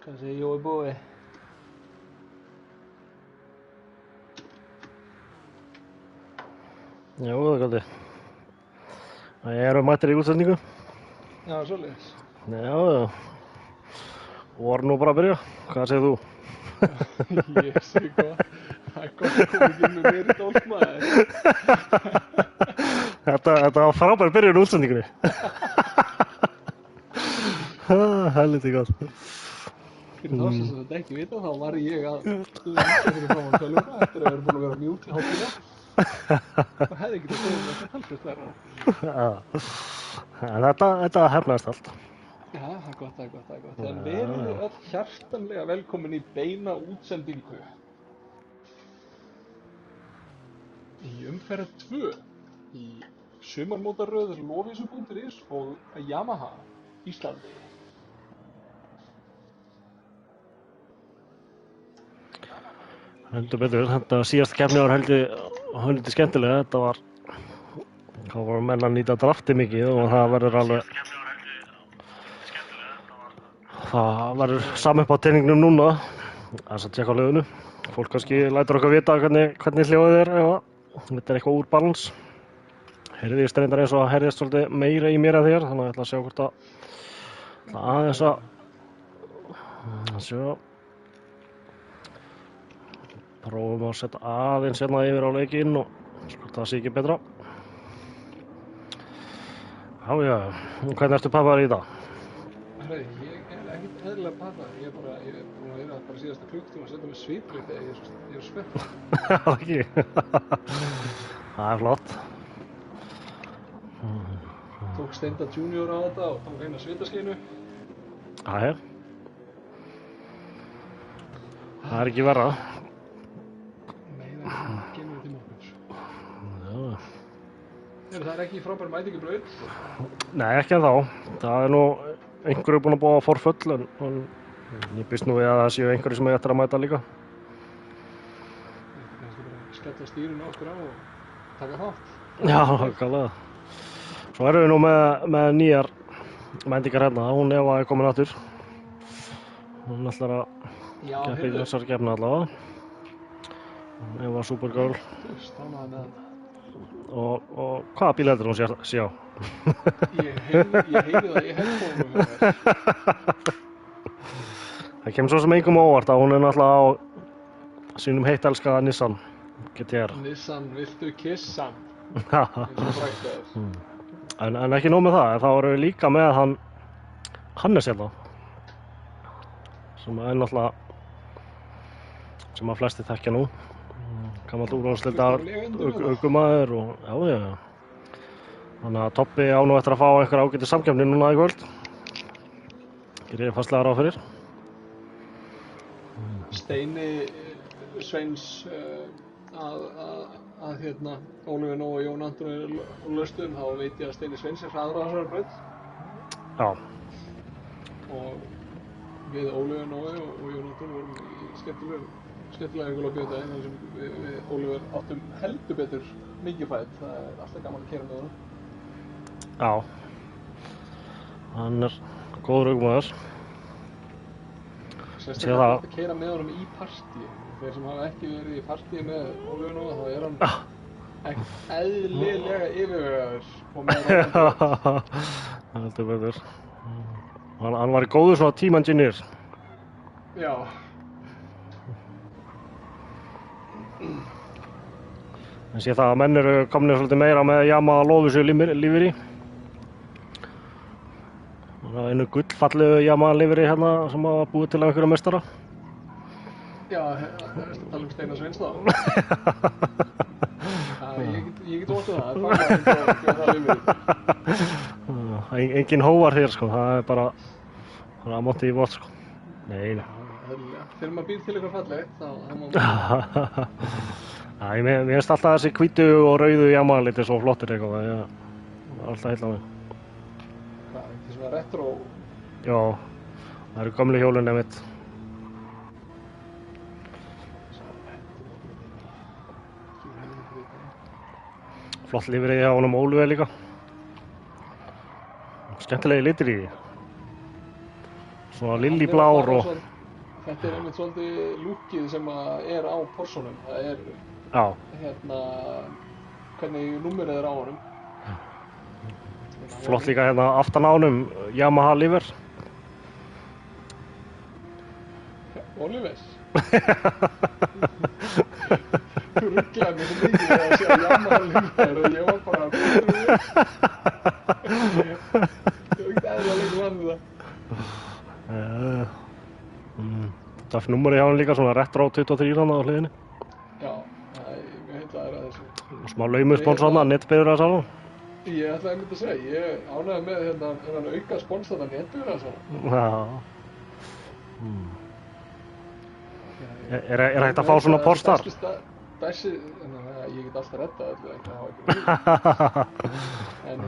Hvað segir Jói bói? Já, það er galdið. Það eru mættir í útsendingu. Já, svoleiðis. Já. Voru nú bara að byrja. Hvað segir þú? Ég segi hvað. Það er gott að koma ekki inn með mér í dólmaði. Þetta var frábær byrjun í útsendingunni. Helviti gott. Fyrir þá sem þetta ekki vita, þá var ég að lengja fyrir framan tölvuna eftir að vera búin að vera mjút í hálftíma. Það hefði ekki þetta þetta talsvert verra. En þetta hefnaðist allt. Já, það er gott. En verið öll hjartanlega velkomin í beina útsendingu. Í umferð 2 í sumarmótaröð Lovísu.is og Yamaha Íslandi. Heldur betur, þetta síðasta keppni var heldur skemmtilega. Þetta var menn að nýta draftið mikið og það verður sama upp á teiningnum núna. Það er að tjekka á lögunu. Fólk kannski lætur okkur vita hvernig hljóðið er ef þetta er eitthvað úr balans. Heyrði ég streyndar eins og heyrðist svolítið meira í mér en þér, þannig að ég ætla að sjá hvort aðeins að sjá. Prófum að setja aðeins hérna yfir á leikinn og hvort það sé ekki betra. Já, hvernig ertu pappaður í dag? Ég er ekkert eðlilega pappaður, ég er búin að vera bara síðasta klukktíma að setja mig svipri þegar ég er spennt. Ekki. Það er flott. Tók Steinda Junior á þetta og tók eina svitaskeinu. Jæja. Það er ekki verra. Genum við til morguns. Já. Það er ekki frábær mætingu braut? Nei, ekki ennþá. Það er nú einhverju búin að búa forföll en ég býst nú við að það séu einhverju sem eftir að mæta líka. Kannski bara skella stýrinu okkur á og taka þátt. Já, nákvæmlega. Svo erum við nú með nýjar mætingar hérna. Hún Eva er komin aftur. Hún ætlar að keppa í þessari keppni allavega. Eva Supergirl. Stánaði með hana. Og hvaða bíl heldur hún sé á? Ég heyri það í headphone-um með mér. Það kemur svo sem engum á óvart að hún er náttúrulega á sínum heitt elskaða Nissan GT-R. Nissan, viltu kissa? Já. Eins og frægt er. En ekki nóg með það, þá erum við líka með Hannes hérna. Sem er náttúrulega, sem að flesti þekkja nú. Gamall úrvalsdeildar ökumaður og já. Þannig að Toppi á nú eftir að fá einhver ágætis samkeppni núna í kvöld. Gerir ég fastlega ráð fyrir. Steini Sveins að Ólafur Nóa og Jón Anton eru laustum, þá veit ég að Steini Sveins er hraður á þessari braut. Já. Og við Ólafur Nóa og Jón Anton vorum í skemmtilega ykkurlokki þetta, þar sem við Ólafur áttum heldur betur mikið fætt. Það er alltaf gaman að keyra með honum. Já. Hann er góður ökumaður. Sérstaklega að keyra með honum í partíi. Þeir sem hafa ekki verið í partíi með Ólafur Nóa, þá er hann ekkert eðlilega yfirvegaður og með hann. Heldur betur. Hann var í góður svona team engineer. Já. En sé það að menn eru komnir svolítið meira með Yamaha Lovísu lífeyri. Það er einu gullfallegu Yamaha lífeyri hérna sem hafa búið til af einhverja meistara. Já, það er að tala Steinar Sveins þá. Ég get óttið það, það er faglega lífeyri. Engin hóvar hér sko, það er bara að monti í vort sko. Nei. Þegar maður býr til eitthvað fallegt, þá má maður... Mér finnst alltaf þessi hvítu og rauðu Yamaha litir svo flottir eitthvað, það er alltaf heilla mig. Hvað, ekki svona retro? Já, það eru gamli hjólin einmitt. Flott lífrið hjá honum Ólafur líka. Skemmtilegi litir í því. Svona lilliblár og... þetta einmitt svolítið lúkið sem að á Porschunum. Það Já. Hvernig númerið á honum. Flott líka aftan á honum, Yamaha Liver. Olivers? Þú rugglaði mig svo mikið að segja Yamaha Liver og ég var bara ég var ekkert eðlilega lengur vanið það. Töff númeri hjá hann líka, svona Retro 23 hann á hliðinni. Já, ég heitlaður að þessu. Og smá laumuspons hann, netbifreiðasalan. Ég ætlaði einmitt að segja, ég ánægði með hérna auka spons þarna netbifreiðasalan. Já. Er hægt að fá svona Porsche þar? Ég get alltaf reddað öllu, ekki að hafa ekki en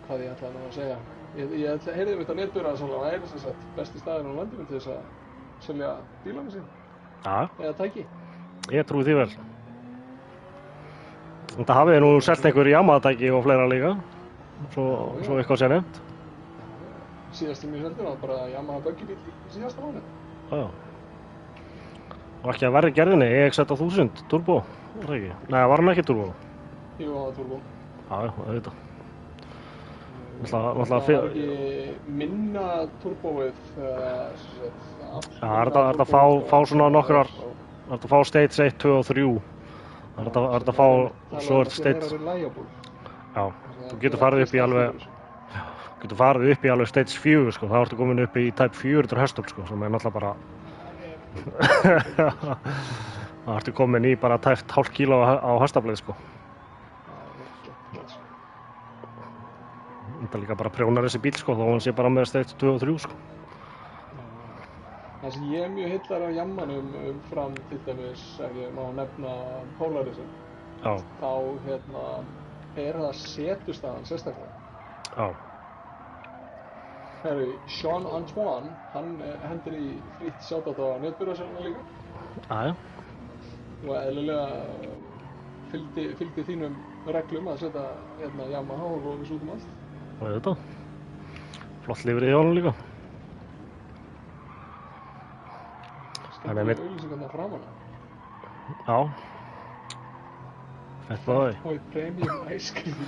hvað ég ætlaði að segja. Ég heyrði mitt á netbifreiðasalan að það sem sagt besti staðinn á landinu til þess að selja bílana sín. Já. Eða tæki. Ég trúi því vel. Þetta hafið nú selt einhver Yamaha-tæki og fleira líka, svo eitthvað sé nefnt. Síðast sem ég seldi var bara Yamaha buggybíl í síðasta mánuði. Já. Og ekki að verri gerðinni, EX1000 turbo, var það ekki? Nei, var hann ekki turbo? Jú, það var turbo. Já, auðvitað. Það var ekki minna turbóið það er að fá svona nokkrar, það er að fá stage 1, 2 og 3. Það er að fá svo stage. Já, þú getur farið upp í alveg stage 4 sko, þá ertu komin upp í type 4 hestöfl sko, sem náttúrulega bara þá ertu komin í bara tæpt hálft kíló á hestaflið sko. Þetta líka bara prjónar þessi bíl sko, þó hann sé bara með stage 2 og 3 sko. Það sem ég mjög hillar á Yamahanum fram til dæmis, ef ég má nefna Polarisinn, þá það setustaðan sérstaklega. Já. Sean Antoine, hann hendir í frýtt shoutout á netbifreiðasalana líka. Aja. Og eðlilega fylgdi þínum reglum að setja Yamaha og lofis út allt. Og þetta. Flott lifrið hjá honum líka. Skemmtilega auglýsingarnar framan. Já. Fett var það. Og premium ice cream.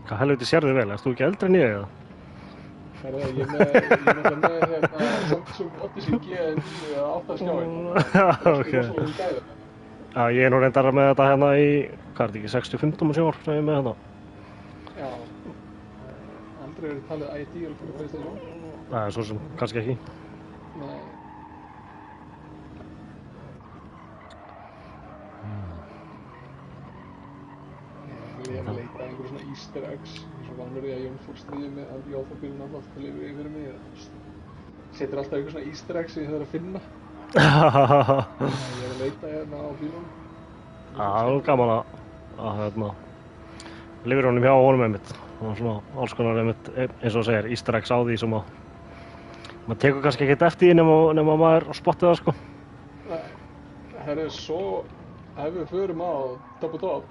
Hvað helviti sérðu vel? Erst þú ekki eldri en ég eða? Ég er með Samsung Odyssey G9 eða 8 skjáin. Ok. Já, ég er nú reyndar með þetta hérna í, hvað er þetta ekki, 60-15 sjór sem ég er með hérna. Já. Aldrei verið talið ideal fyrir PlayStation. Nei, svo sem kannski ekki. Nei. Ég hef leitað einhverjum svona easter eggs, eins og vanur því að Jón fór stríðið með að jóðfabílinn alltaf til yfir fyrir mig. Setur alltaf einhver svona easter eggs sem ég þarf að finna. Ég hef leitað hérna á bílunum. Það er gaman að lifir honum hjá honum einmitt. Og svona alls konar einmitt, eins og segir, easter eggs á því sem að maður tekur kannski ekkert eftir því nema maður spotti það sko. Það er svo, ef við förum á Top.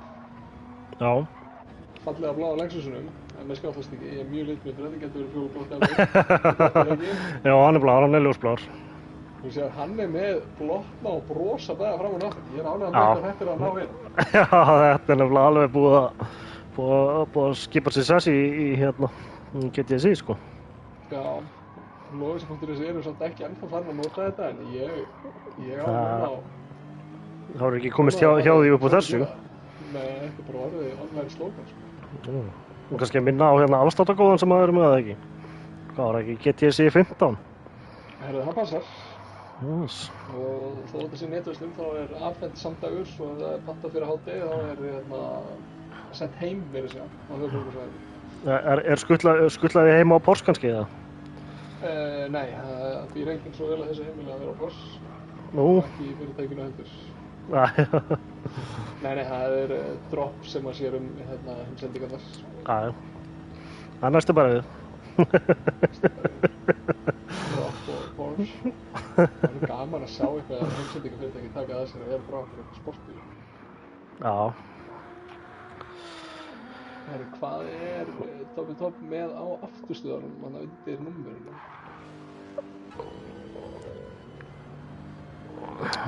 Já. Fallega bláa Lexusunum, en með skjáflastingi, ég er mjög litmyndur, þetta getur verið fjólublátt Já, hann er blár, hann er ljósblár. Þú sér, hann er með blotna og brosa bæða fram og náttúrulega. Ég er ánægður með hvað þetta er að ná inn. Já, þetta er nefnilega alveg búið að skipa sér sess í GTSI sko. Já, Lofis.is eru samt ekki ennþá farin að nota þetta, en ég ánægður á. Það er ekki komist hjá því upp á þessu. Nei, þetta er bara orðið alveg slókan sko. Og kannski að minna á afstáttarkóðan sem maður er með það ekki. Hvað var ekki, GTSI 15? Það passar. Yes. Og þó þetta sé netverslun þá er afhent samdagur og ef það er pantað fyrir hádegi þá er sent heim verið sér á höfuðborgarsvæðinu. Er skutlaði heima á Porsche kannski eða? Nei, það býr enginn svo vel að þessu heimili að vera á Porsche. Nú? Ekki í fyrirtækinu heldur. Nei, það er drop sem að sér sendingarnar. Já, það er næstu bara við. Drop og Porsche. Það er gaman að sjá eitthvað að heimsendingafyrirtæki taka að sér að vera frá fyrir sportbíl. Já. Herru, hvað er topp með á afturstöðunum, hann undir númerinu?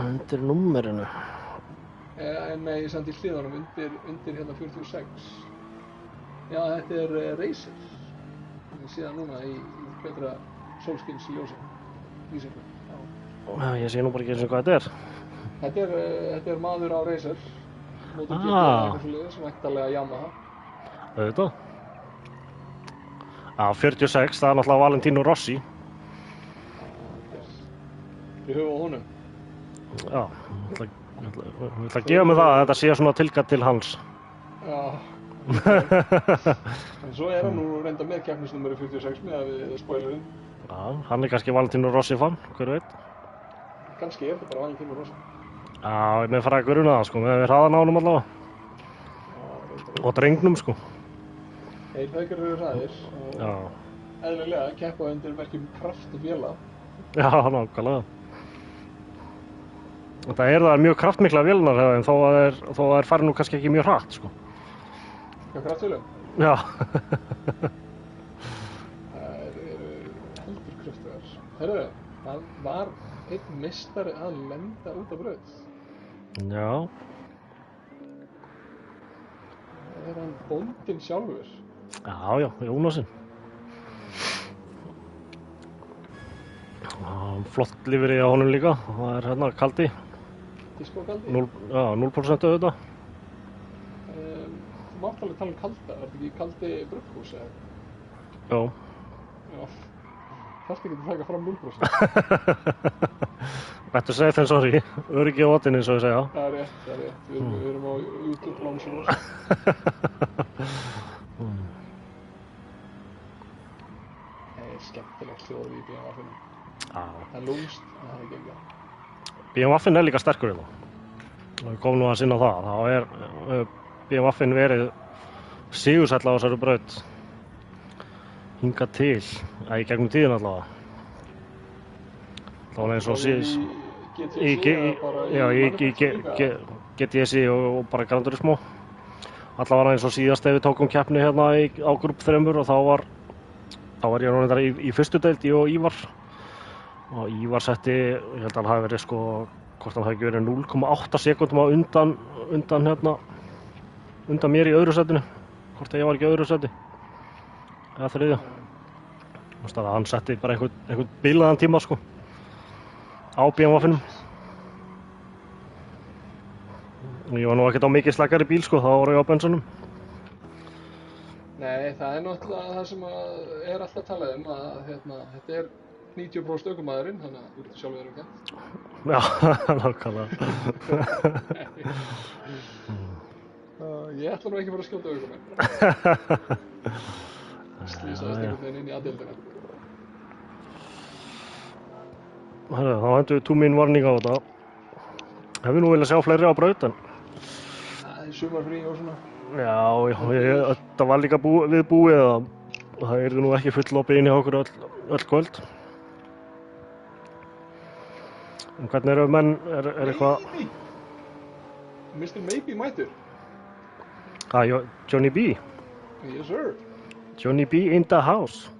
Undir númerinu? Nei, samt í hliðanum, undir hérna 46. Já, þetta er Razer. Ég sé það núna í betra sólskinsljósi. Lýsingu. Ég sé nú bara ekki eins og hvað þetta er. Þetta er maður á Razer. MotoGP eitthvað svoleiðis, sem væntanlega Yamaha. Auðvitað. Já, 46, það er náttúrulega Valentino Rossi. Við höfum á honum. Já, ég ætla að gefa mig það að þetta sé svona tilkall til hans. Já. En svo er hann nú reynda með keppnisnúmeri 46 með við spoilerinn. Já, hann er kannski Valentino Rossi fan, hver veit? Kannski er þetta bara Valentino Rossi. Já, ég með fara að gruna það sko, með við hraðan á honum allavega. Og drengnum sko. Þeir feðgar eru hraðir Já. og eðlilega keppa undir merkjum kraft og véla. Já, nákvæmlega. Það er mjög kraftmikla vélnar en þó að þær fari nú kannski ekki mjög hratt sko. Já, kraftvélum? Já. Það eru heldur kröftugar. Herru, það var einn meistari að lenda út af braut. Já. Það er hann bóndinn sjálfur. Já, Jónasinn. Flott lífeyri á honum líka, það er hérna kaldi. Diskókaldi? 0% auðvitað. Þú mátt alveg tala kalda, er þetta ekki kaldi brugghús eða? Já. Já. Þarftu ekki að taka fram 0%. Betur segja þeim sorry, öryggi á vatninu eins og ég segja. Það er rétt. Við erum á YouTube launchinu. Það er skemmtilegt hljóð í BMW-inu. Já. Það er lúmst, það er ekki. BMW-in er líka sterkur hérna. Og ég kom nú að sinna það. Þá er BMW-in verið sigursæll á þessari braut. Hingað til, í gegnum tíðin allavega. Það var eins og GTS og bara Gran Turismo. Allavega eins og síðast ef við tókum keppni hérna á Group 3 og þá var ég nú reyndar í fyrstu deild, ég og Ívar. Og Ívar setti, ég held að hann hafi verið sko, hvort hann hafi ekki verið 0,8 sekúndum á undan mér í öðru setinu. Hvort ég var ekki í öðru seti. Eða þriðja. Þannig að hann setti bara einhvern bilaðan tíma sko. Á BMW-inum. Ég var nú ekkert á mikið slaggari bíl sko, þá var ég á bensunum. Nei, það er náttúrulega það sem er alltaf talað um að þetta er 90% ökumaðurinn, þannig að þú ert sjálfur um kent. Já, nákvæmlega. Ég ætla nú ekki bara að skjóta ökumenn. Slýsaðist einhvern veginn inn í A-deildina. Herru, þá hendur við 2 mín varning á þetta. Hefði nú viljað sjá fleiri á braut en... Það er sumarfrí og svona. Já, þetta var líka við búið að það yrði nú ekki full opið inn í okkur öll kvöld. En hvernig eru menn, er eitthvað... Mr. Maybe mætur. Johnny B? Yes, sir. Johnny B in the house.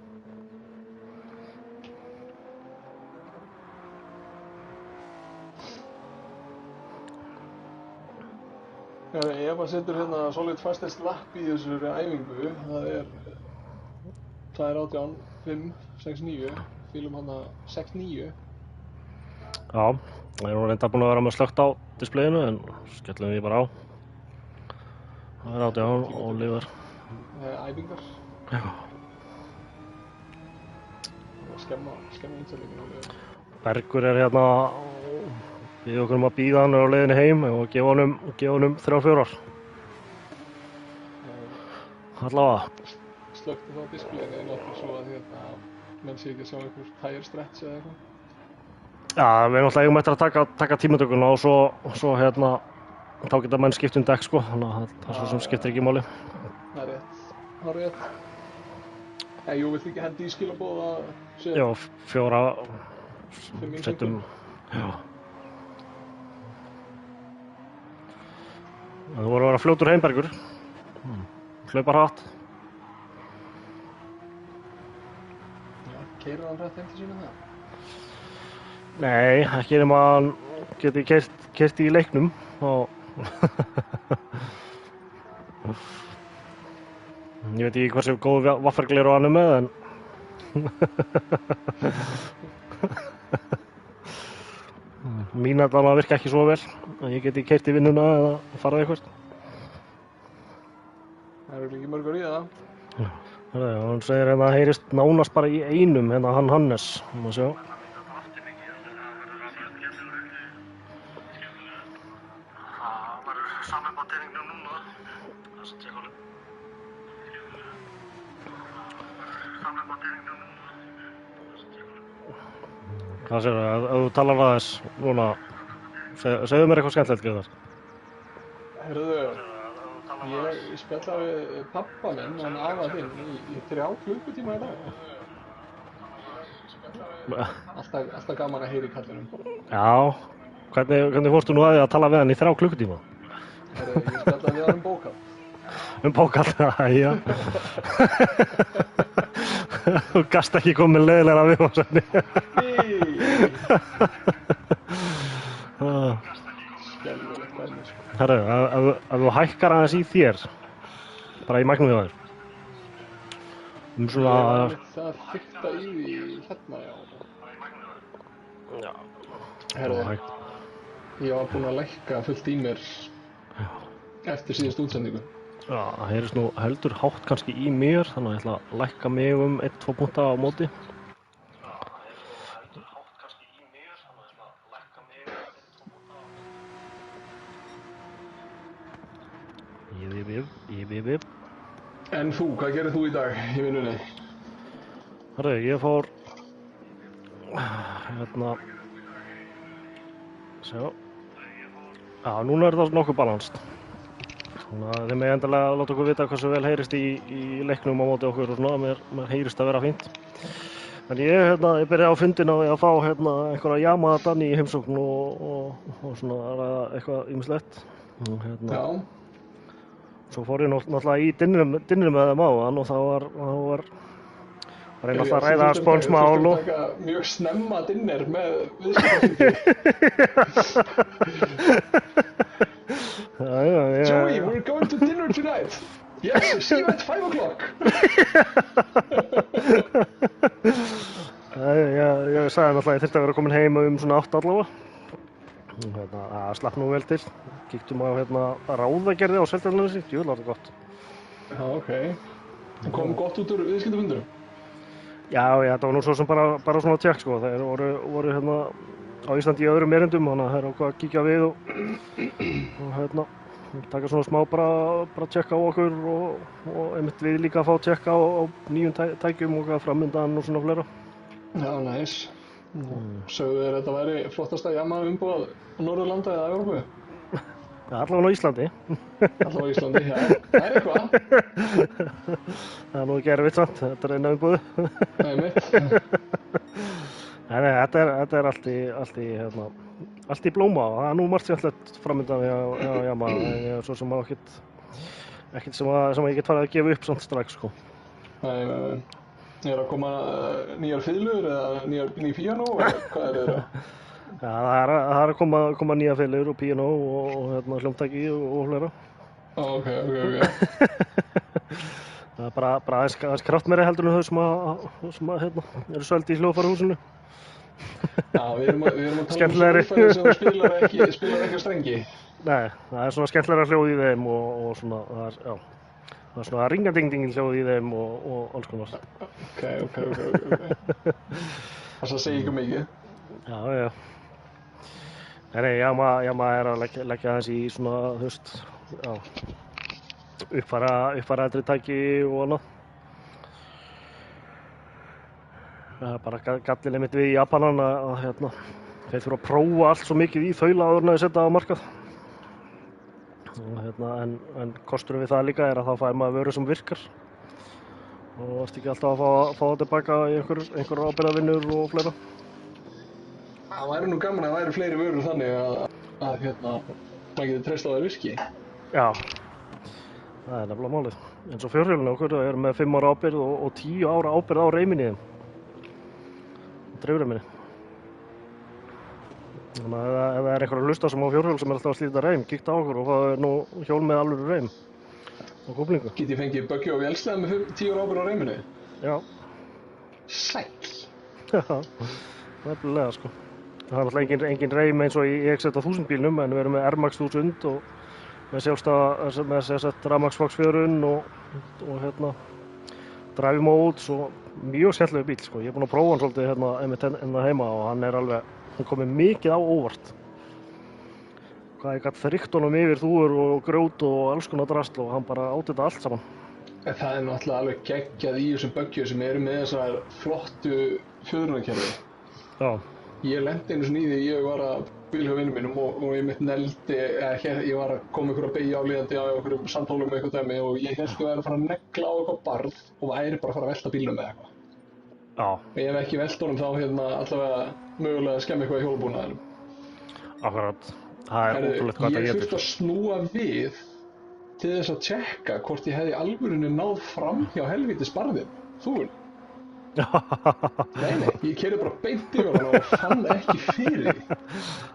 Ef maður setur hérna solid fastest lap í þessari æfingu, það er 2.18, 5, 6.9, fylgum hana 6.9. Já, ég er nú reynda búin að vera með slögt á displayinu en skellum við bara á. Það er 18 og lifar. Æfingar. Já. Skemma einstakleikinu. Bergur er hérna, við okkur að bíða hann á leiðinni heim og gefa honum 3-4 ár. Allavega. Slöktu þá displayinu en okkur svo að menn sé ekki að sjá einhver tire stretch eða eitthvað. Já, við náttúrulega eigum eftir að taka tímatökuna og svo þá geta menn skipt dekk sko, þannig að það svo sem skiptir ekki máli. Það er rétt. Jú, vilt ekki hendi í skilaboð að segja? Já, 4 settum. Já. Þú voru að vera fljótur heimbergur. hlaupar hratt. Já, keyrir hann hratt heim til sína það? Nei, ekki nema hann geti keyrt í leiknum og ég veit ekki hversu góð vaffergleru hann er með en mín allan virka ekki svo vel að ég geti keyrt í vinnuna eða farað eitthvað. Það eru ekki mörgur í það. Hann segir hérna að heyrist nánast bara í einum hérna hann Hannes. Má sjá. Það verður saman á teiningnum núna. Það sem tjekka alveg. Saman á teiningnum núna. Hvað segir það? Ef þú talar aðeins núna, segðu mér eitthvað skemmtilegt, Grétar. Heyrðu, ég spjalla við pappa minn og hann afa þinn í 3 klukkutíma í dag. Alltaf gaman að heyra í kallinum. Já, hvernig fórstu nú að því að tala við hann í 3 klukkutíma? Heyrðu, ég spjalla við hann bókald. Bókald, já. Þú gast ekki komið leiðilega við hans henni. Skelfilegt dæmi, sko. Herru, ef þú hækkar aðeins í þér, bara í magnum við þér. Svona... Það þykta í því hérna, já. Já. Herru, ég var búinn að lækka fullt í mér eftir síðust útsendingu. Já, það heyrist nú heldur hátt kannski í mér, þannig að ég ætla að lækka mig 1-2 punkta á móti. Jip. En þú, hvað gerir þú í dag í vinnunni? Herru, ég fór hérna sjá. Já, núna er það nokkuð balansst. Þannig að þeim er endilega að láta okkur vita hversu vel heyrist í leiknum á móti okkur og svona, mér heyrist að vera fínt. En ég byrjaði á fundin á því að fá einhverja Yamaha Danny í heimsókn og svona ræða eitthvað ýmislegt. Já. Svo fór ég náttúrulega í dinner með þeim áðan og þá var reyna alltaf að ræða spónsmál og... Þú þurfti að taka mjög snemma dinner með viðskiptafundi. Joey, we're going to dinner tonight. Yes, see you at 5 o'clock. Ég sagði náttúrulega að ég þyrfti að vera komin heim svona 8 allavega. Það slapp nú vel til. Kíktum á ráðagerði á Seltjarnarnesi, djöfull var það gott. Já, ok. Það kom gott út úr viðskiptafundurum? Já, þetta var nú svo sem bara svona tjekk, sko. Þeir voru á Íslandi í öðrum erindum, þannig að þeir ákvað að kíkja við og taka svona smá bara tjekka á okkur og einmitt við líka að fá tjekka á nýjum tækjum og framundan og svona flera. Já, næs. Sögðu þeir að þetta væri flottasta Yamaha umboð á Norðurlanda eða Evrópu? Já, allavega á Íslandi. Allavega á Íslandi, já. Það er eitthvað. Það er nú ekki erfitt samt, þetta er eina umboðu. Nei, mitt. Nei, þetta er allt í blóma og það er nú margt skemmtilegt framundan hjá Yamaha, en ég er svo sem ekkert sem ég get farið að gefa upp samt strax, sko. Nei. Er að koma nýjar fiðlur eða ný píanó eða hvað er það? Já, það er að koma nýjar fiðlur og píanó og hljómtæki og flera. Ok. Það er bara aðeins kraftmeiri heldur en þau sem eru söld í hljóðfærahúsinu. Já, við erum að tala hljóðfæri sem spilar ekki á strengi. Nei, það er svona skemmtilegra hljóð í þeim og svona, það er svona ringadingding hljóð í þeim og alls konar. Ok. Það segir ekki mikið. Já. Nei, Yamaha er að leggja aðeins í svona, þú veist, já, uppfæra eldri tæki og annað. Það er bara gallinn einmitt við Japanan að þeir þurfa að prófa allt svo mikið í þaula áður en að setja á markað. En kosturinn við það líka er að þá fær maður vöru sem virkar og varst ekki alltaf að fá það tilbaka í einhver ábyrgðarvinnur og fleira. Það væri nú gaman að það væri fleiri vörur þannig að maður geti treyst á þær virki. Já, það er nefnilega málið. eins og fjórhjólinu okkur, það með 5 ára ábyrgð og 10 ára ábyrgð á reiminni, dreifreiminni. Þannig að ef það einhverja hlusta sem á fjórhjól sem alltaf að slíta reim, kíkta á okkur og það nú hjól með alvöru reim og kúplingu. Get ég fengið böggju og vélslega með 10 ára ábyrgð á reiminni? Já. Sæll! Já, nefnilega sko. Það alltaf engin reim eins og í EX1000 bílnum, en við erum með R-Max 1000 og með sjálfstæða, með CZ Ramax Fox 4 og drive modes og mjög skemmtilegur bíl sko. Ég búinn að prófa hann svolítið einmitt heima og hann komið mikið á óvart. Hvað ég gat þrykkt honum yfir þúfur og grjót og alls konar drasl og hann bara átti þetta allt saman. Það náttúrulega alveg geggjað í þessum böggjum sem eru með þessar flottu fjöðrunarkerfi. Já. Ég lendi einu sinni í því ég var að bíl hjá vinnum mínum og ég mitt neldi, ég var að koma ykkur að beygja álíðandi á einhverjum samtálum með eitthvað dæmi og ég held að væri að fara að negla á eitthvað barð og væri bara að fara að velta bílnum með eitthvað. Já. Ef ég hef ekki velt honum þá allavega mögulega að skemmi eitthvað í hjólabúnaðinum. Akkurat. Það ótrúlegt hvað þetta Ég getur. þurfti að snúa við til þess að tjekka hvort ég hefði alvörinu náð fram hjá helvítis barðin, þúfun. Nei, ég keyrði bara beint yfir hann og fann ekki fyrir því.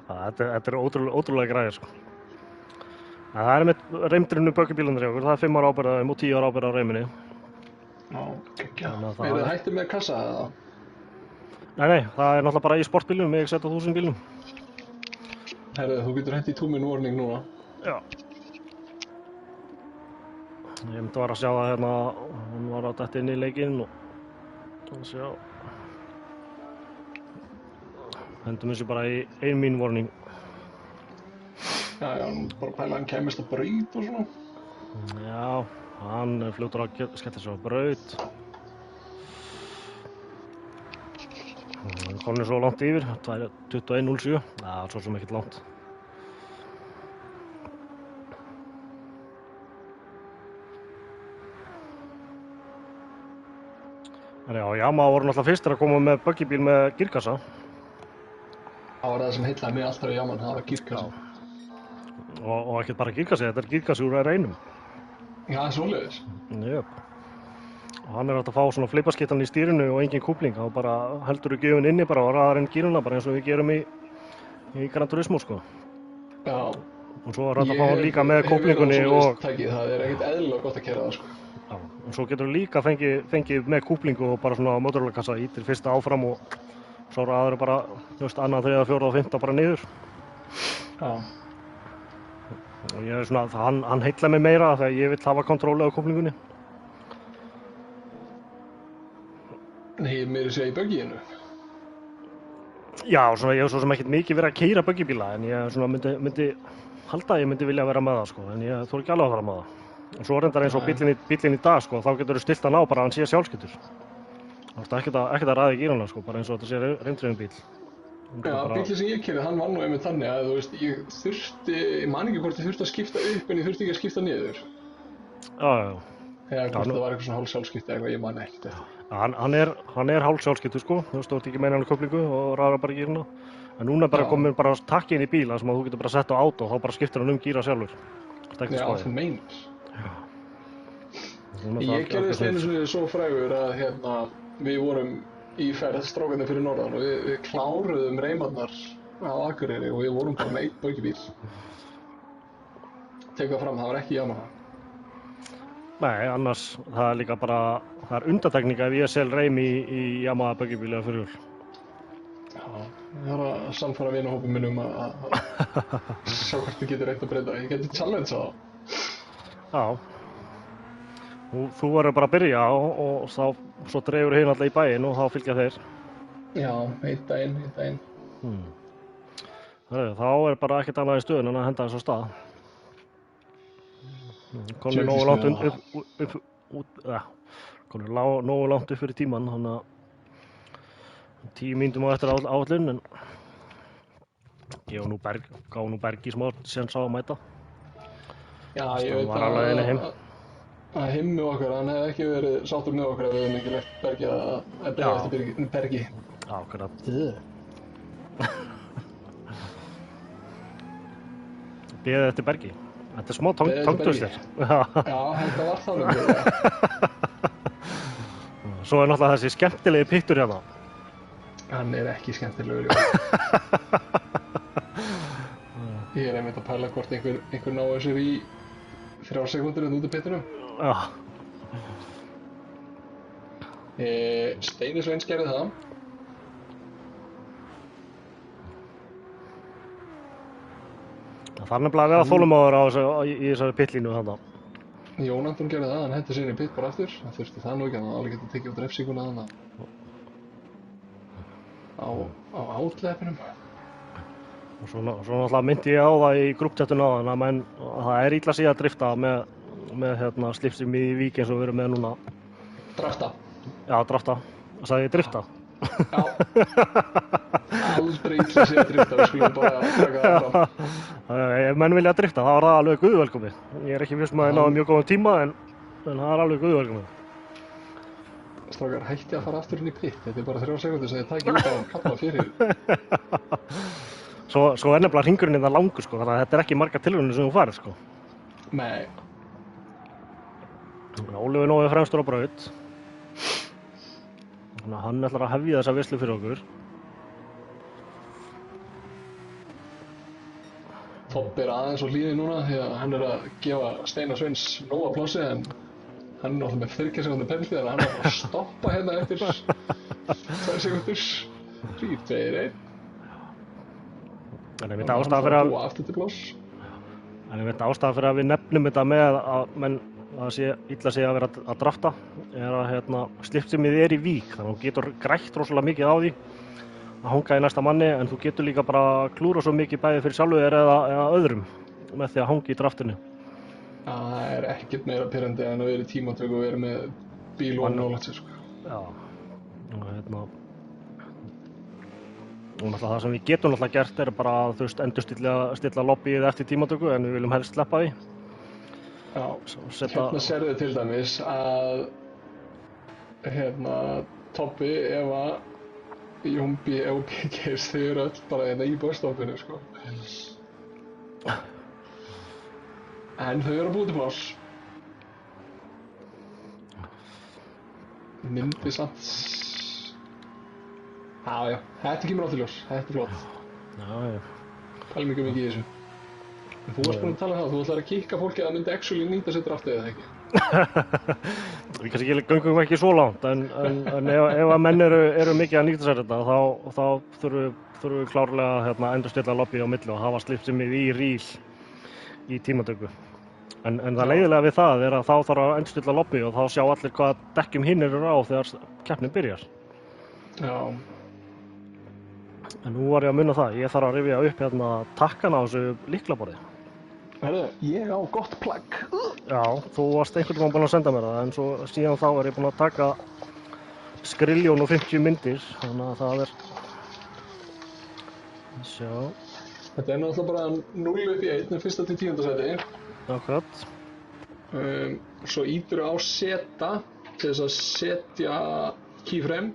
Þetta er ótrúlega græðir sko. Það er með reimdrinu böggubílarnir hjá okkur, það er 5 ára ábyrgð á þeim og 10 ára ábyrgð á reiminni. Já, geggjað. Er það hættið með kassa eða? Nei, það er náttúrulega bara í sportbílnum, með EX1000 bílnum. Herðu, þú getur hent í 2 minute warning núna. Já. Ég myndi að sjá það hérna, hún var að detta inn í leikinn og sjá. Hendum þessu bara í 1 minute warning. Já, bara pæla hann kæmist á braut og svona. Já, hann er fljótur að skella sig á braut. Hann komið svo langt yfir, 21.07. Það er svo sem ekkert langt. Já, Yamaha voru náttúrulega fyrstir að koma með buggybíl með gírkassa. Það var það sem heillaði mig alltaf í Yamaha, það var gírkassa. Og ekkert bara gírkassi, þetta er gírkassi úr reinum. Já, það er svoleiðis. Jöp. Og hann er hægt að fá svona flipaskittan í stýrinu og engin kúpling. Þá bara heldur gjöfin inni bara og raðar inn gíruna bara eins og við gerum í Gran Turismo sko. Já. Og svo er hægt að fá hann líka með kúplingunni og... Það er ekkert eðlilega gott að keyra það sko. Já, og svo getur líka fengið með kúplingu og bara svona mótorhjólakassa ítir fyrsta áfram og svo raður bara, annan, þriðja, fjórða og fimmta bara niður. Já. Og ég er svona, hann heillar mig meira þegar ég vill hafa kontróli á kúplingunni. Nei, meira segja í böggíinu. Já, svona, ég hef svo sem ekkert mikið verið að keyra buggybíla en ég svona myndi halda að ég myndi vilja vera með það sko, en ég þori ekki alveg að fara með það. Og svo reyndar eins og bíllinn í dag sko, þá getur þú stillt hann á bara að hann sé sjálfskiptur. Það er ekkert að ræða í gírana sko, bara eins og þetta sé reymdrifinn bíl. Já, bíllinn sem ég keyrði, hann var nú einmitt þannig að þú veist, ég man ekki hvort ég þurfti að skipta upp en ég þurfti ekki að skipta niður. Já. Eða hvort það var eitthvað svona hálfsjálfskipti eða eitthvað, ég man ekkert eftir. Hann er hálfsjálfskiptur sko, þú veist, þú ert ekki með hann köflingu og ræðar bara í gírana. En núna er bara komin bara takki inn í bíla sem að þú getur bara sett á át og þá bara skiptir hann gíra sjálfur. Já, þú meinar. Ég gerðist einu sinni svo frægur að við vorum í ferð strákarnir fyrir norðan og við kláruðum reimarnar á Akureyri og við vorum bara með 1 buggybíl. Tekað fram, það var ekki Yamaha. Nei, annars það er líka bara, það er undantekning ef ég sel reim í Yamaha buggybíl eða fjórhjól. Já, ég þarf að sannfæra vinahópum minn að sjá hvort þið getur reynt að breyta. Ég geti challenge á það. Já. Þú verður bara að byrja og svo dreifur hinn alltaf í bæinn og þá fylgja þeir. Já, einn daginn. Þá er bara ekkert annað í stöðun en að henda þess á stað. Komið nógu langt upp fyrir tímann, þannig að 10 mínútum á eftir áætlun, en gáði nú Bergi smá séns á að mæta. Já, ég veit að himmi okkar, hann hefði ekki verið sáttur með okkar ef við hefum ekki legt Bergi að beða eftir Bergi. Já, akkurat. Beðið eftir Bergi? Þetta er smá tongtvistir. Já, þetta var þannig. Svo er náttúrulega þessi skemmtilegi pittur hérna. Hann er ekki skemmtilegur, Ég er einmitt að pæla hvort einhver náðu sér í 3 sekúndur út í pittunum. Já. Steini Sveins gerði það. Það þarf nefnilega að vera þolinmóður í þessari pittlínu þarna. Jón Anton gerði það, hann hendi sér inn í pitt bara aftur. Það þurfti það nú ekki, hann alveg getið tekið út refsinguna þarna á átleppinum. Og svo náttúrulega myndi ég á það í grúpptjáttinu áðan að það er illa síðan að drifta með slipsum í Vík eins og við erum með núna. Drafta. Já, drafta. Það sagði ég drifta. Já. Aldrei illa síðan að drifta, við skulum bara taka það fram. Ef menn vilja drifta, þá er það alveg guðvelkomið. Ég er ekki viss að það náðu mjög góðan tíma, en það er alveg guðvelkomið. Strákar, hætti að fara aftur inn í pitt. Þetta er bara 3 sekúndur sem þið takið út á að kalla fyrir. Svo er nefnilega hringurinn það langur, sko, þannig að þetta er ekki margar tilraunir sem þú farið, sko. Nei. Ólafur Nói er fremstur á braut. Þannig að hann ætlar að hefja þessa veislu fyrir okkur. Tobbi er aðeins á hlýði núna því að hann er að gefa Steinar Sveins nóga plássi en hann er náttúrulega með 30 sekúndur penalty þannig að hann er að stoppa hérna eftir 2 sekúndur. 3, 2, 1. En ég veit ástæða fyrir að við nefnum þetta með að illa sé að vera að drafta er að slipsimið er í Vík þannig að þú getur grætt rosalega mikið á því að hanga í næsta manni en þú getur líka bara klúra svo mikið bæði fyrir sjálfu þér eða öðrum með því að hanga í draftinu. Það er ekkert meira pirrandi en að vera í tímatöku og vera með bíl og nálægt sér, sko. Já, og það sem við getum náttúrulega gert er bara að endurstilla lobbyið eftir tímatöku en við viljum helst sleppa því. Já, hérna sérðu til dæmis að Tobbi, Eva, Jónbi og PGs þau eru öll bara í busstoppinu, sko. En þau eru að búa til pláss. Myndi samt. Já, þetta kemur á til ljós, þetta er flott. Já. Pælum ekki mikið í þessu. En þú varst búinn að tala um það, þú ætlar að kikka fólki að það myndi actually nýta sér draftið eða ekki? Við kannski göngum ekki svo langt, en ef að menn eru mikið að nýta sér þetta, þá þurfum við klárlega að endurstilla lobby á milli og hafa slipsimið í ríl í tímatöku. En það leiðilega við það er að þá þarf að endurstilla lobby og þá sjá allir hvaða dekkjum hinn eru á þegar keppnin byrjar. Já. En nú var ég að munna það, ég þarf að rifja upp takkana á þessu lyklaborði. Herðu, ég á gott plagg. Já, þú varst einhvern veginn búinn að senda mér það, en svo síðan þá er ég búinn að taka skriljón og 50 myndir, þannig að það er... Sjá... Þetta er náttúrulega bara 0 upp í 1, 1. til 10. sæti. Akkurat. Svo ítur á seta til þess að setja keyframe.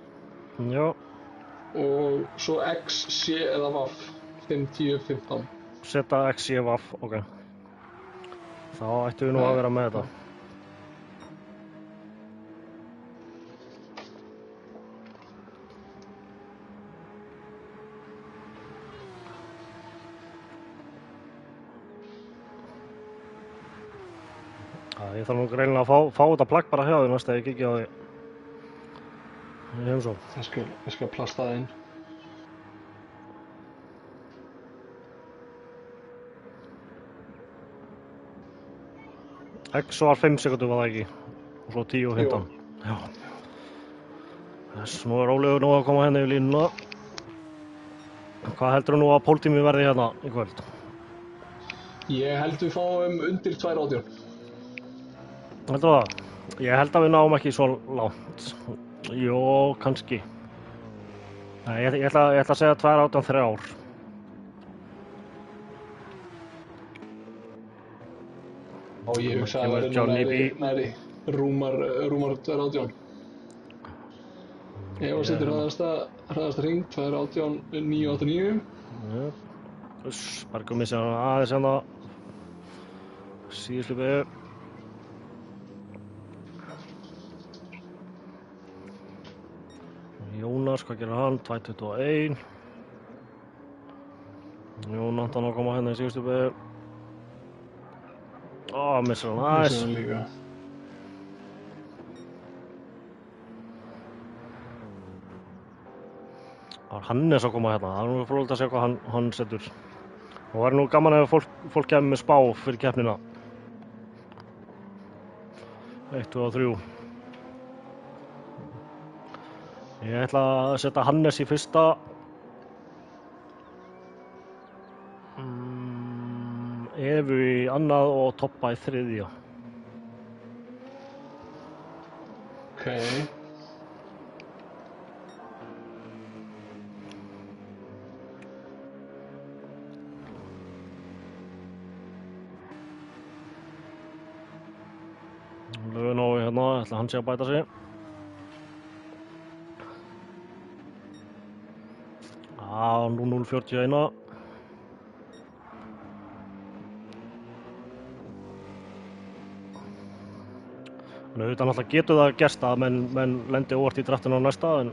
Já. Og svo X, C eða VAF 5, 10, 15. Seta X, C, VAF, ok. Þá ættum við nú að vera með þetta. Ég þarf nú greinilega að fá þetta plagg bara hjá því næst að ég kikki á því. Ég skal plasta það inn. X var 5 sekúndur var það ekki. Og svo 10 og 15. Já. Þess, nú er Ólafur nú að koma henni yfir línuna. Hvað heldur þú nú að póltími verði hérna í kvöld? Ég held við fáum undir 2:18. Heldur það? Ég held að við náum ekki svo langt. Jó, kannski. Nei, ég ætla að segja 2:18.3. Og ég hugsa að það verður næri rúmar 2:18. Ef að setja hraðasta hring, 2:18.989. Bara komið sér aðeins hérna síðustu beygju. Jónas, hvað gerir hann? 2.21. Jón Anton að koma hérna í síðustu beygju. Missar hann aðeins. Missar hann líka. Það var Hannes að koma hérna. Það er nú fróðilegt að sjá hvað hann setur. Og það er nú gaman ef fólk kemur með spá fyrir keppnina. 1, 2 og 3. Ég ætla að setja Hannes í fyrsta. Evu í annað og Toppa í þriðja. Ok. Lögunói hérna, ætla hann sé að bæta sig. Nú 0.41. Auðvitað náttúrulega getur það gerst að menn lendi óvart í draftinu á næsta en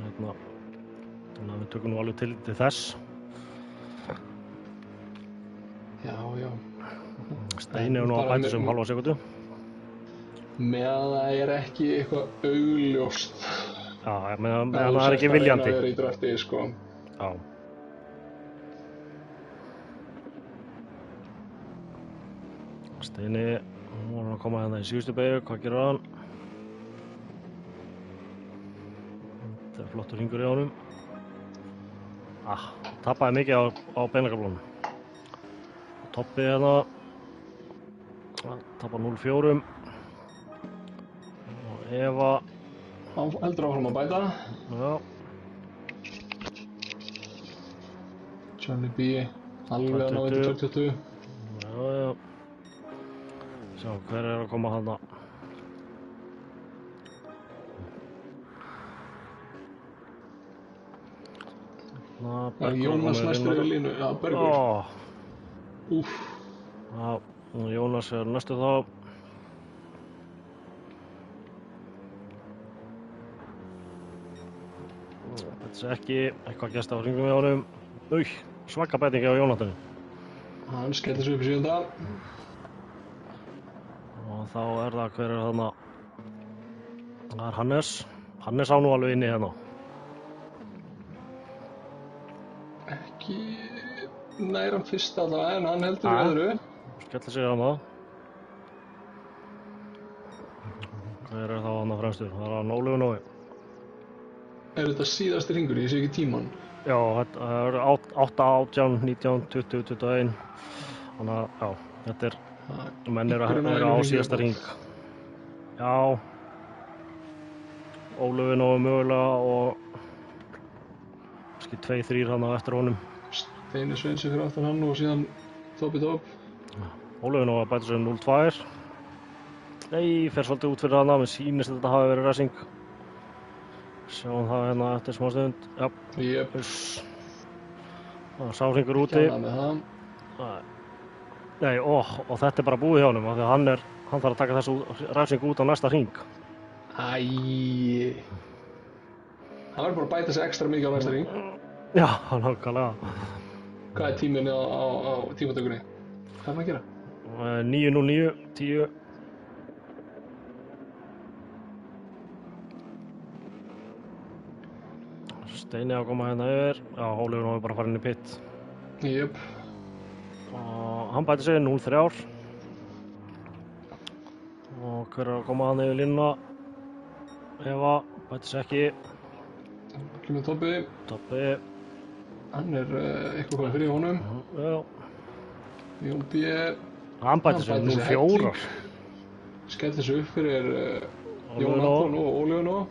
hérna, þannig að við tökum nú alveg til þess. Já. Steini nú að bæta sig halva sekúndu. Meðan það er ekki eitthvað augljóst. Já, meðan það er ekki viljandi. Það er í drafti, sko. Já. Steini, nú er hann að koma hérna í síðustu beygju, hvað gerir hann? Þetta er flottur hringur í honum. Tappaði mikið á beinakablunum. Toppi hérna. Tappar 0.4. Og Eva. Heldur áfram að bæta. Já. Johnny B. Alveg að ná þetta 20. Já. Sjá, hver er að koma þarna? Jónas næstur í línu. Já, Bergur. Úff. Já, Jónas er næstu þá. Þetta er ekki eitthvað gæst á hringum í honum. Svaka bætingi á Jónatani. Hann skellir sig upp í 7. Og þá er það, hver er þarna? Það er Hannes. Hannes á nú alveg inni hérna. Ekki nær hann fyrst allavega, en hann heldur í öðru. Skellir sig hérna. Hver er þá hann fremstur? Það er hann Ólafur Nói. Er þetta síðasti hringur? Ég sé ekki tíman. Já, þetta er 8, 18, 19, 20, 21. Þannig að, já, þetta er, menn eru á síðasta hring. Já. Ólafur Nói mögulega og kannski 2-3 hann á eftir honum. Steini Sveinsi fyrir aftan hann og síðan Toppi Topp. Ólafur Nói bætir sig 0.2. Nei, fer svolítið út fyrir hana, mér sýnist að þetta hafi verið racing. Sjáum það hérna eftir smá stund. Já. Jep. Það er sáhringur úti. Kjana með það. Nei, og þetta er bara búið hjá honum, af því að hann þarf að taka þessu racing út á næsta hring. Æi. Hann verður bara að bæta sig ekstra mikið á næsta hring. Já, nákvæmlega. Hvað er tíminn á tímatökunni? Hvað er hann að gera? 9.09, 10. Steini að koma hérna yfir. Já, Ólafur Nói bara farið inn í pit. Jöp. Og hann bæti sig 0.3. Og hver er að koma hann yfir línuna? Eva bæti sig ekki. Kemur Toppi. Toppi. Hann er eitthvað hvað fyrir honum. Já. Jón B. Hann bæti sig 0.4. Skellir sig upp fyrir Jón Anton og Ólafur Nói.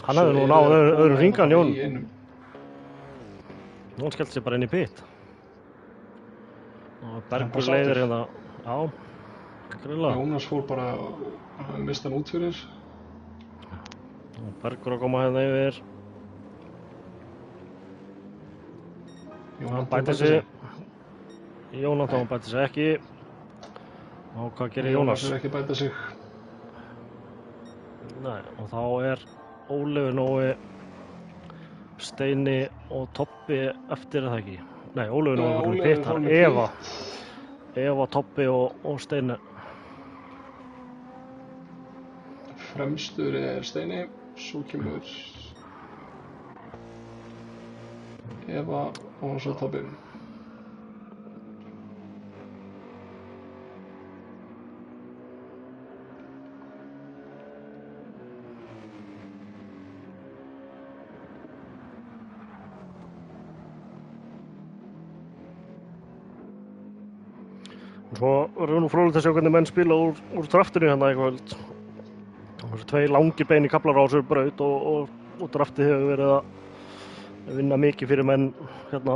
Hann hefði nú náð öðrum hringan, Jón. Hann skellt sér bara inn í pit. Og Bergur leiðir hérna. Já, grilla. Jónas fór bara að mista hann út fyrir. Og Bergur að koma hérna yfir. Hann bæti sig. Jónatan bætir sig ekki. Og hvað gerir Jónas? Jónas ekki bæta sig. Nei, og þá Ólafur Nói, Steini og Tobbi eftir það ekki. Nei, Ólafur Nói var með pittar. Eva, Tobbi og Steini. Fremstur Steini, svo kemur Eva og svo Tobbi. Svo verður nú fróðlegt að sjá hvernig menn spila úr draftinu hérna í kvöld. Þessi 2 langir beini kaflar á þessu braut og draftið hefur verið að vinna mikið fyrir menn hérna.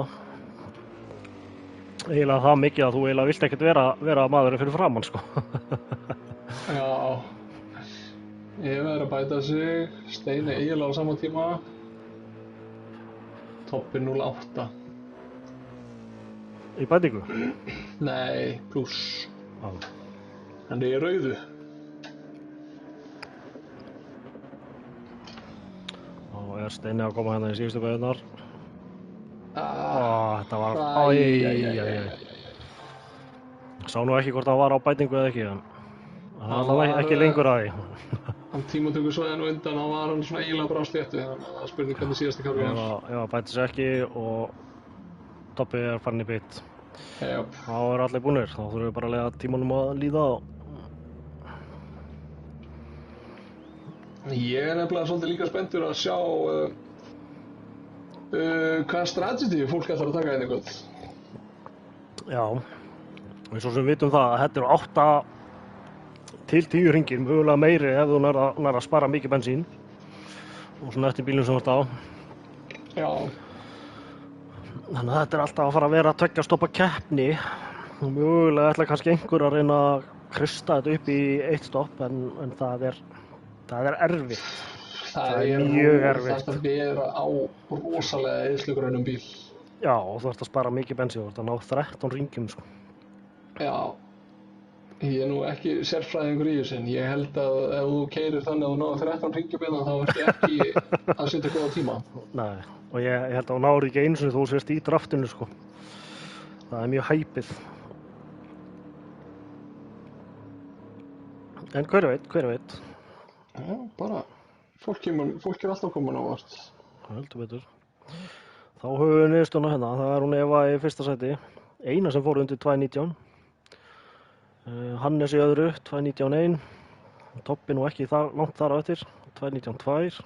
Eiginlega það mikið að þú eiginlega vilt ekkert vera maðurinn fyrir framann, sko. Já, ég verður að bæta sig, Steini eiginlega á sama tíma, Tobbi 0,8. Í bætingu? Nei, pluss. Já. Hann í rauðu. Þá Steini að koma hérna í síðustu beigurnar. Þetta var... Sá nú ekki hvort það var á bætingu eða ekki, en það var ekki lengur að því. Hann tímatöku svæðinu undan, þá var hann svona eiginlega bara á sléttu, þannig að það spurning hvernig síðasti kárið var. Ef að bæti sig ekki og Tobbi farin í bit. Þá allir búnir, þá þurfum við bara að leiða tímanum að líða á. Ég nefnilega svolítið líka spenntur að sjá hvaða strategy fólk ætlar að taka hérna í kvöld. Já, og svo sem við vitum það að þetta eru 8 til 10 hringir, mögulega meiri ef þú nær að spara mikið bensín og svona eftir bílum sem þú ert á. Já. Þannig að þetta alltaf að fara að vera 2 stoppa keppni og mögulega ætla kannski einhver að reyna að krysta þetta upp í 1 stopp en það er erfitt. Það er mjög erfitt. Það að vera á rosalega eyðslugrænum bíl. Já, og þú ert að spara mikið bensín, þú ert að ná 13 hringjum, sko. Já, ég nú ekki sérfræðingur í þessu, en ég held að ef þú keyrir þannig að þú náður 13 hringjum þá ertu ekki að setja góða tíma. Nei, og ég held að þú náður ekki einu sinni þú sést í draftinu, sko. Það er mjög hæpið. En hver veit? Já, bara, fólk er alltaf komin á vart. Heldur betur. Þá höfum við niðurstuna hérna, það hún Eva í fyrsta sæti, eina sem fór undir 2.19. Hannes í öðru, 2.19.1. Tobbi nú ekki langt þar á eftir, 2.19.2.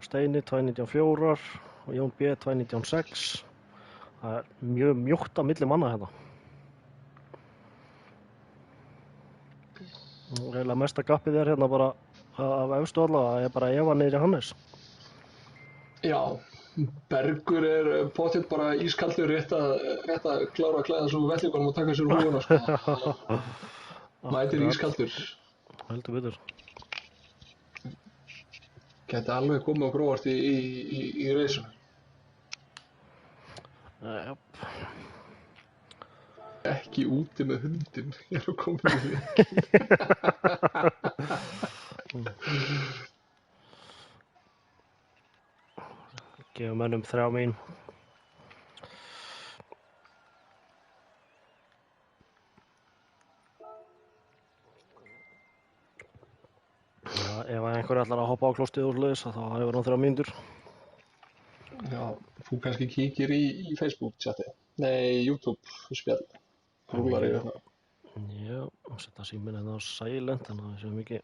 Steini 2.19.4 og Jón B 2.19.6. Það er mjög mjótt á milli manna hérna. Eiginlega mesta gappið hérna bara af efstu allavega, bara Eva niðri Hannes. Já, Bergur pottitt bara ískaldur rétt að klára að klæða svo vellingunum og taka sér húfuna, sko. Mætir ískaldur. Heldur betur. Gæti alveg komið á grófart í reisum. Jáp. Ekki úti með hundinn, ég að koma í því. Gefum mönnum 3 mín. Ef einhver ætlar að hoppa á klostið úr leiðis þá hefur hann 3 mínútur. Já, þú kannski kíkir í Facebook-chati. Nei, YouTube-spjall. Rúlar yfir það. Já, og setja síminn hérna á silent, þannig að við séum ekki.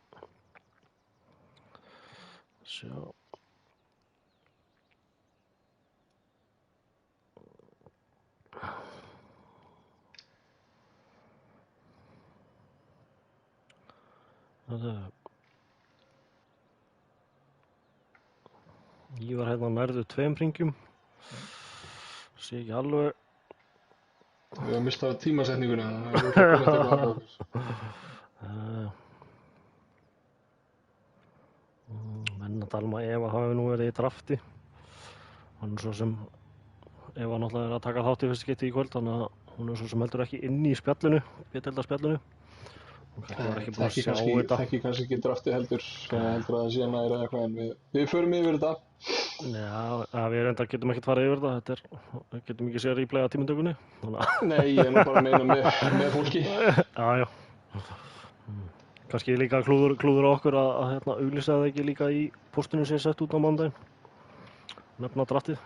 Sjá. Ég var hérna nærðu 2 hringjum. Sé ekki alveg. Við höfum mistað tímasetninguna. Menn að tala um að Eva hafi nú verið í drafti. Hann svo sem Eva náttúrulega að taka þátt í fyrsta skipti í kvöld, þannig að Hún svo sem heldur ekki inn í spjallinu, B-deildarspjallinu. Hún var ekki búin að sjá þetta. Þekki kannski ekki draftið heldur að það sé næra eða eitthvað, en við förum yfir þetta. Já, við reyndar getum ekkert farið yfir þetta. Við getum ekki séð replay af tímundökunni. Nei, ég er nú bara að meina með fólki. Já. Kannski líka klúður á okkur að auglýsa það ekki líka í postinu sem ég sett út á mánudaginn. Nefna draftið.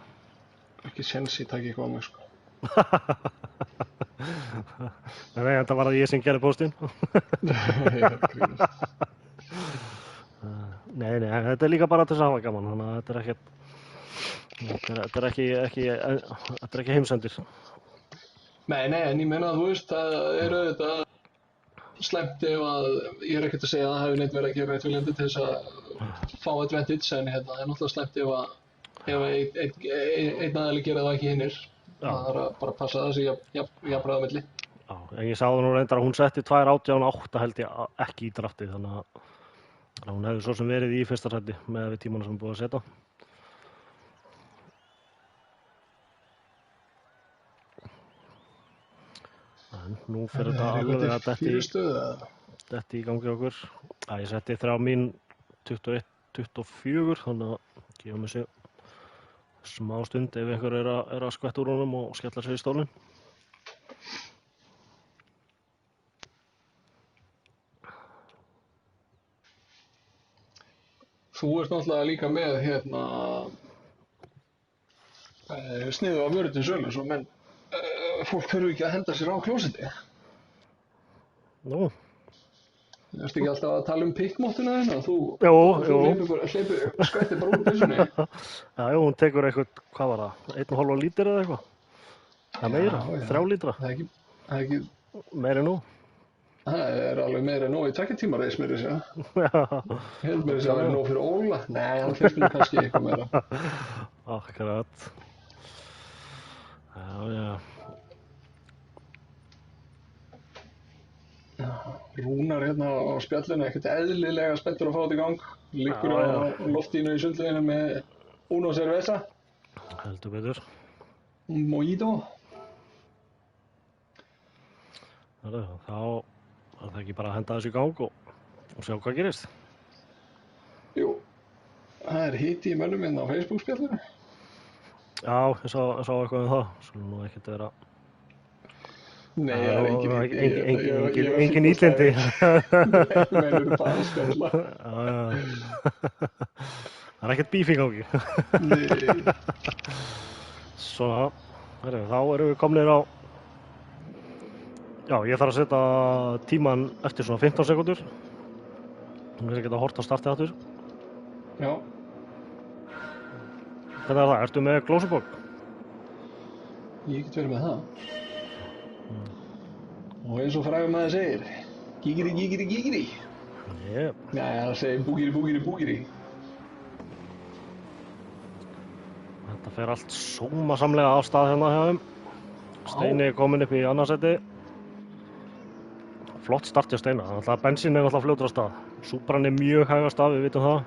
Ekki séns ég taki eitthvað á mig, sko. Nei, þetta var það ég sem gerði postinn. Nei, þetta er líka bara til þess að hafa gaman, þannig að þetta er ekki heimsendir. Nei, en ég meina að þú veist, það er auðvitað slæmt ef að, ég er ekkert að segja að það hefur neitt verið að gera eitt viljandi til þess að fá advantage, en það er náttúrulega slæmt ef einn aðeins gera það ekki hinnir. Það er bara að passa það sem jafnræða milli. Já, en ég sáði nú reyndar að hún setti 2.18.8 held ég ekki í draftið, þannig að hún hefði svo sem verið í fyrsta sæti með við tímana sem hún búið að setja. En nú fyrir þetta alveg að detti í gangi okkur. Ég setti 3 mín 21-24, þannig að gefa mig sig smá stund ef einhver er að skvetta úr honum og skella sig í stólinn. Þú ert náttúrulega líka með sniðu af vöru til sölu, svo menn fólk þurfi ekki að henda sér á klósetti. Nú. Þú veist ekki alltaf að tala pikkmóttina þína? Þú hleypir skvættir bara úr byssunni. Já, hún tekur eitthvað, hvað var það, 1,5 lítur eða eitthvað? Það er meira, 3 lítra. Það er ekki... Meira nú. Það er alveg meira nóg í 2 tíma reis meira segja. Ég held meira segja að það er nóg fyrir Óla. Nei, hann finnst mér kannski eitthvað meira. Akkurat. Já. Rúnar á spjallinu, ekkert eðlilega spenntur að fá þetta í gang. Liggur á loftínu í sundleginu með Uno Cerveza. Heldur betur. Mojito. Þá er það ekki bara að henda þessu í gang og sjá hvað gerist. Jú, það er hiti í mönnum á Facebook spjallinu. Já, ég sá eitthvað það. Svo nú ekkert vera... Nei, það er engin ítlindi. Nei, meinur bara að spjalla. Það er ekkert bíf í gangi. Nei. Svona, þá erum við komnir á... Já, ég þarf að setja tíman eftir svona 15 sekúndur. Þú veist ekki að horta á startið aftur. Já. Hvernig er það? Ertu með glósubók? Ég get verið með það. Og eins og frægur maður segir, gígiri. Yep. Já, það segir búgiri. Þetta fer allt sómasamlega af stað hérna hjá þeim. Steini er komin upp í annarsæti. Flott start hjá Steina, þannig að bensín er alltaf fljótur af stað. Supran er mjög hæg af stað, við vitum það.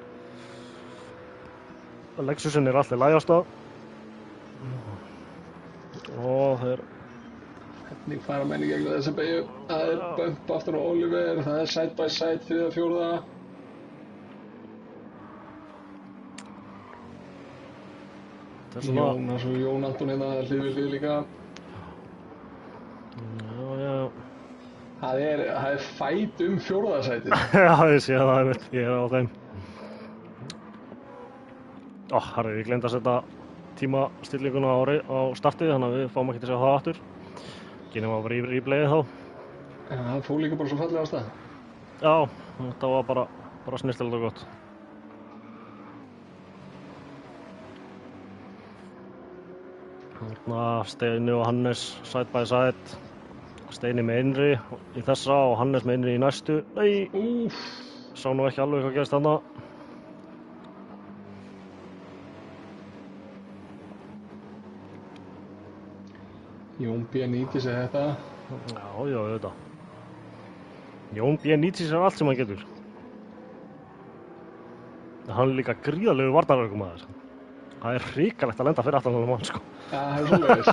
Lexusin er alltaf læg af stað. Og þeir... Hvernig fara menn í gegnum þessa beygju? Það er bump aftur á Oliver, það er side by side 3. 4. Jónas og Jón Anton hérna hlið við hlið líka. Já. Það er fight 4. sætið. Já, ég sé það einmitt, ég er á þeim. Ég gleymdi að setja tímastillinguna á startið, þannig að við fáum ekki til að sjá það aftur. Kynum að vera í replayið þá. Já, það fór líka bara svo fallega af stað. Já, þetta var bara snyrtilegt og gott. Þarna Steini og Hannes side by side. Steini með innri í þessa og Hannes með innri í næstu. Nei, sá nú ekki alveg hvað gerist þarna. Jón B. nýtir sér þetta. Já, auðvitað. Jón B. nýtir sér allt sem hann getur. Hann er líka gríðarlegur varnarökumaður. Það er hrikalegt að lenda fyrir aftan honum, sko. Já, það er svoleiðis.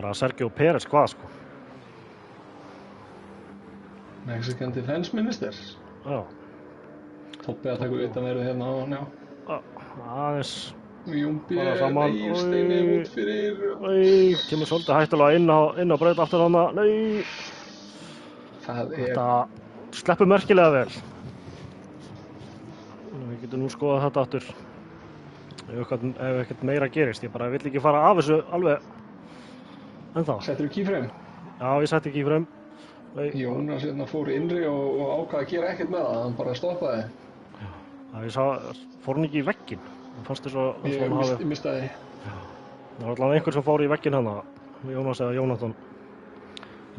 bara Sergio Pérez hvað sko. Mexican Defense Minister. Já. Toppi að taka utanverðu hérna á hann, já. Aðeins. Jón B. Bara saman. Egil Steini út fyrir. Nei, kemur svolítið hættulega inn á braut aftur hana. Nei. Þetta sleppur merkilega vel. Við getum nú skoðað þetta aftur. Ef ekkert meira gerist. Ég bara vill ekki fara af þessu alveg ennþá. Settir þú keyframe? Já, ég setti keyframe. Jónas hérna fór innri og ákvað að gera ekkert með það, hann bara stoppaði. Já, ég sá, fór hann ekki í vegginn? Fannst þess að ég mistaði. Það var allavega einhver sem fór í vegginn hérna, Jónas eða Jónatan.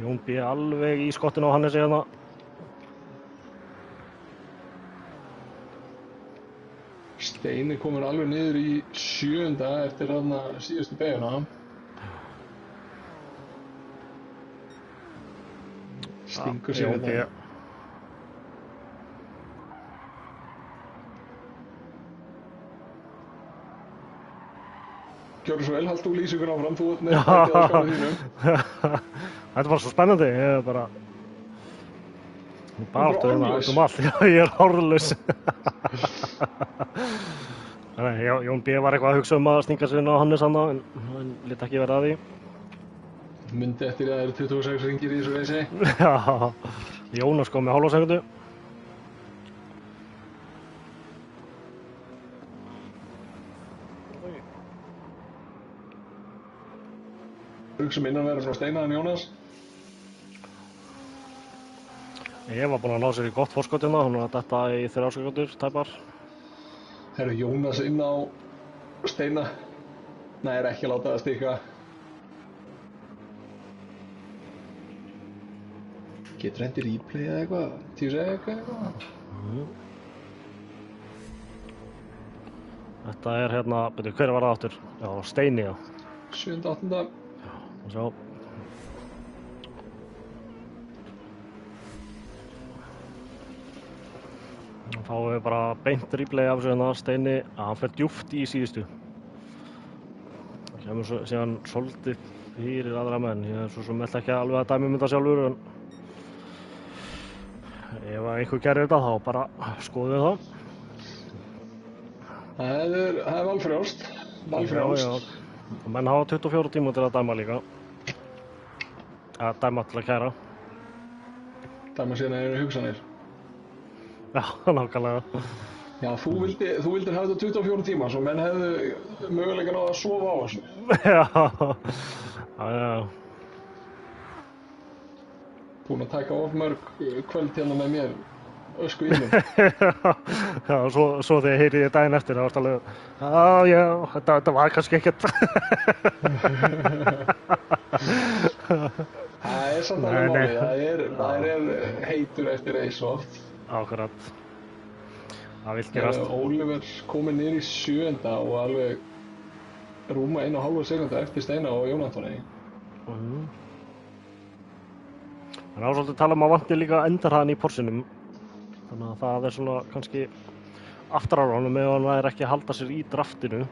Jón B. alveg í skottinu á Hannesi hérna. Steini komur alveg niður í 7. eftir þarna síðustu beyguna. Stingur sér þetta. Gjörðu svo vel, haldt þú lýsingun áfram, þú ert með tækið á skánu þínum. Þetta var svo spennandi, ég er bara áttu hérna allt, já, ég er hárlaus. Jón B. var eitthvað að hugsa að stinga sér inn á Hannes hann, en lét ekki vera að því. Myndi eftir að það eru 26 ringir í þessu reysi. Já, Jónas kom með hálfa sekundu. Hugsa innanverður frá Steina en Jónas. Ég var búinn að ná sér í gott forskot hérna, hún var að detta í 3 sekundur, tæpar. Herru, Jónas inn á Steina. Nei, er ekki að láta það stikka. Getur hendur replay eða eitthvað? 10 eitthvað? Þetta er hérna, betur, hver var það aftur? Já, Steini, já. 7. 8. Sjá. Þá fáum við bara beint replay af þessu hérna, Steini, að hann fer djúpt í síðustu. Það kemur síðan svolítið fyrir aðra menn. Ég er svo sem ætla ekki alveg að dæmi þetta sjálfur, en ef einhver gerir þetta, þá bara skoðum við það. Það er valfrjálst. Já. Menn hafa 24 tíma til að dæma líka. Að dæma til að kæra. Dæma síðan eru hugsanir. Já, nákvæmlega. Já, þú vildir hafa þetta 24 tíma, svo menn hefðu möguleikann á að sofa á þessu. Já. Búinn að taka of mörg kvöld hérna með mér, ösku í mig. Já, svo þegar ég heyri ég daginn eftir, það varst alveg, já, þetta var kannski ekkert. Það er samt alveg máli, það er heitur eftir reis oft. Akkurat. Það vill gerast. Oliver komið niður í 7. og alveg rúma 1,5 sekúndu eftir Steina og Jónatoni. Það er svolítið að tala að vanti líka endarhraðan í Porsinum. Þannig að það er svona kannski aftur á honum ef hann er ekki að halda sér í draftinu.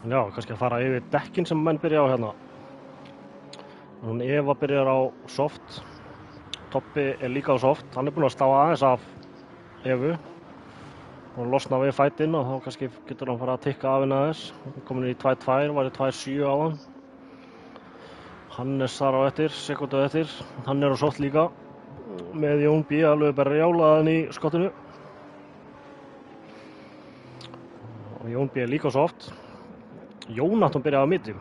En já, kannski að fara yfir dekkin sem menn byrja á hérna. Eva byrjar á soft. Toppi er líka á soft. Hann er búinn að stá aðeins af Evu. Og losna við fætinn og þá kannski getur hann fara að tikka af henni aðeins. Komin í 2.2, var í 2.7 á hann. Hannes þar á eftir, sekundu eftir. Hann er á soft líka. Með Jón B. alveg bara rjálaðan í skottinu. Og Jón B. er líka á soft. Jónatan byrjaði á middjum.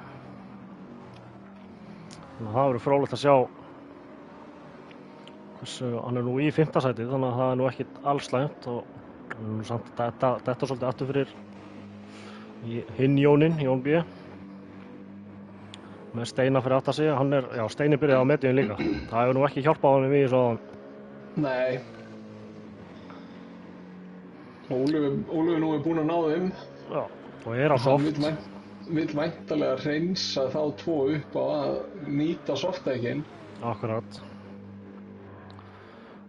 Þannig að það verður fróðlegt að sjá hversu, hann er nú í 5. sæti, þannig að það er nú ekkert allslæmt og nú samt þetta svolítið aftur fyrir hinn Jónin, Jón B. Með Steina fyrir aftan sig, Steini byrjaði á middjum líka. Það hefur nú ekki hjálpað honum í svo. Nei. Ólöfu nú er búinn að ná þeim. Já, og er á soft. Hann vill væntanlega hreinsa þá 2 upp á að nýta softdekkin. Akkurat.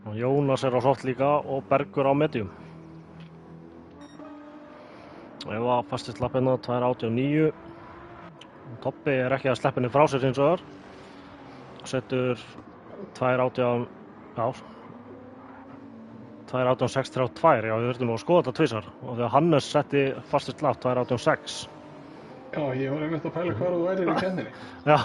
Og Jónas er á soft líka og Bergur á medium. Ef að fastið slapp hérna 2.89. Toppi er ekki að sleppa henni frá sér hins vegar. Setur 2.18, já, 2.18.632, já, við þurftum nú að skoða þetta tvisvar. Og þegar Hannes setti fastið slapp 2.18.6. Já, ég var einmitt að pæla hvar þú værir í kenninni. Já.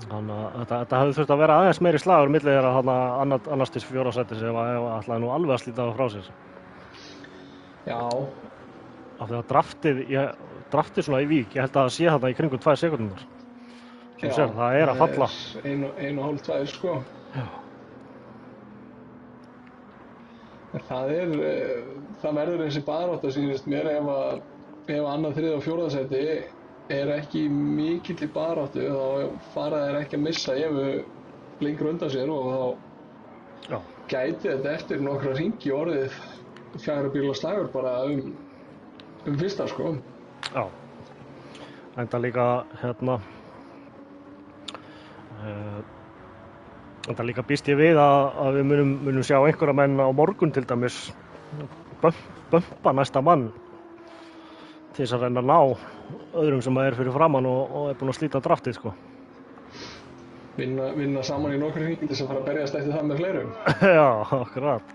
Þannig að þetta hefði þurft að vera aðeins meiri slagur milli þeirra annars til 4. sætis ef ætlaði nú alveg að slíta það frá sér. Já. Af því að draftið svona í Vík, ég held að það sé þarna í kringum 2 sekúndurnar. Sem sér, það er að falla. Já, 1,5, 2, sko. Já. En það verður þessi barátta sýnist mér ef annað, 3. og 4. sæti er ekki mikill í baráttu, þá fara þeir ekki að missa lengur undan sér og þá gæti þetta eftir nokkra hringi orðið 4 bíla slagur bara um fyrsta, sko. Já, enda líka enda líka býst ég við að við munum sjá einhverja menn á morgun til dæmis bömpa næsta mann til þess að reyna að ná öðrum sem er fyrir framann og er búinn að slíta draftið, sko. Vinna saman í nokkur hringi til þess að fara að berjast eftir það með fleirum. Já, akkurat.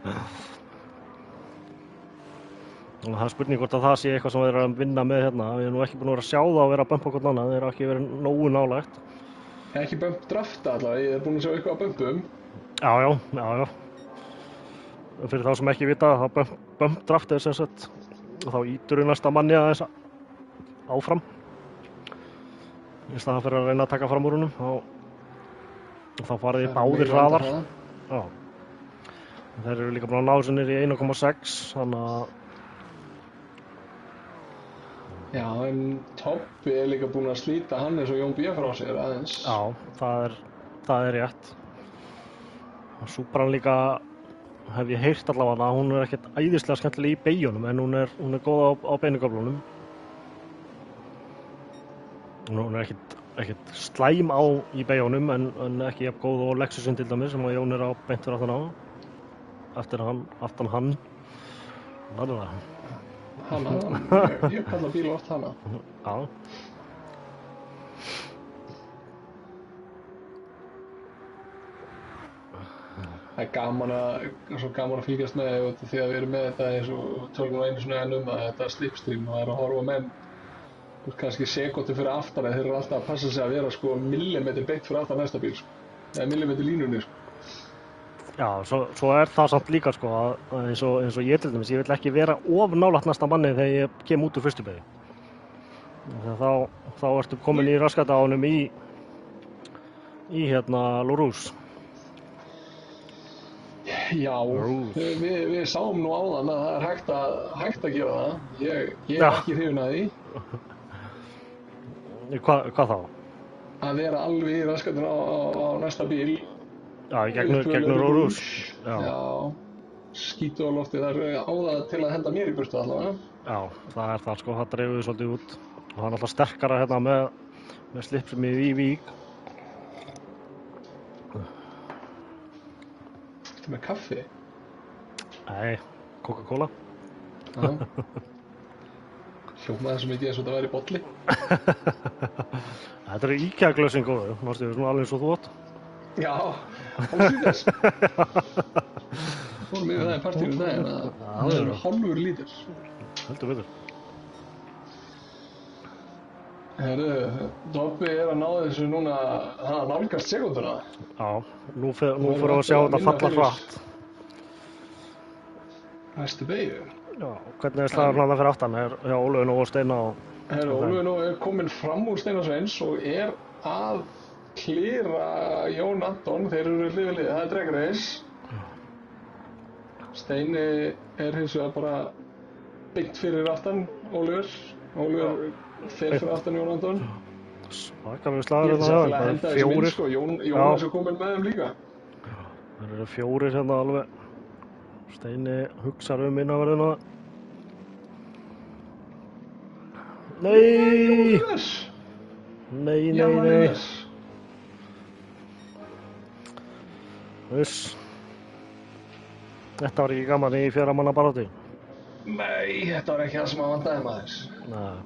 Og það er spurning hvort að það sé eitthvað sem þeir eru að vinna með hérna. Ég er nú ekki búinn að vera að sjá það að vera að bömpa hvort annað, þeir eru ekki verið nógu nálægt. Ekki bömp drafta allavega, ég er búinn að sjá eitthvað að bömpum. Já. Fyrir þá sem ekki vita, þá bömp draftið sem sagt, og þá ítur næsta manni aðeins áfram. Í staðan fyrir að reyna að taka fram úr honum, þá farið í báðir hraðar. Já. Þeir eru líka búin að ná sér niður í 1,6, þannig að... Já, en Toppi er líka búinn að slíta Hannes og Jón B. frá sér aðeins. Já, það er rétt. Og Supran líka, hef ég heyrt allavega, hún er ekkert æðislega skemmtileg í beyjunum, en hún er góð á beinuköflunum. Hún er ekkert slæm í beyjunum, en ekki jafn góð og Lexusin til dæmis, sem að Jón er á beint fyrir aftan á. Aftan hann. Það er það. Hanna, ég kalla bíla oft Hanna. Já. Það er svo gaman að fylgjast með því að við erum með þetta eins og tölum einu svona enn að þetta slipstream og það er að horfa menn kannski sekúndu fyrir aftan en þeir eru alltaf að passa sig að vera sko millimetri beint fyrir aftan næsta bíl sko. Eða millimetri línunni sko. Já, svo er það samt líka sko að eins og ég til dæmis, ég vil ekki vera of nálægt næsta manni þegar ég kem út úr fyrstu beygju. Þá ertu komin í raskataánum í Lorús. Já, við sáum nú áðan að það er hægt að gera það. Ég er ekki hrifinn af því. Hvað þá? Að vera alveg í raskatinn á næsta bíl. Já, í gegnum Lorús. Já, skítu á lofti, það er á það til að henda mér í burtu allavega. Já, það er það sko, það dreifur svolítið út. Og það er alltaf sterkara hérna með slipsmið í Vík. Ertu með kaffi? Nei, Coca-Cola. Já. Hljómaði svo mikið eins og þetta væri í bolli. Þetta eru IKEA-glösin góðu, náttúrulega svona alveg eins og þú átt. Já, hálflíters. Fórum yfir það í partíinu daginn að það eru hálfur lítur. Heldur betur. Toppi er að ná þessu núna, hann nálgast sekúnduna. Já, nú fyrir að sjá þetta falla hratt. Næstu beygju. Já, hvernig er slagurinn hann fyrir aftan? Er Ólafur Nóa og Steina og... Ólafur Nóa er kominn fram úr Steina Sveins og er að klíra Jón Anton, þeir eru hlið við hlið, það er Drag Race. Steini er hins vegar bara beint fyrir aftan Ólafur fer fyrir aftan Jón Anton. Svakalega slagurinn það er bara fjórir. Sko. Jón er svo kominn með þeim líka. Það eru fjórir hérna alveg. Steini hugsar innanverðina. Nei! Nei. Uss. Þetta var ekki gaman í 4 manna baráttu. Nei, þetta var ekki það sem að vandaði maður. Nei.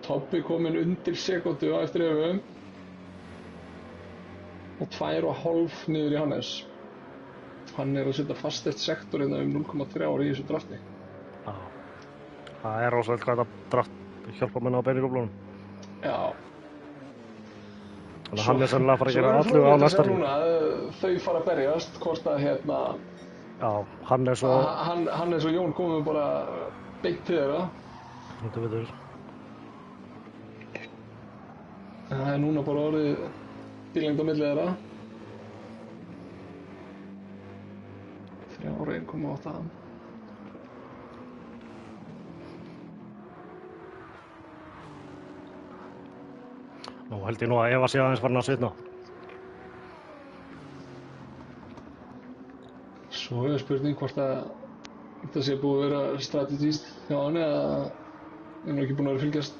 Tobbi kominn undir sekundu á eftir yfum og 2,5 niður í Hannes. Hann að setja fast eitt sektor hérna 0,3 í þessu drafti. Já. Það rosalega hvað þetta draft hjálpar menn á beinirúflunum. Já. Þannig að hann sennilega að fara að gera allu á næsta ring. Þau fara að berjast, hvort að hérna... Já, Hannes og Jón komum bara beint til þeirra. Þetta veitur. Það núna bara orðið bílengd á milli þeirra. 3,1,8. Nú held ég nú að Eva sé aðeins farin að svitna. Svo er spurning hvort að þetta sé búið að vera strategíst hjá hann eða er nú ekki búin að vera fylgjast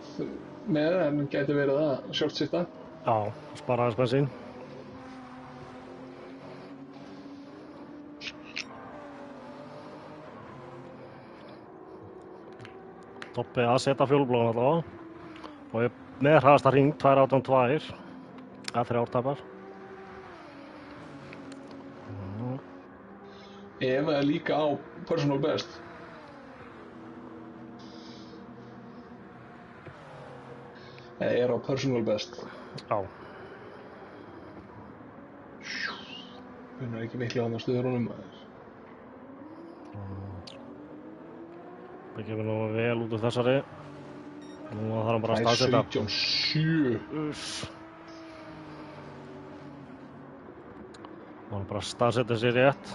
með en gæti verið að shortsitta. Já, spara aðeins bensín. Tobbi að setja fjólblóðan allavega. Og ég með hraðasta hring 2.18.2 að 3 ártapar. Eva er líka á personal best. Eða er á personal best. Já. Hún er ekki miklu annars stuður honum aðeins. Það kemur nú vel út úr þessari. Nú þarf hann bara að staðsetja. 17,7. Hann bara að staðsetja sér rétt.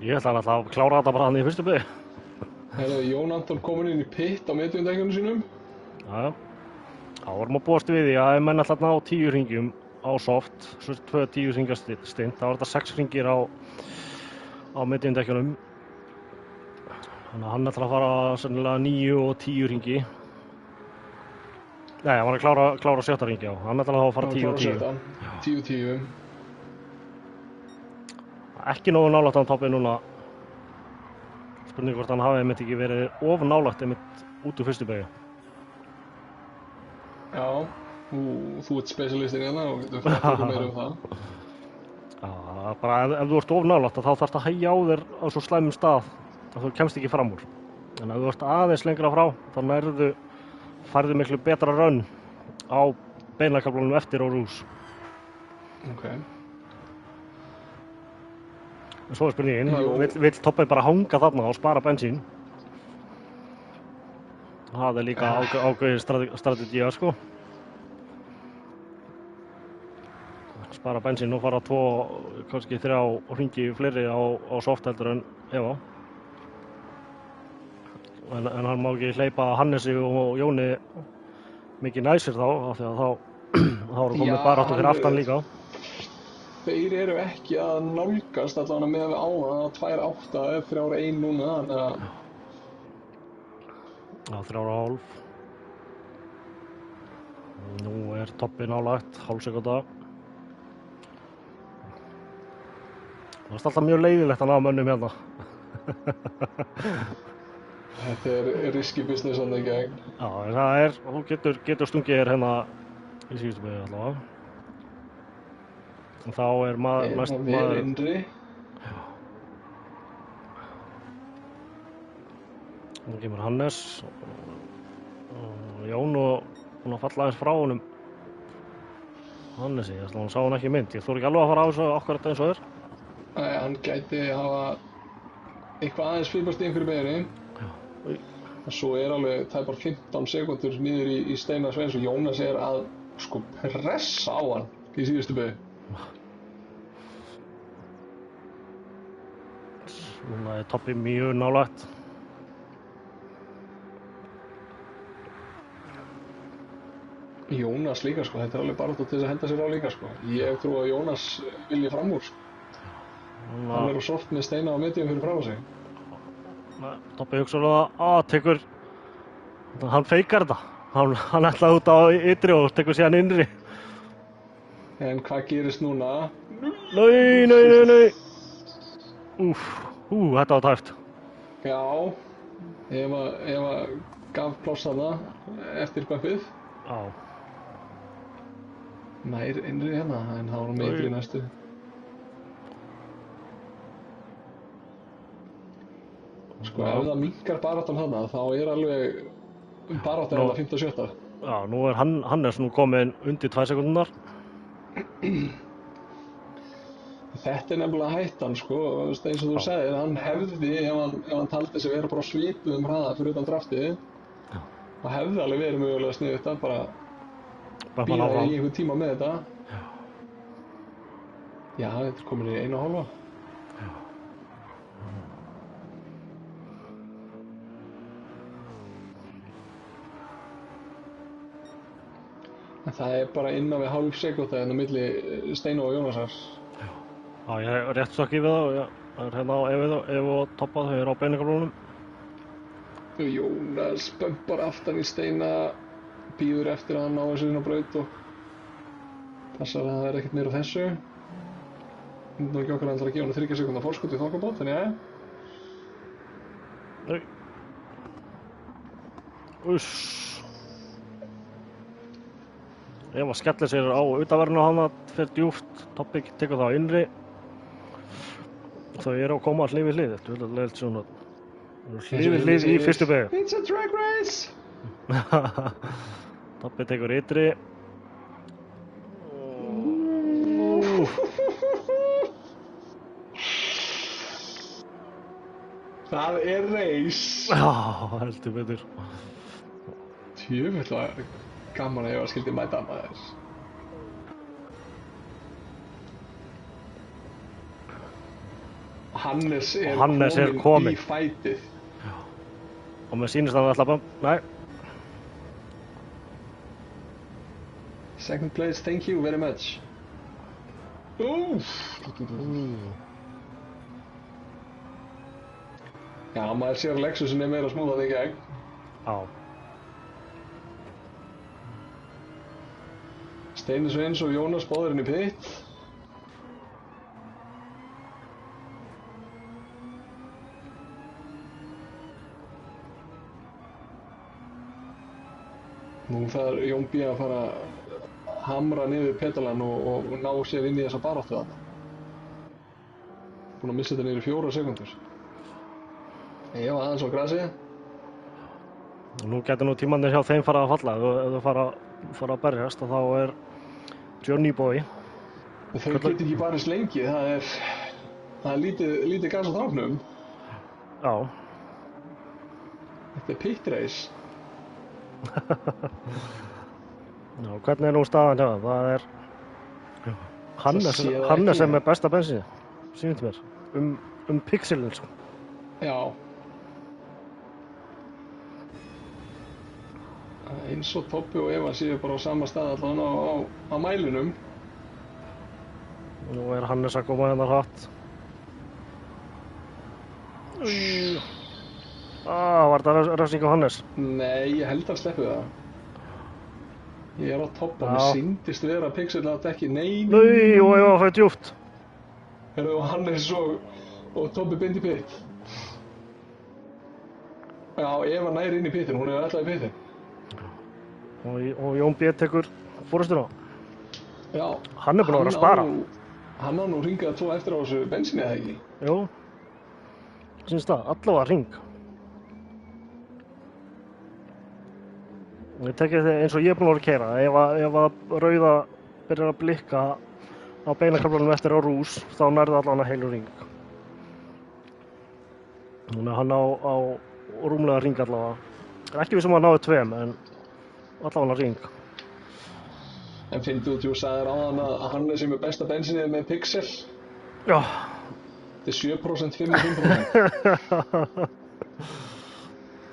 Ég ætla hann alltaf að klára þetta bara hann í fyrstu beygju. Jón Anton kominn inn í pitt á mediumdekkjunum sínum. Já. Þá vorum að búast við því að ef menn ætla að ná 10 hringjum á soft, svo 2 10 hringja stint, þá þetta 6 hringir á mediumdekkjunum. Þannig að hann ætla að fara sennilega 9 og 10 hringi. Nei, hann var að klára 7 hringi á. Hann ætla að fara 10 og 10. 10 og 10. Ekki nógu nálægt á Tobbi núna. Spurning hvort hann hafi einmitt ekki verið of nálægt einmitt út úr fyrstu beygju. Já, þú ert specialistinn hérna og getur fætt okkur meira það. Já, bara ef þú ert of nálægt þá þarfst að hægja á þér á svo slæmum stað að þú kemst ekki fram úr. En ef þú ert aðeins lengra frá þá færðu miklu betra rönn á beinakaflunum eftir á rús. Ok. En svo er spurningin, vill Tobbi bara hanga þarna og spara bensín? Það líka ákveðin strategía, sko. Spara bensín og fara 2, kannski 3 hringi fleiri á soft heldur en Eva. En hann má ekki hleypa Hannesi og Jóni mikið næsir þá, af því að þá erum komið baráttu fyrir aftan líka. Þeir eru ekki að nálgast allavega með við á að 2.8 er 3.1 núna, þannig að... Já, 3.5. Nú er Tobbi nálægt, hálf sekúnda. Það er alltaf mjög leiðilegt að ná mönnum hérna. Þetta er risky business hann í gegn. Já, en það þú getur stungið þér hérna í síðustu beygju allavega. En þá er næst maður... innri. Nú kemur Hannes og Jón og búinn að falla aðeins frá honum. Hannesi, hann sá hann ekki í mynd. Ég þori ekki alveg að fara á þessu akkurat eins og þér. Nei, hann gæti hafa eitthvað aðeins fyrst í einhverju beiginni. En svo er alveg, það er bara 15 sekúndur niður í Steinar Sveins og Jónas er að sko pressa á hann í síðustu beygju. Núna er Tobbi mjög nálægt. Jónas líka sko, þetta er alveg bara til þess að henda sér á líka sko. Ég trú að Jónas vilji fram úr sko. Hann er á soft með Steina á medium fyrir fram á sig. Tobbi hugsa alveg að tekur Hann feikar þetta. Hann ætlaði út á ytri og tekur síðan innri. En hvað gerist núna? Nei. Þetta var tæft. Já, Eva gaf pláss þarna eftir bumpið. Já. Nær innri hérna, en það var hún meitri í næstu. Sko, ef það minnkar baráttan þarna, þá alveg baráttan eða 5.7. Já, nú Hannes nú komin undir 2 sekúndunar. Þetta nefnilega hættan, sko, eins og þú sagðir, hann hefði, ef hann taldi sig vera bara svipuðum hraða fyrir utan draftið, það hefði alveg verið mögulega sniðugt að bara bíða í einhvern tíma með þetta. Já, þetta er komin í 1,5. En það er bara innan við hálf sekúnda en á milli Steina og Jónasar. Já, ég hef rétt stökkið við það. Það er hérna á Evu og Toppa, þau eru á beiningarlónum. Jónas bömpar aftan í Steina, bíður eftir að hann ná þessu inn á braut og passar að það er ekkert meira á þessu. Nú ekki okkar að gefa hann 30 sekúnda forskot í þokkabót, þannig að... Nei. Eva skellir sér á utanverðinu hana, fer djúpt, Toppi tekur það á innri. Þau eru að koma hlið við hlið, þetta er leiðilegt svona. Hlið við hlið í fyrstu beygju. It's a drag race! Toppi tekur ytri. Það er race! Já, heldur betur. Tjöfull var gaman að ég var skildi mæta maður. Hannes er komin í fætið. Og mér sýnist að hann ætla að nei. Second place, thank you very much. Já, maður sér Lexusin er meira smúðað í gegn. Já. Steini Sveins og Jónas báðir inn í pit. Nú þarf Jón B að fara að hamra niður petalan og ná sér inn í þessa baráttu þarna. Búinn að missa þetta niður í 4 sekúndur. Ég var aðeins á grasi. Nú getur nú tímannir hjá þeim fara að falla. Ef þau fara að berjast og þá er Johnny Boy. Þau geta ekki barist lengi, það er lítið gas á þráknum. Já. Þetta er pit race. Já, hvernig er nú staðan hjá það? Það er Hannes sem er besta bensinni, sýnir mér, pixelin sko. Já. Eins og Toppi og Eva séu bara á sama stað allan á mælinum. Nú er Hannes að koma hérna hratt. Var þetta refsing á Hannes? Nei, ég held að sleppu það. Ég er á Toppa, mér sýndist vera pixel á dekki. Nei, og Eva fæði djúpt. Herðu, og Hannes og Toppi beint í pit. Já, Eva næri inn í pitin, hún hefur alltaf í pitin. Og Jón B tekur fórustuna. Já. Hann er búinn að vera að spara. Hann á nú hringað 2 eftir á þessu bensinni eða ekki? Jú. Sýnst það, allavega hring. Ég tekið þetta eins og ég er búinn að vera að keyra. Ef að rauða byrjar að blikka á beinakaflanum eftir á rús, þá nærði allavega heilu hring. Núna hann á rúmlega hring allavega. Ekki við sem að náðu 2, en allavega hring. En finnst þú sagðir áðan að hann er sem er besta bensinnið með pixel? Já. Þetta er 7%, 5%.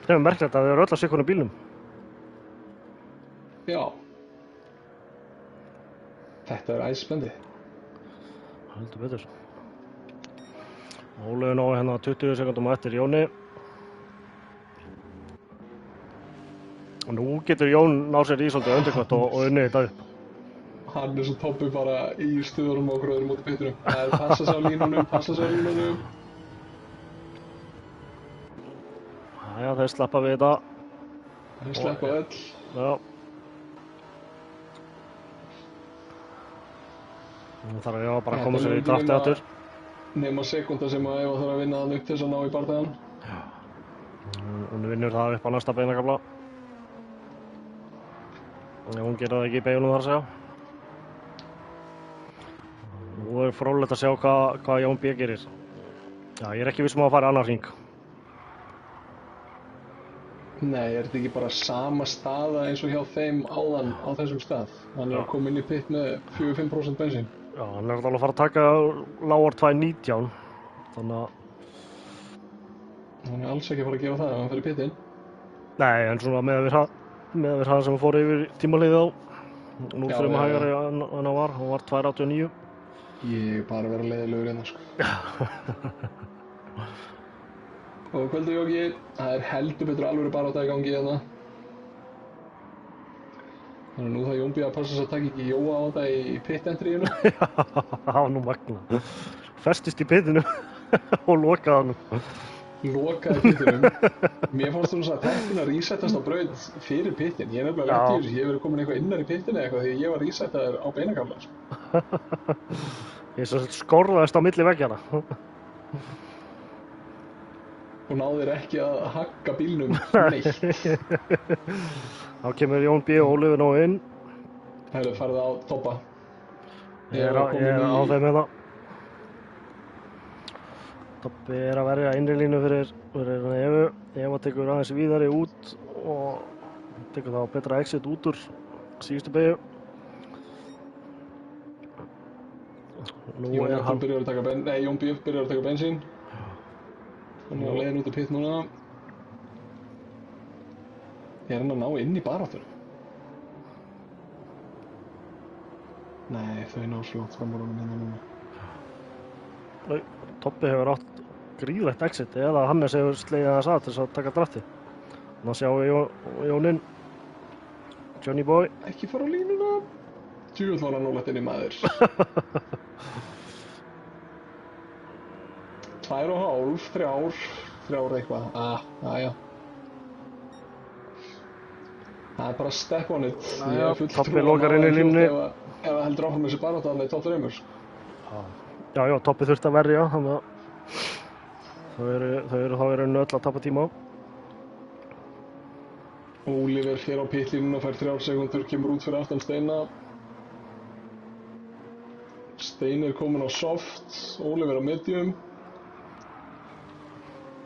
Það er merkilegt að þau eru öll að sikkunum bílnum. Já. Þetta er æspendi. Heldur betur. Ólaugur náði hérna 20 sekúndum eftir Jóni. Og nú getur Jón náð sér í svolítið undercut og unnið þetta upp. Hann svo Tobbi bara í stuðunum og okkur öðrum út í pittunum. Það er passa sér á línunum. Jæja, þeir sleppa við þetta. Þeir sleppa öll. Já. Nú þarf ég bara að koma sér í drafti aftur. Nema sekúnda sem að Eva þarf að vinna þann upp til þess að ná í bardagann. Hún vinnur það upp á næsta beinakafla. Hún gerir það ekki í beigunum þar að segja. Nú fróðlegt að sjá hvað Jón B. gerir. Já, ég ekki viss að fara annar hring. Nei, þetta ekki bara sama staða eins og hjá þeim áðan á þessum stað? Hann að koma inn í pitt með 4-5% bensín. Já, hann alveg að fara að taka lágar 2.19. Þannig að... Hann alls ekki að fara að gera það ef hann fer í pittinn. Nei, en svona með við það sem fór yfir tímaliðið á. 0,3 hægari en hann var 2.89. Ég bara vera leiðilegur hérna, sko. Og kvöldu Jóki, það er heldur betur alvöru barátta í gangi hérna. Þannig nú það Jón B. að passa þess að taka ekki Jóa á þetta í pit-entryinu. Já, það var nú magna. Festist í pitinu og lokaði hann. Lokaði pittinum. Mér fannst þú að teppin að resettast á braut fyrir pittin. Ég er nefnilega lent í þessu, ég hef verið komin eitthvað innar í pittinu eitthvað því ég var resettaður á beinakafla, sko. Ég svo skorðaðist á milli veggjana. Og náðir ekki að hagga bílnum neitt. Þá kemur Jón B. og Ólafur nú inn. Herru, farið á Tobba. Ég er á þeim hérna. Tobbi er að verja innri línu fyrir Evu. Eva tekur aðeins víðari út og tekur þá betra exit út úr síðustu beygju. Jón B. byrjar að taka bensín. Hann er á leiðin út í pitt núna. Er hann að ná inn í baráttunum? Nei, þau ná fljótt fram úr honum hérna núna. Nei, Tobbi hefur átt gríðlegt exit eða Hannes hefur slegið þess að til þess að taka drafti. Þannig sjáum við Jónin. Johnny Boy. Ekki fara á línuna. Djúvill var hann nálægt inn í maður. 2,5, 3 eitthvað. Aja. Það er bara step on it. Aja, Tobbi lokar inn í línunni. Ef það heldur áfram þessi barátta þarna í top 3. Já, Tobbi þurfti að verja, þannig að þau eru þá öll að tapa tíma á. Oliver hér á pitlínuna fær 3 sekúndur, kemur út fyrir aftan Steina. Steini er komin á soft, Oliver á medium.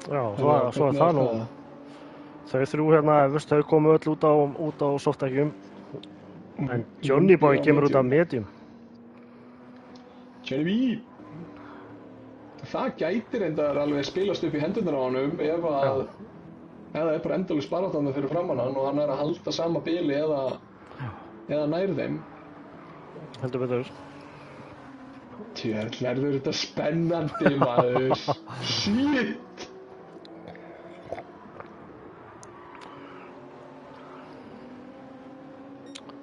Já, svo er það nú. Þau þrjú hérna efust, þau komu öll út á softdekkjum. En Johnny Boy kemur út af medium. Johnny B. Það gæti reyndar alveg spilast upp í hendurnar á honum ef það er bara endalaus barátta fyrir framan hann og hann er að halda sama bili eða nær þeim. Heldur betur. Tjörn, verður þetta spennandi maður. Shit!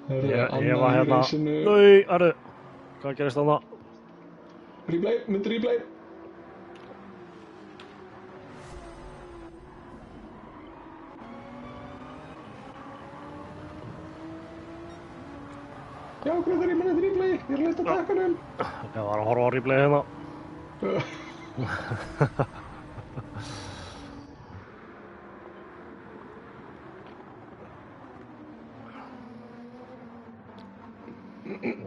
Ég var hérna. Nei, Arðu, hvað gerist þarna? Replay. Já, hvað er þetta replay? Ég er að leita takkanum. Ég var að horfa á replay hérna.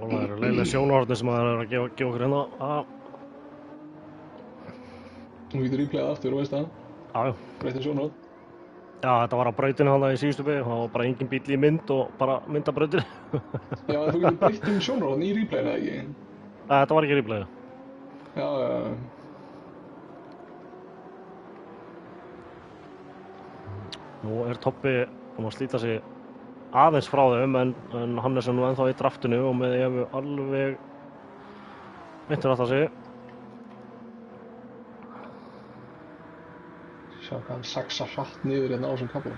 Og það eru leiðileg sjónarhornir sem það er að gefa okkur hérna. Þú getur replayað aftur og veist það? Já. Breytta sjónarhorn? Já, þetta var á brautinu hann í síðustu beygju. Það var bara engin bíll í mynd og bara mynd af brautinu. Já, en þú getur breytt sjónarhorn í replayinu, eða ekki? Þetta var ekki replayið. Já. Nú er Tobbi búinn að slíta sig aðeins frá þeim en Hannes er nú ennþá í draftinu og með Evu alveg mittur aftan sig. Sjá hvað hann saxar hratt niður hérna á þessum kafla.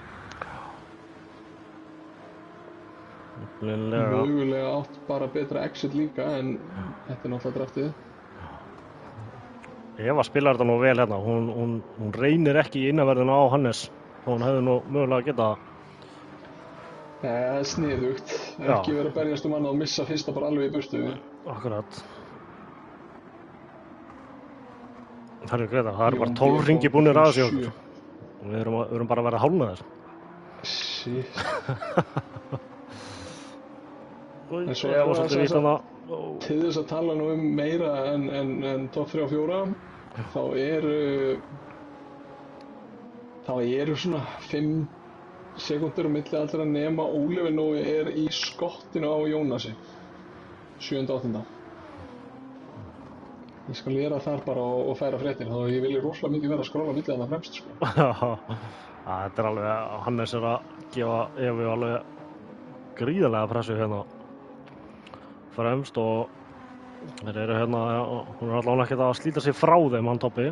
mögulega átt bara betra exit líka, en þetta er náttúrulega draftið. Eva spilar þetta nú vel hérna, hún reynir ekki í innanverðinu á Hannes, og hún hefði nú mögulega getað. Það er sniðugt, ekki verið að berjast annað og missa fyrsta bara alveg í burtu. Akkurat. Það er greið, það eru bara 12 hringi búnir að þessu okkur. Við erum bara að vera hálnaðir. Shit. En svo er það til þess að tala nú meira en top 3 og 4, þá eru svona 5 sekúndur á milli allra nema Ólafur nú í skottinu á Jónasi 7. og 8. Ég skal lera þar bara og færa fréttir, þá ég vilji rosalega mikið vera að skróla milli þarna fremst, sko. Þetta er alveg, Hannes er að gefa Evu alveg gríðarlega pressu hérna fremst, og þeir eru hérna, hún er allavega ekkert að slíta sig frá þeim, hann Toppi.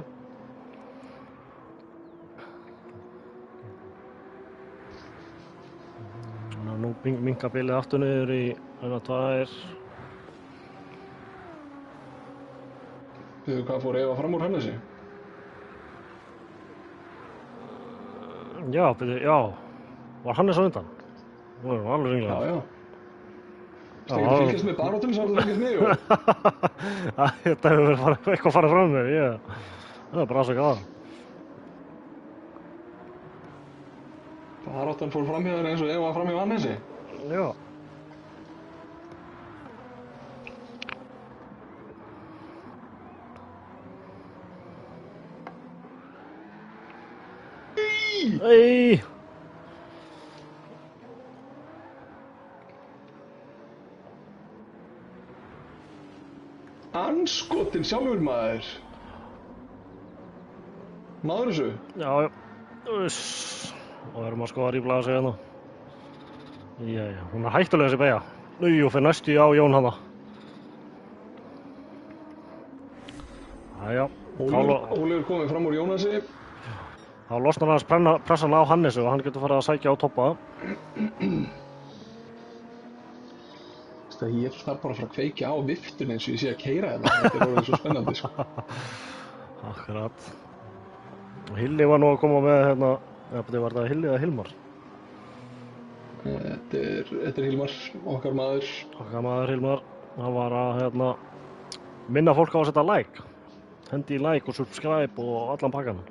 Nú minkar bilið aftur niður í 2. Veitu hvað fór Eva fram úr Hannesi? Já, var Hannes á undan? Nú erum við alveg ringlega. Já. Þú ekki fylgjast með baróttunum sem þú fylgjast með, jú? Þetta hefur eitthvað farið fram með, það er bara aðsaka það. Baróttan fór fram hjá þér eins og Eva fram hjá Hannesi? Já. Ei! Anskotin sjálfur maður. Náður þessu? Já. Og erum að skoða ríflega sig hérna. Jæja, hún er hættulega þessi beygja. Og fer næstu á Jón hana. Jæja. Ólafur komið fram úr Jónasi. Þá losnar hans pressan á Hannesu og hann getur farið að sækja á toppa. Ég þarf bara að fara að kveikja á viftun eins og ég sé að keyra þetta. Þetta er orðið svo spennandi, sko. Akkurat. Hilli var nú að koma með hérna, var það Hilli eða Hilmar? Þetta er Hilmar, okkar maður. Okkar maður Hilmar. Hann var að minna fólk á að setja like. Hendi í like og subscribe og allan pakkan.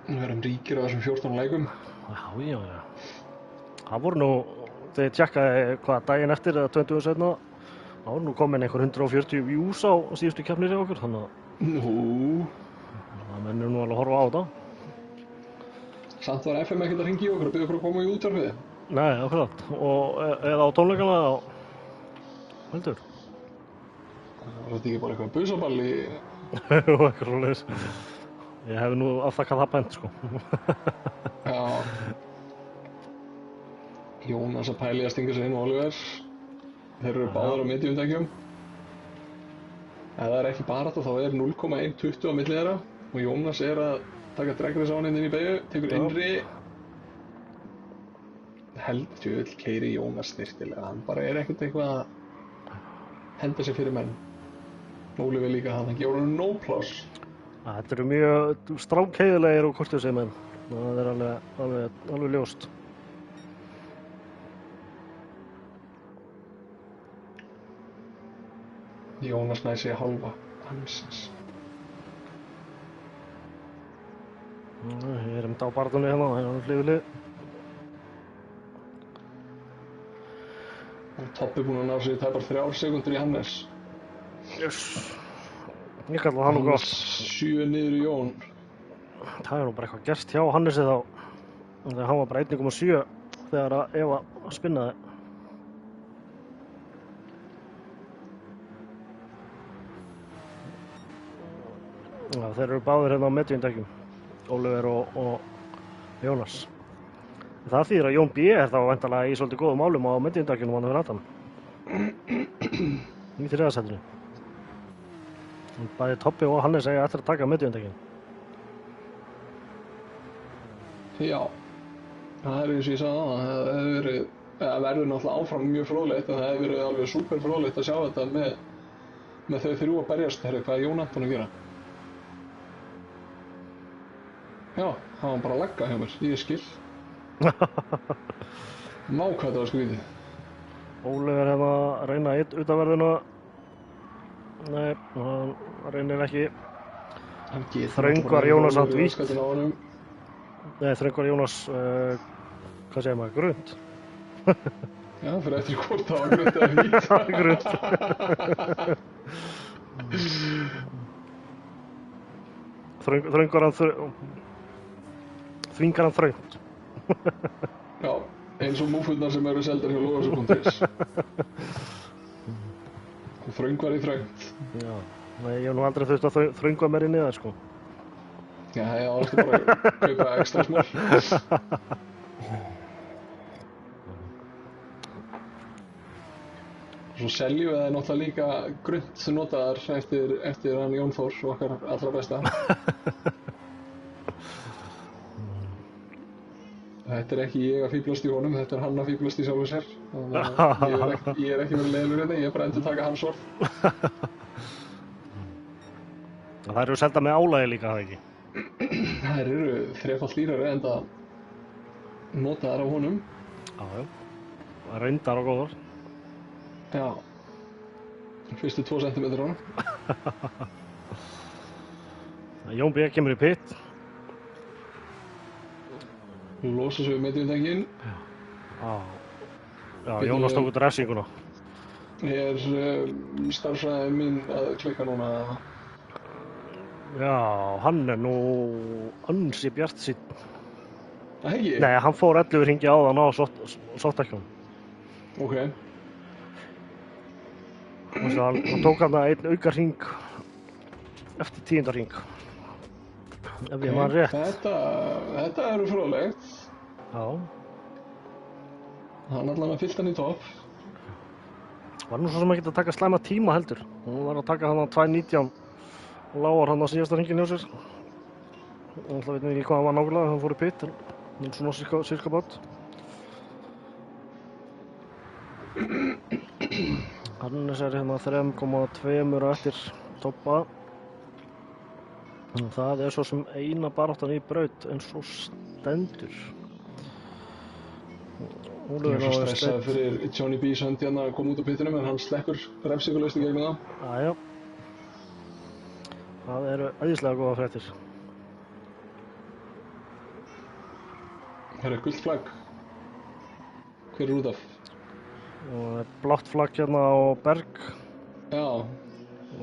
Við erum ríkir á þessum 14 lækum. Já. Það voru nú, þegar ég tjekkaði daginn eftir eða 20 setna, þá voru nú komin einhver 140 views á síðustu keppnir hjá okkur, þannig að það mennir nú alveg að horfa á þetta. Samt var FM ekkert að hringja í okkur og biðja okkur að koma í útvarpið? Nei, akkurat, eða á tónleikana heldur. Var þetta ekki bara eitthvað busaball í... Jú, eitthvað svoleiðis. Ég hef nú afþakkað það bent, sko. Já. Jónas að pæli að stinga sig inn og Oliver. Þeir eru báðir á mediumtækjum. Ef það er ekki barátta þá er 0,120 á milli þeirra og Jónas er að taka Drag-Race á hann inn í beygju, tekur innri. Heldur keyri Jónas snirtilega, hann bara er eitthvað að henda sig fyrir menn. Oliver líka, hann gefur hann no pláss. Þetta eru mjög strákheiðilegir og kurteisir menn. Það er alveg ljóst. Jónas næði sig hálfa hansins. Ég er á barðunni hérna, það er hlifilið. Og Toppi búinn að ná sig tæpar 3 sekúndur í Hannes. Ég kalla það nú gott. 7 niður í Jón. Það er nú bara eitthvað gerst hjá Hannesi þá. Þegar hann var bara 1,7 þegar að Eva spinnaði. Já, þeir eru báðir hérna á mediumtækjum, Oliver og Jónas. Það þýðir að Jón B. er þá væntanlega í svolítið góðum málum á mediumtækjunum hann fyrir aftan. Í 3. sætinu. Bæði Toppi og Hannes eiga eftir að taka mediumtækjum. Já. það er eins og ég sagði á það hefði verið, það verður náttúrulega áfram mjög fróðlegt en það hefði verið alveg súper fróðlegt að sjá þetta með þau þrjú að berjast. Herri, hvað er Jón Anton að gera? Já, það var bara að lagga hjá mér, ég skil. Má hvað þetta var skrítið. Ólafur hérna að reyna utanverðina. Nei, hann reynir ekki. Þröngvar Jónas samt vítt. Nei, Þröngvar Jónas, hvað segir maður, grund? Já, fyrir eftir hvort það var grund eða vítt. Grund. Þröngvar hann þvingar hann þröngt. Já, eins og múfurnar sem eru seldar hjá Lóðarsson.is. Þröngvar í þröngt. Já, nei, ég hef nú aldrei þurft að þröngva mér inn í það, sko. Já, ég ástu bara að kaupa ekstra smól. Svo seljum við það náttúrulega líka grund notaðar eftir hann Jón Þórs, okkar allra besta. Þetta er ekki ég að fíblast í honum, þetta er hann að fíblast í sjálfu sér. Ég er ekki verið leiðilegur hérna, ég er bara endur taka hans orð. Það eru selda með álagi líka, það ekki? Það eru þrefalt dýrari en það notaðar á honum. Já, reyndar og góðar. Já, fyrstu 2 cm honum. Jón B. kemur í pitt. Losa svo við meðjöndekkin. Já, Jónas tók út refsinguna. Er starfsræðið mín að klikka núna? Já, hann er nú ansi bjartsýnn. Það ekki? Nei, hann fór 11 hringi áðan á sóttakjón. Ok. Hann tók hann einn auka hring eftir 10. hring. Ef ég man rétt. Þetta eru fróðlegt. Já. Hann allan að fyllt hann í topp. Var nú svo sem ekki að taka slæma tíma heldur. Hún var að taka hann á 2.19 og lágar hann á síðasta hringin hjá sér. Það veit ekki hvað hann var nákvæmlega þegar hann fór í pitt. En svona cirka bát. Hannes er hérna 3,2 eftir toppa. Það er svo sem eina baráttan í braut eins og stendur. Ég er svo stressaður fyrir Johnny B. Sönd hérna að koma út á pittinum en hann sleppur refsingulaust í gegnum það. Jæja. Það eru æðislega góða fréttir. Það er gult flagg. Hver er út af? Og blátt flagg hérna á Berg. Já.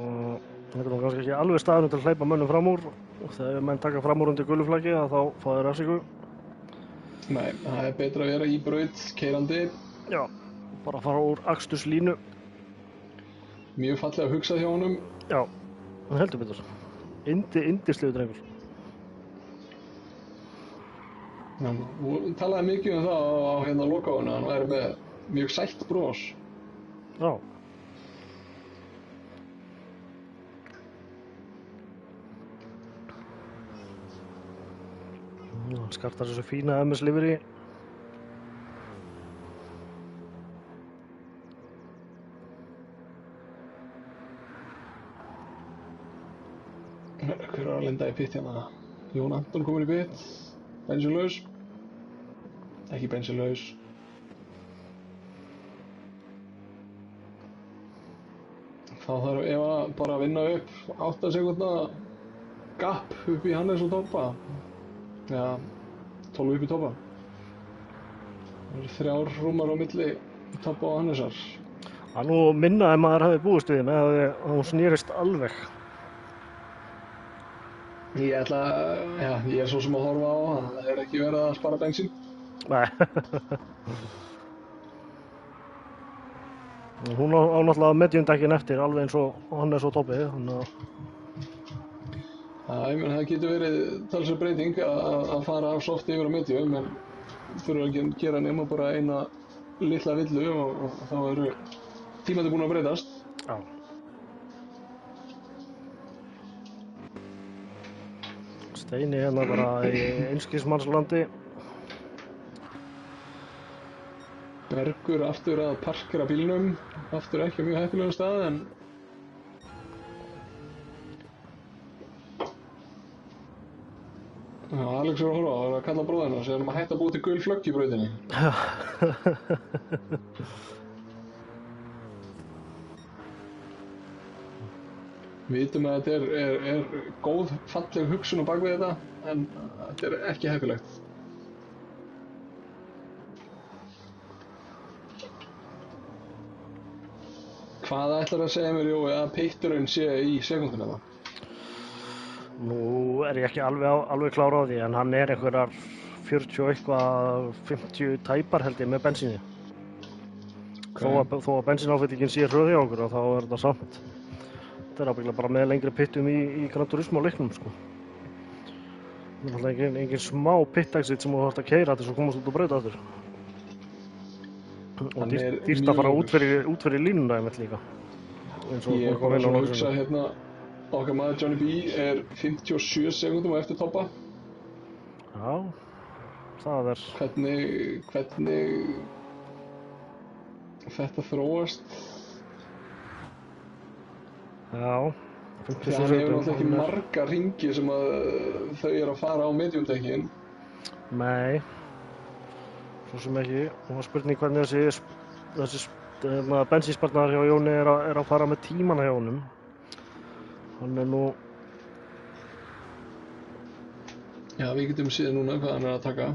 Og þetta er nú kannski ekki alveg staðurinn til að hleypa mönnum fram úr. Og þegar menn taka fram úr undir gulu flaggi þá fá þeir refsingu. Nei, það er betra að vera í braut, keyrandi. Já, bara fara úr aksturslínu. Mjög fallega hugsað hjá honum. Já, hann heldur betur. Yndislegu drengur. Hann talaði mikið um það á hérna lokaáinu, hann væri með mjög sætt bros. Já. Hann skartar þessu fína MS Livery. Hver er að lenda í pitt hérna? Jón Anton kominn í pitt. Bensínlaus. Ekki bensínlaus. Þá þarf Eva bara að vinna upp 8 sekúndna gap upp í Hannes og Toppa. Já, 12 upp í Toppa. Það eru 3 rúmar á milli Toppa og Hannesar. Það er nú minna en maður hefði búist við með að hún snýrist alveg. Ég er svo sem að horfa á það. Það er ekki verið að spara bensín. Nei. Hún á náttúrulega mediumdekkin eftir alveg eins og Hannes og Toppi. Það getur verið talsverð breyting að fara af soft yfir á medium en þurfa ekki að gera nema bara eina litla villu og þá eru tímandi búin að breytast. Já. Steini hérna bara í einskismannslandi. Bergur aftur að parkera bílnum, aftur ekki á mjög heppilegum stað en Já, Alex er að horfa og er að kalla bróðina sem að hætta að búa til gul flögg í brautinni. Við vitum að þetta er góð, falleg hugsun á bakvið þetta, en þetta er ekki heppilegt. Hvað ætlar að segja mér, Jói, að pitturinn sé í sekúndunum það? Nú er ég ekki alveg klár á því, en hann er einhverjar 40 og eitthvað 50 tæpar held ég með bensíni. Þó að bensínáfyllingin sé hröð hjá okkur og þá er þetta samt. Þetta er ábyggilega bara með lengri pittum í Gran Turismo leiknum sko. Það er alltaf engin smá pit-exit sem þú þarft að keyra til þess að komast út og brauta aftur. Og dýrt að fara út fyrir línuna einmitt líka. Ég er bara svona að hugsa hérna, okkar maður Johnny B er 57 sekúndum á eftir toppa. Já, það er... Hvernig þetta þróast? Já, 57 sekúndum. Það hefur náttúrulega ekki marga hringi sem að þau eru að fara á mediumdekkin. Nei, svo sem ekki. Og það er spurning hvernig þessi bensínspartnaður hjá Jóni er að fara með tímana hjá honum. Hann er nú... Já, við getum séð núna hvað hann er að taka.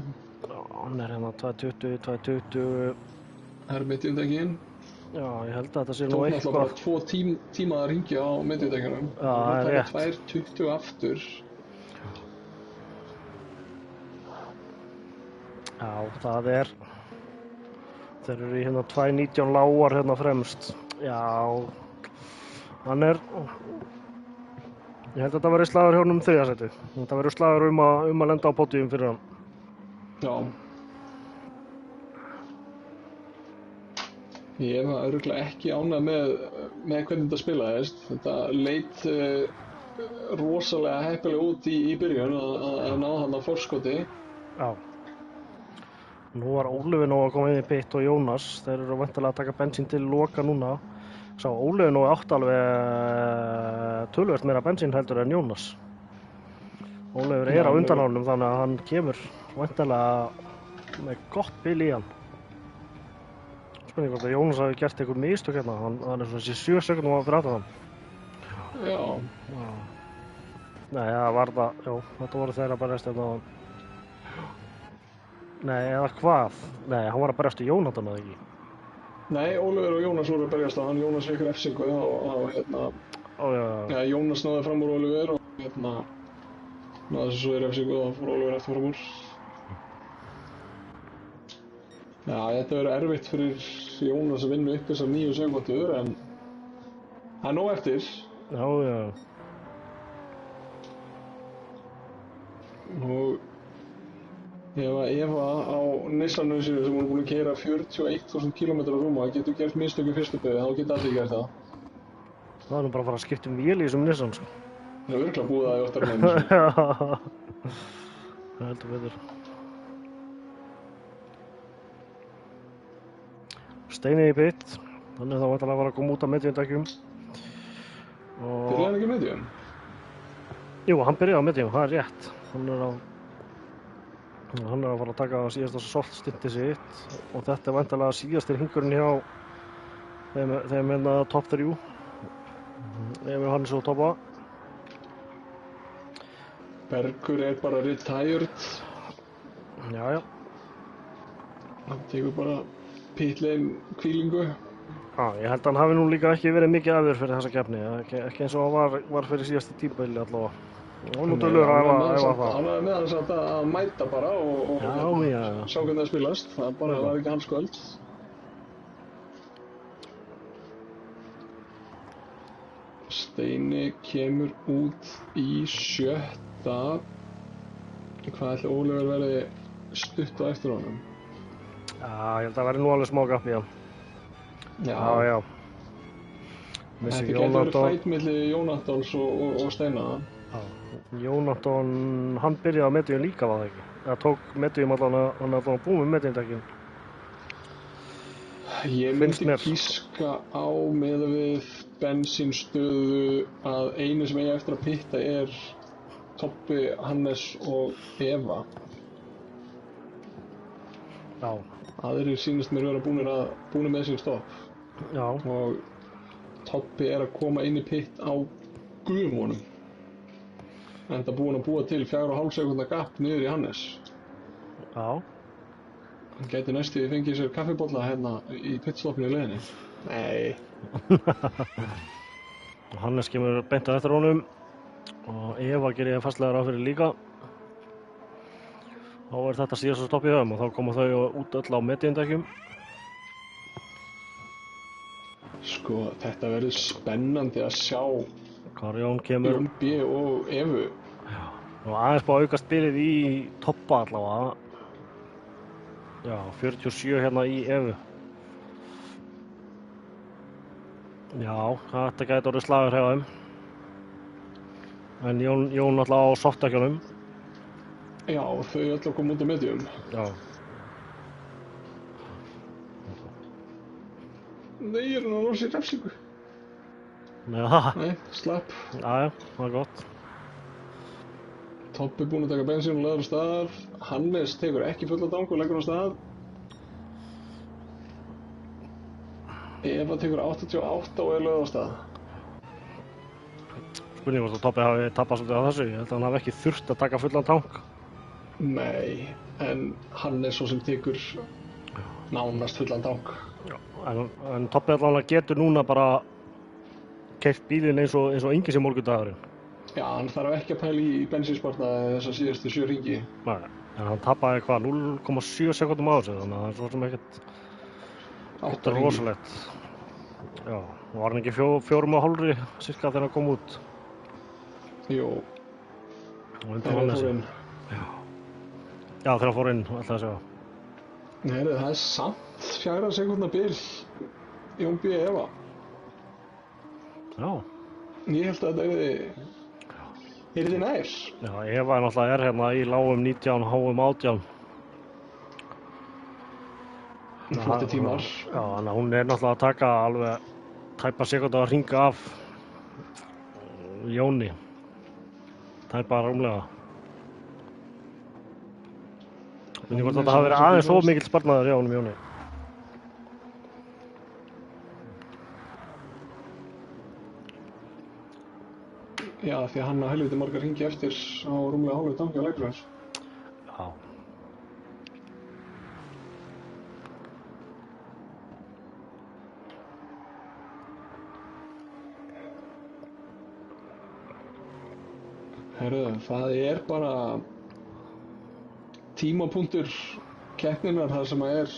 Já, hann er hérna 2.20. Það er mediumdekkin. Já, ég held að þetta sé nú eitthvað... Tók náttúrulega bara 2 tíma að ringja á mediumdekkinum. Já, það er rétt. Það er 2.20 aftur. Já, það er... Þeir eru í hérna 2.19 lágar hérna fremst. Já, hann er... Ég held að þetta verði slagur hjá honum þriðasæti. Þetta verður slagur um að lenda á pódíum fyrir hann. Já. Ég var örugglega ekki ánægð með hvernig þetta spilaðist. Þetta leit rosalega heppilega út í byrjun að ná hann á forskoti. Já. Nú var Ólafur nú að koma inn í pit og Jónas. Þeir eru væntanlega að taka bensín til loka núna. Sá Ólafur nú átt alveg töluvert meira bensín heldur en Jónas. Ólafur er á undan honum þannig að hann kemur væntanlega með gott bil í hann. Spurning hvort að Jónas hafi gert eitthvað mistök hérna. Hann er svona þessi 7 sekúndum fyrir aftan hann. Já. Nei, það var það, já, þetta voru þeir að berjast hérna á hann. Nei, eða hvað? Nei, hann var að berjast í Jónatan eða ekki? Nei, Ólafur og Jónas voru að berjast á hann. Jónas fekk refsingu og hérna... Já, Jónas náði fram úr Ólafur og hérna... náði svo refsingu og fór Ólafur eftir fram úr. Já, þetta verður erfitt fyrir Jónas að vinna upp þessar 9 sekúndur en... það er nóg eftir. Já. Og... Ef á Nissanum sínu sem voru búin að keyra 41.000 km rúma getur gert mistök í fyrstu beygju, þá geta allir gert það. Það er nú bara að fara að skipta vél í þessum Nissan, sko. Það er örugglega búið það í oftar með þessu. Já, það heldur betur. Steini í pit, hann er þá væntanlega að fara að koma út af mediumdekkjum. Byrjaði hann ekki medium? Jú, hann byrjaði á medium, það er rétt. Hann er að fara að taka síðasta soltstinti sitt og þetta er væntanlega síðastir hringurinn hjá þeim hérna top 3 ef hann er svo toppa. Bergur er bara retired. Já. Hann tekur bara pitlane hvílingu. Já, ég held að hann hafi nú líka ekki verið mikið afur fyrir þessa keppni, ekki eins og hann var fyrir síðasta tímabili allavega. Og nú dölur að æfa það. Hann var með hann samt að mæta bara og sjá hvernig það spilast. Það bara var ekki hans kvöld. Steini kemur út í 7. Hvað ætli Ólafur verði stutt á eftir honum? Já, ég held að verði nú alveg smá gappi í hann. Já. Þetta getur verið fætt milli Jónatans og Steina. Jónatan, hann byrjaði á medium líka var það ekki? Það tók medium allan að búið með mediumdekkin. Ég Finnst myndi mér. gíska á miðað við bensínstöðu að einu sem eigi eftir að pitta er Tobbi, Hannes og Eva. Já, Aðrir sýnist mér vera búnir með sín stopp já, og Tobbi er að koma inn í pitt á gufunum. Enda búinn að búa til 4,5 sekúndna gap niður í Hannes. já. Hann gæti næstu fengið sér kaffibolla hérna í pitstoppinu í leiðinni. Nei. Og Hannes kemur beint að eftir honum og Eva gerir ég fastlega ráð fyrir líka. Þá er þetta síðasta stopp í höfum og þá koma þau út öll á mediundekjum. Sko, þetta verður spennandi að sjá Hvar Jón kemur. Jón B og Evu. Og aðeins búið að auka spilið í Toppa allavega. Já, 47 hérna í Evu. Já, þetta gæti orðið slagur hjá þeim. En Jón alltaf á softakjunum. Já, þau öll að koma út á medium. Já. Nei, ég er hann að losa í refsingu. Já, Nei, slapp. já, það er gott. Tobbi búinn að taka bensín og laður á stað. Hannes tekur ekki fulla tank og leggur á stað. Eva tekur 88 og er lögð á stað. Spurning hvort að Tobbi hafi tappað svolítið á þessu. Ég held að hann hafi ekki þurft að taka fullan tank. Nei, en Hannes svo sem tekur nánast fullan tank. En Tobbi allavega getur núna bara keyrt bílinn eins og engi sem morgundagurinn. Já, hann þarf ekki að pæla í bensínsparnaði þessa síðustu 7 hringi. Nei, en hann tappaði hvað, 0,7 sekúndum á þessu, þannig að það er svo sem ekkert 8 hringi. rosalegt. Já, var hann ekki 4,5 cirka þegar hann kom út? Jú, Og undan þegar hann Hannesi. fór inn. Já, þegar hann fór inn, ætlaði að segja. Nei, það er samt 4 sekúndna bil Jón B. Eva. Já, Ég held að þetta yrði nær. já, Eva náttúrulega hérna í lágum 19, háum 18. Flotti tímar. Já, þannig að hún er náttúrulega að taka alveg tæpa sekúndu að hringa af Jóni. Tæpa rúmlega. Myndi hvort þetta hafi verið aðeins of mikill sparnaður hjá honum Jóni. Já, því að hann á helviti margar hringi eftir á rúmlega hálfu tanki á leikurins. Já. Herru, það er bara tímapunktur keppninnar þar sem að er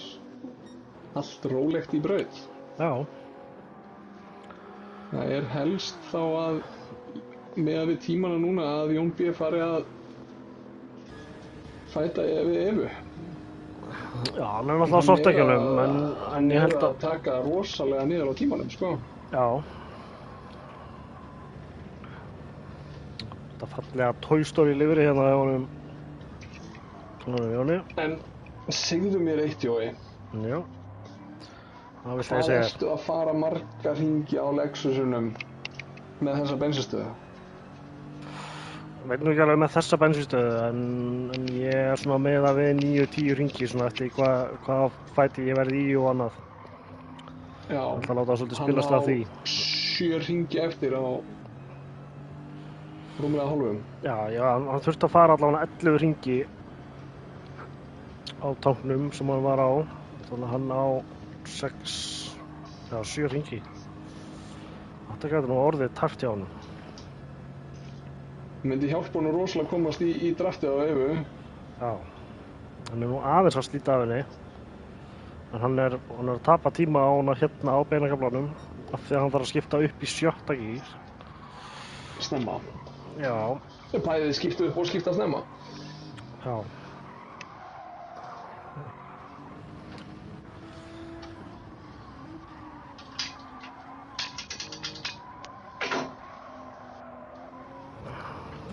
allt rólegt í braut. Já. Það er helst þá að með við tímana núna að Jón B. fari að fæta við Evu. Já, hann er náttúrulega á softakjunum, en ég held Hann er að... að taka rosalega niður á tímanum, sko. Já. Þetta fallega Toy Story lifri hérna hjá honum Jóni. En segðu mér eitt, Jói. Já. Það viltu ég Hvað segja. ertu að fara marga hringi á Lexusunum með þessa bensinstöðu? Veit nú ekki alveg með þessa bensínstöðu, en ég er svona með að við 9-10 hringi svona eftir hvað fæti ég verði í og annað. Já, Ég ætla að láta það svolítið spilast af því. Hann á 7 hringi eftir á rúmlega hálfum. Já, hann þurfti að fara allavega 11 hringi á tanknum sem hann var á. Þannig að hann á 7 hringi. Þetta gæti nú orðið tæpt hjá honum. Myndi hjálpa honum rosalega að komast í draftið á Evu. Já, hann er nú aðeins að slíta af henni. En hann er að tapa tíma á hana hérna á beinakaflanum af því að hann þarf að skipta upp í 7. gír. Snemma. Já, Bæðið skipta upp og skipta snemma. já.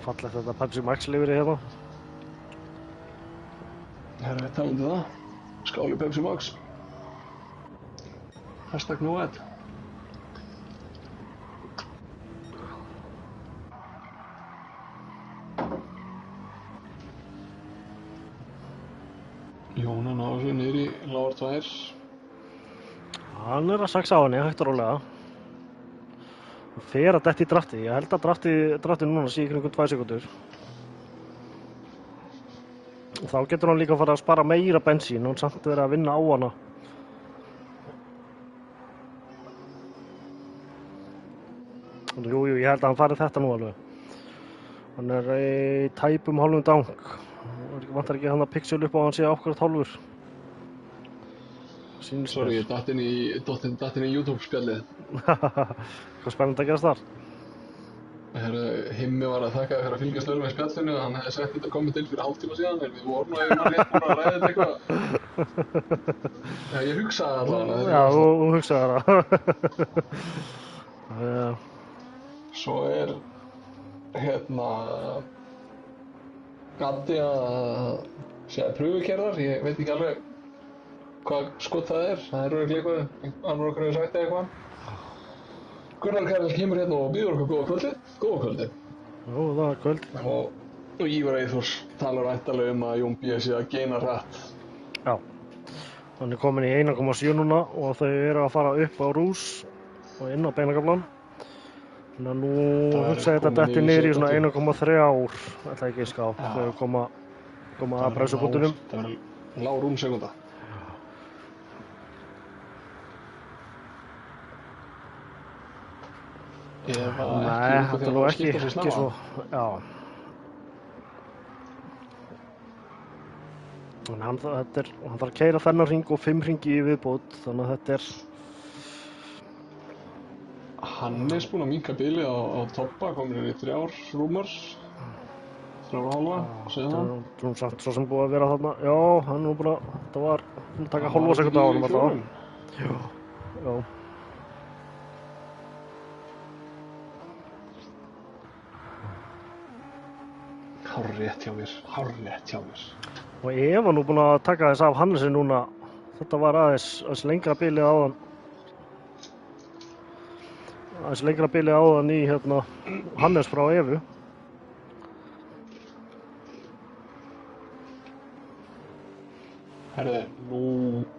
Fallegt þetta Pepsi Max lifri hérna. Herra, við talum til það. Skál í Pepsi Max. #NoAd. Jónan á þessu niður í lágar 2. Hann að saxa á henni, hægt og rólega. Hann fer að detti í drafti. Ég held að drafti núna sé í kringum 2 sekúndur. Og þá getur hann líka að fara að spara meira bensín og samt verið að vinna á hana. Jú, ég held að hann fari þetta nú alveg. Hann er í tæpum hálfum dang. Vantar ekki hann að pixel upp á hann sé ákvæmt hálfur. Sorry, ég datt inn í YouTube-spjallið. Hvað spennandi að gerast þar? Himmi var að þakka fyrir að fylgjast með spjallinu. Hann hefði sett þetta komment inn fyrir hálftíma síðan, en við vorum nú einhvern rétt búin að ræða þetta eitthvað. Já, ég hugsaði allavega. Já, þú hugsaði það. Svo Gaddi að segja pröfukerðar. Ég veit ekki alveg hvað skot það er. Það er örugglega eitthvað, annar okkur hefur sagt eitthvað. Gunnar Karel kemur hérna og býður okkur góða kvöldið. Góða kvöldið. Jú, það er kvöld. Og Ívar Eyþórs talar væntanlega að Jón B. sé að geina hratt. Já. Hann er komin í 1,7 núna og þau eru að fara upp á rús og inn á beinagaflan. Þannig að nú hugsa ég þetta detti niður í svona 1,3 ætla ekki að ská. Þau koma að bremsupunktunum. Það verður lág rúmsekúnda. Nei, þetta er nú ekki svo, já. Þannig hann þarf að keyra þennan hring og 5 hringi í viðbót, þannig að þetta er... Hannes búinn að minnka bilið á toppa, komin inn í 3 rúmar, 3,5, segja það. Það er samt svo sem búið að vera þarna, já, hann er nú búinn að, þetta var, búinn að taka hálfa sekúndu á honum alltaf. Já. Hárrétt hjá mér. Og Eva nú búinn að taka þess af Hannesi núna, þetta var aðeins lengra bilið áðan. Aðeins lengra bilið áðan í Hannes frá Evu. Herði, nú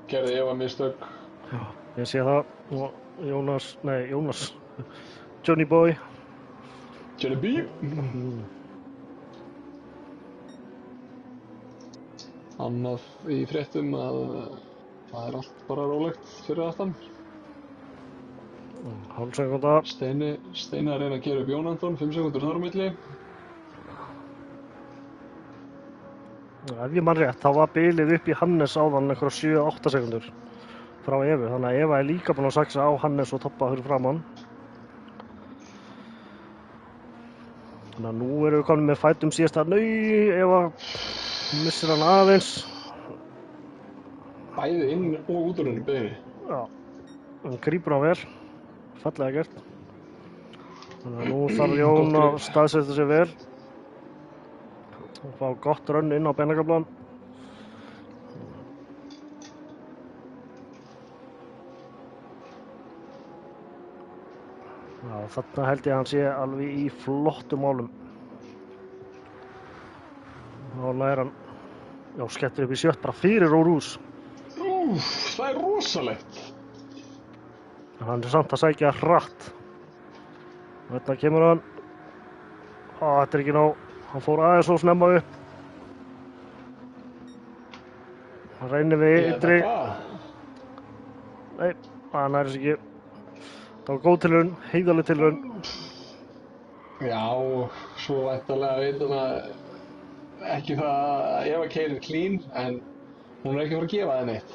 gerði Eva mistök. Já, ég sé það. Og Jónas. Johnny Boy. Johnny B. Annað í fréttum að það er allt bara rólegt fyrir aftan. Hálf sekúnda. Steini að reyna að gera upp Jón Anton, 5 sekúndur þar á milli. Ef ég man rétt, þá var bilið upp í Hannes áðan einhverja 7-8 sekúndur frá Evu. Þannig að Eva er líka búin að saxa á Hannes og toppa fyrir framann. Þannig að nú erum við komin með fætum síðasta. Eva missir hann aðeins. Bæði inn og út úr henni beðinni. Já, hann grípur hann vel. Fallega gert. Þannig að nú þarf Jón að staðsetja sig vel. Og fá gott rönn inn á beinagaflann. Já, þarna held ég að hann sé alveg í flottum málum. Þá lærir hann, já, skettir upp í 7 bara fyrir Rús. Það er rosalegt. En hann er samt að sækja hratt. Og þetta kemur hann. Þetta er ekki nóg. Hann fór aðeins svo snemma upp. Hann reynir við ytri. Nei, hann næri sig ekki. Það var góð tilraun, heiðarleg tilraun. Já, svo væntanlega veit hann að ekki það að Eva keyrir clean, en hún er ekki að fara að gefa það neitt.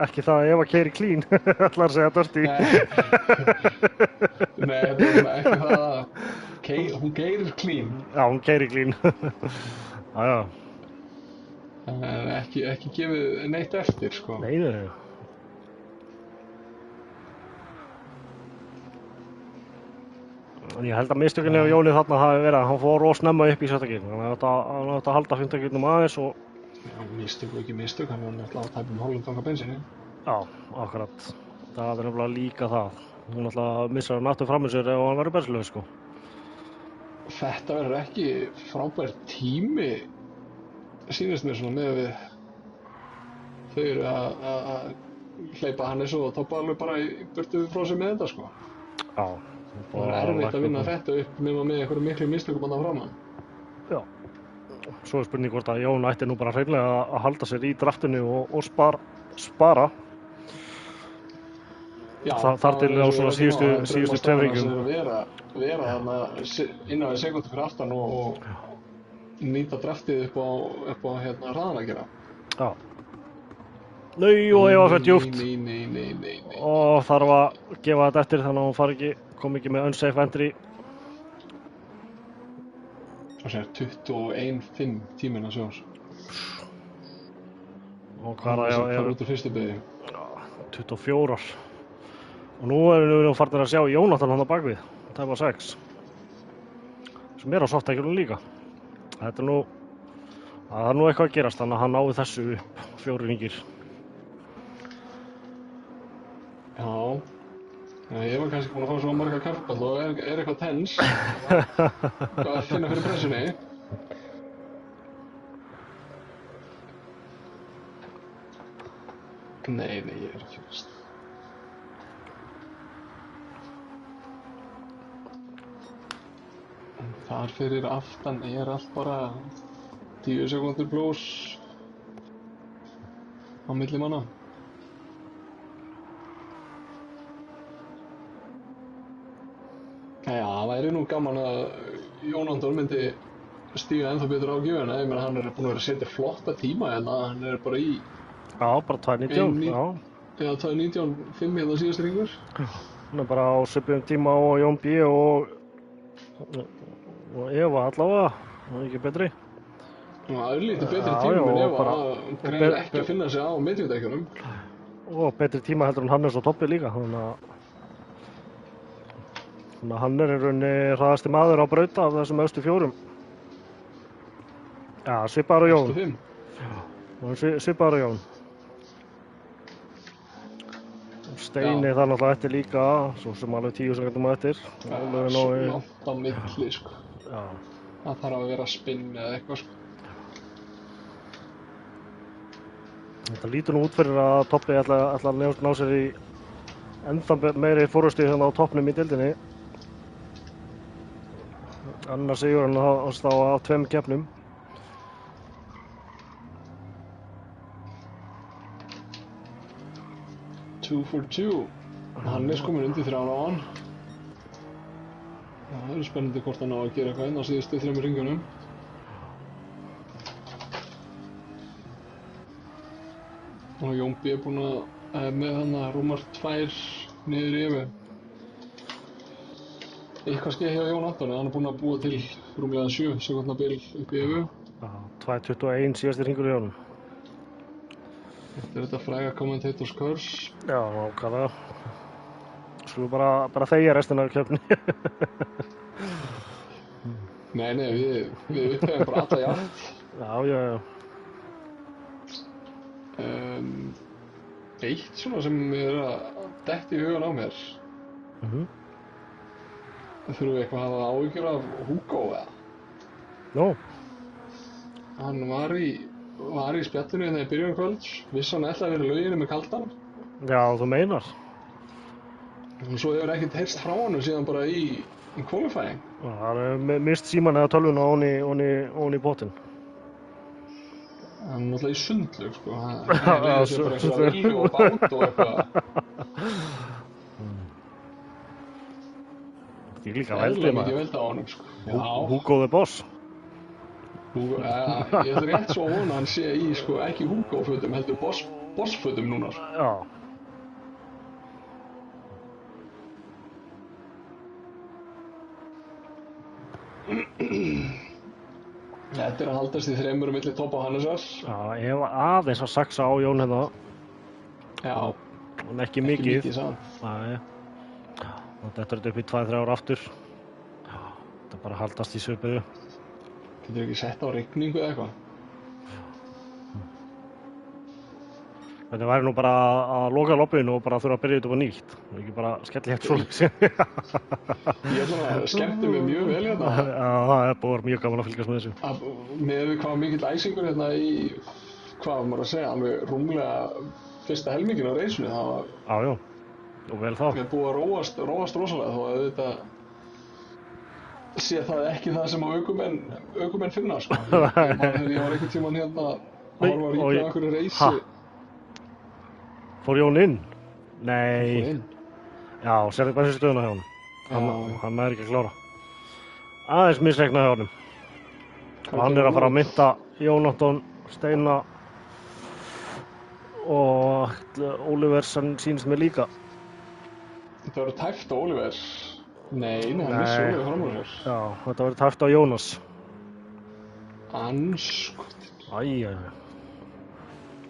Ekki það að Eva keyrir clean, ætlar að segja Dirty. Nei, þetta er ekki það að hún keyrir clean. Já, hún keyrir clean. Já. En ekki gefið neitt eftir, sko. Nei. Ég held að mistökunni af Jóni þarna hafi verið að hann fór snemma upp í 7. gírnum. Þannig að hann átti að halda 5. gírnum aðeins og... Já, mistök og ekki mistök, hann var náttúrulega á tæpum hálfum ganga bensíni. Já, akkurat. Það er nefnilega líka það. Hún alltaf missar hann aftur fram í sér ef hann verður berslaus, sko. Þetta verður ekki frábær tími, sýnist mér svona með við þau eru að hleypa Hannes og Toppa alveg bara í burtu frá sig með þetta, sko. Já. Það er erfitt að vinna þetta upp nema með einhverju miklu mistökum annað framan. Já. Svo er spurning hvort að Jón ætti nú bara hreinlega að halda sér í draftinu og spara. Já, þar til á svona síðustu tveimringum. Vera þarna innan við sekundu fyrir aftan og nýta draftið upp á hraðan að gera. Já. Nei, og ég var fyrir djúpt. Nei. Og þarf að gefa þetta eftir þannig að hún kom ekki með unsafe entry. Það sér 21.5 tíminn að sjós. Og hvað er það út úr fyrstu beygju? 24. Og nú erum við farin að sjá Jónatan hann á bakvið, tæpa 6. Sem er á softtækjunum líka. Það er nú eitthvað að gerast, þannig að hann náði þessu upp 4 hringir. Já, ég var kannski búinn að fá svo marga kaffiball og er eitthvað tens. Hvað að finna fyrir pressunni. Nei, ég er ekki fyrst. Þar fyrir aftan er allt bara 10 sekúndur pluss á milli manna. Já, það væri nú gaman að Jón Anton myndi stíga ennþá betur á gjöfuna. Ég meina, hann er búinn að vera að setja flotta tíma hérna, hann er bara í... Já, bara 2.19, já. Já, 2.19.5 hérna síðast ringur. Hann er bara á svipuðum tíma og Jón B. og Eva allavega, það er ekki betri. Já, það er lítið betri tíma en Eva, greinilega ekki að finna sig á miðjudekjunum. Og betri tíma heldur en Hannes og Toppi líka, þannig að hann er í rauninni hraðasti maður á braut af þessum östu 4. Já, svipaður á Jón. Östu 5? Og svipaður á Jón. Steini þar náttúrulega eftir líka, svo sem alveg 10 sekundum eftir. Já, svo langt á milli, sko. Já. Það þarf að vera spinn eða eitthvað, sko. Þetta lítur nú út fyrir að Toppi ætla að ná sér í ennþá meiri fórustu hérna á toppnum í deildinni. Annars sigur hann þá á 2 keppnum. Two for two. Hannes kominn undir 3 á hann. Það er spennandi hvort hann á að gera eitthvað inn á síðustu 3 ringunum. Og Jón B. er búinn að með hann að rúmar 2 niður í Evu. Eitthvað skeið hjá Jón Antoni, hann er búinn að búa til rúmlega 7 sekúndna bil upp í Evu. Já, 2.21 síðasti hringur í honum. Þetta er þetta fræga commentators curse. Já, nákvæmlega. Skulum bara þegja restina af keppni. Nei, við upphefum bara alla jafnt. Já. Eitt svona sem er að detti í hugan á mér. Þurfum við eitthvað að hafa áhyggjur af Hugo eða? Nú? Hann var í spjallinu þegar í byrjun kvölds. Vissi hann ætlaði að vera í lauginu með kaldan. Já, þú meinar. Og svo hefur ekkert heyrst frá honum síðan bara í qualifying. Hann hefur mist síman eða tölvuna ón í botinn. Hann er náttúrulega í sundlaug, sko. Hann reyður sér bara eitthvað vilju og bát og eitthvað. Það er líka veldið maður. Mikið veldi á honum, sko. Hugo the Boss. Ég er rétt svo að vona að hann sé í, sko, ekki Hugo-fötum, heldur Boss-fötum núna, sko. Já. Þetta er að haldast í 3 milli Toppa og Hannesar. Já, ég var aðeins að saxa á Jón hérna. Já. En ekki mikið. Ekki mikið, sann. Nei. Og þetta er upp í 2-3 ár aftur. Þetta bara haldast í svipuðu. Getur ekki sett á rigningu eða eitthvað? Þetta væri nú bara að loka lobbyinu og bara þurfa að byrja þetta upp á nýtt. Ekki bara skelli hægt svoleiðis. Ég skemmti mig mjög vel hérna. Já, það er búið mjög gaman að fylgjast með þessu. Með hvað mikill æsingur hérna í, hvað var maður að segja, alveg rúmlega fyrsta helmingin á reisinu. Það var... Já, og vel þá. Við erum búið að róast rosalega þó að þetta sé það ekki það sem ökumenn finna, sko. Ég var einhvern tímann hérna, hann var ríkið á einhverju reisi. Fór Jón inn? Nei. Fór inn? Já, sérðu bensinstöðuna hjá honum. Hann er ekki að klára. Aðeins misreiknað hjá honum. Og hann er að fara að mynda Jónatan, Steina og Oliver sýnist mér líka. Þetta verður tæft á Oliver. Nei, hann missir Oliver fram úr sér. Já, þetta verður tæft á Jónas. Andskotinn. Æjæjæ.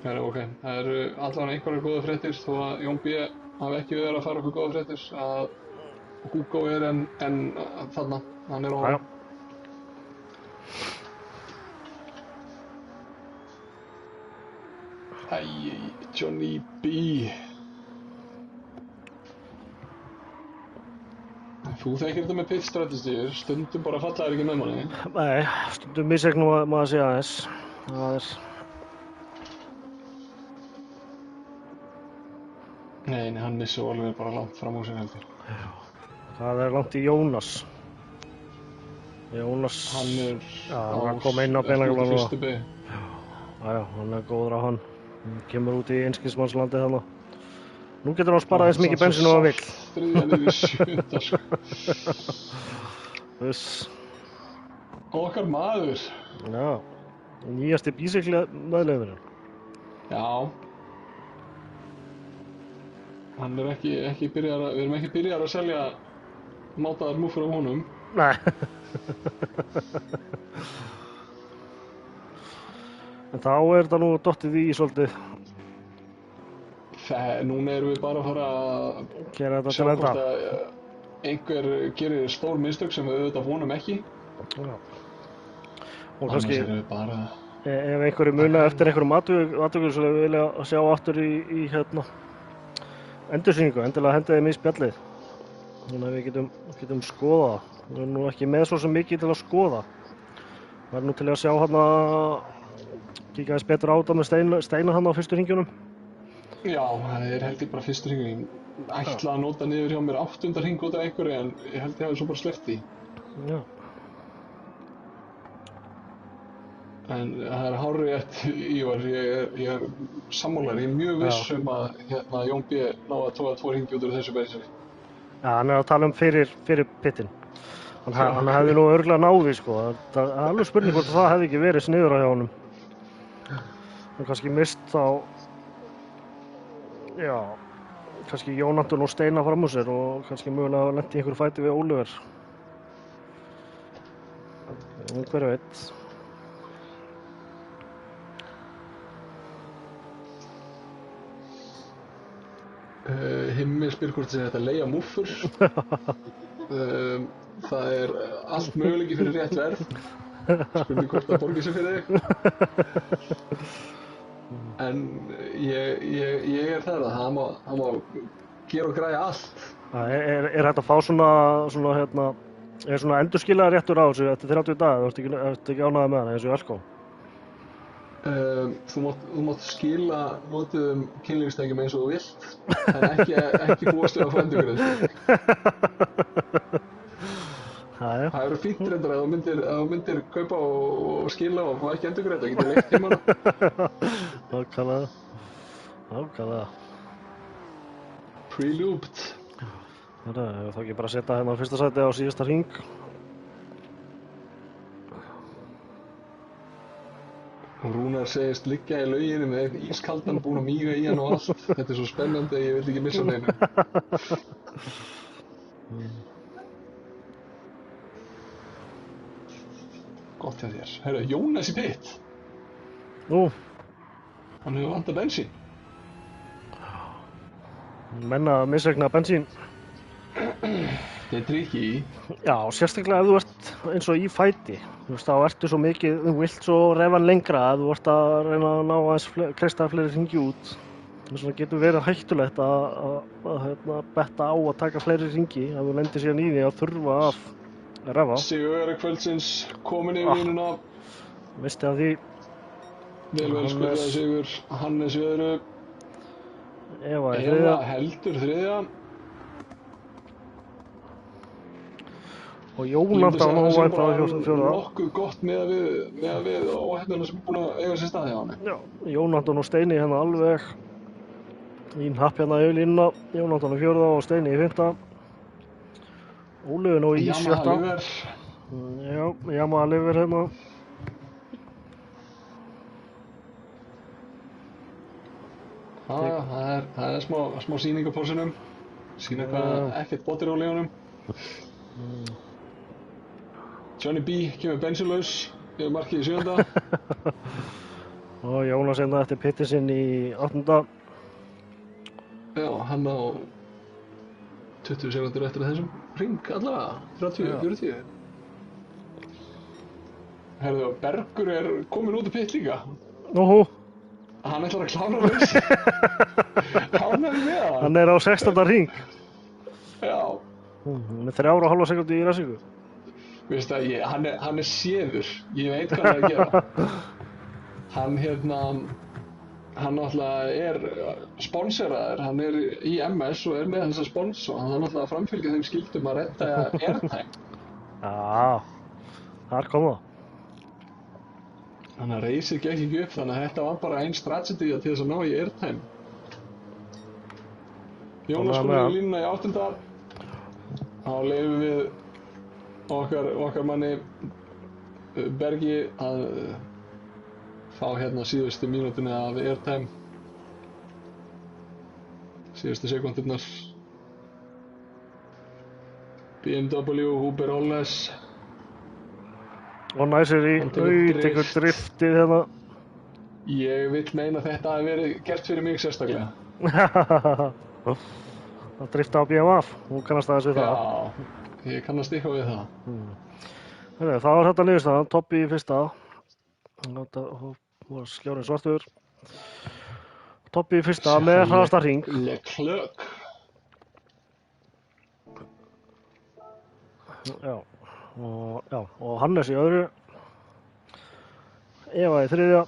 Ok, það eru allavega einhverjar góða fréttir þó að Jón B. hafi ekki verið að fara okkur góða fréttir að Hugo er en þarna, hann er á honum. Johnny B. Þú þekkir þetta með pit strategy, stundum bara falla þær ekki með manni. Nei, stundum misreiknum maður sé aðeins. Það er... Nei, hann missi Oliver bara langt fram úr sér heldur. Já, það er langt í Jónas. Jónas... Hann er... Já, hann kom inn á beinaglan og... fyrstu beig. Já, hann er góður á hann. Hann kemur út í einskismannslandið þarna. Nú getur hann sparað eins mikið bensin og hann vill. Þriðja niður í 7. sko. Þess... Okkar maður. Já, nýjasti bísikli meðleiðurinn. Já. Hann er ekki byrjar að, við erum ekki byrjar að selja mátaðar múffur á honum. Nei. En þá er þetta nú dottið í svolítið. Núna erum við bara að fara að Gera þetta sjá til enda. hvort að einhver gerir stór mistök sem við auðvitað vonum ekki. Já. Og Annars kannski, erum við bara... ef einhverju muna eftir einhverjum atvikum sem við vilja sjá aftur í hérna endursýningu, endilega hendið þeim í spjallið. Þannig að við getum skoða. Við erum nú ekki með svo sem mikið til að skoða. Það er nú til að sjá hérna, kíkja aðeins betur á þetta með Steina hann á fyrstu hringjunum. Já, það er held ég bara fyrstu hringur. Ég ætla að nota niður hjá mér 8. hring út af einhverju en ég held ég hafi svo bara sleppt því. Já. En það er hárrétt, Ívar, ég er sammálar, ég er mjög viss að hérna, Jón B. ná að toga 2 hringi út úr þessu bensinni. Já, hann er að tala um fyrir pittin. Hann hefði nú örugglega náði, sko. Það er alveg spurning hvort það hefði ekki verið sniður á hjá honum. Hann kannski mist þá, já, kannski Jónatan og Steina fram úr sér og kannski mögulega lent í einhverju fæti við Oliver. Hver veit. Himmi spyr hvort þetta leigja múffur. Það er allt möguleiki fyrir rétt verð. Spurning hvort það borgir sig fyrir þig. En ég er það að hann má gera og græja allt. Er hægt að fá svona hérna, er svona endurskilaða réttur á þessu eftir 30 daga? Þú ert ekki ánægður með hana eins og í Elko? Þú mátt skila notuðum kynlífstækjum eins og þú vilt, en ekki búast við að fá endurgreiðslu. Það eru fínt reyndar að þú myndir kaupa og skila og fá ekki endurgreiðslu, það getur leitt tímana. Nákvæmlega. Pre-lubed. Það er þá ekki bara að setja hérna á fyrsta sæti á síðasta hring. Og Rúnar segist liggja í lauginni með einn ískaldan búinn að míga í hann og allt. Þetta er svo spennandi að ég vil ekki missa neinu. Gott hjá þér. Herru, Jónas í pit. Nú. Hann hefur vantað bensín. Menna að misreikna bensín. Þetta er tricky. Já, sérstaklega ef þú ert eins og í fæti. Þú veist, þá ertu svo mikið, þú vilt svo refa hann lengra að þú ert að reyna að ná aðeins kreista fleiri hringi út. Þess vegna getur verið hættulegt að betta á að taka fleiri hringi ef þú lendir síðan í því að þurfa að refa. Sigurvegari kvöldsins komin yfir línuna. Misti af því. Vel spurðaði Sigur. Hannes í öðru. Eva í þriðja. Heldur þriðja. Og Jónatan óvæntaði fjórða. Nokkuð gott með við óheppnina sem er búin að eiga sér stað hjá hann. Já, Jónatan og Steini hérna alveg í hnapp hérna yfir línuna. Jónatan í fjórða og Steini í fimmta. Ólöfin og í sjötta. Já, Yamaha Liver hérna. Það er smá sýning á pássunum. Sýna hvað ekkert botir á legunum. Johnny B kemur bensinlaus yfir markið í 7. Og Jónas hérna eftir pitti sinn í 8. Já, hann á 20 sekundur eftir þessum hring allavega, 30-40. Herðu, Bergur er komin út í pitt líka. Nóhú. Hann ætlar að klára laus. Hann er með það. Hann er á 16. hring. Já. Með 3,5 sekundur í ræsingu. Veistu að hann er séður, ég veit hvað hann er að gera. Hann náttúrulega er sponseraður, hann er í MS og er með þessa sponsor, hann náttúrulega að framfylgja þeim skildum að redda airtime. Já, þar kom það. Þannig að reysið gekk ekki upp, þannig að þetta var bara einn strategía til þess að ná í airtime. Jónas kom í línuna í 8. Þá leyfum við okkar manni Bergi að fá hérna síðustu mínútunni af airtime. Síðustu sekundurnar. BMW, Huber Holnes. Og næsir í tekur driftið hérna. Ég vil meina að þetta hafi verið gert fyrir mig sérstaklega. Það drifta á BMF, hún kannast aðeins við það. Já, ég kannast eitthvað við það. Það var þetta niðurstaðan, Toppi í fyrsta. Þetta var sljórin svartur. Toppi í fyrsta með hraðasta hring. Leclerc. Og Hannes í öðru. Eva í þriðja.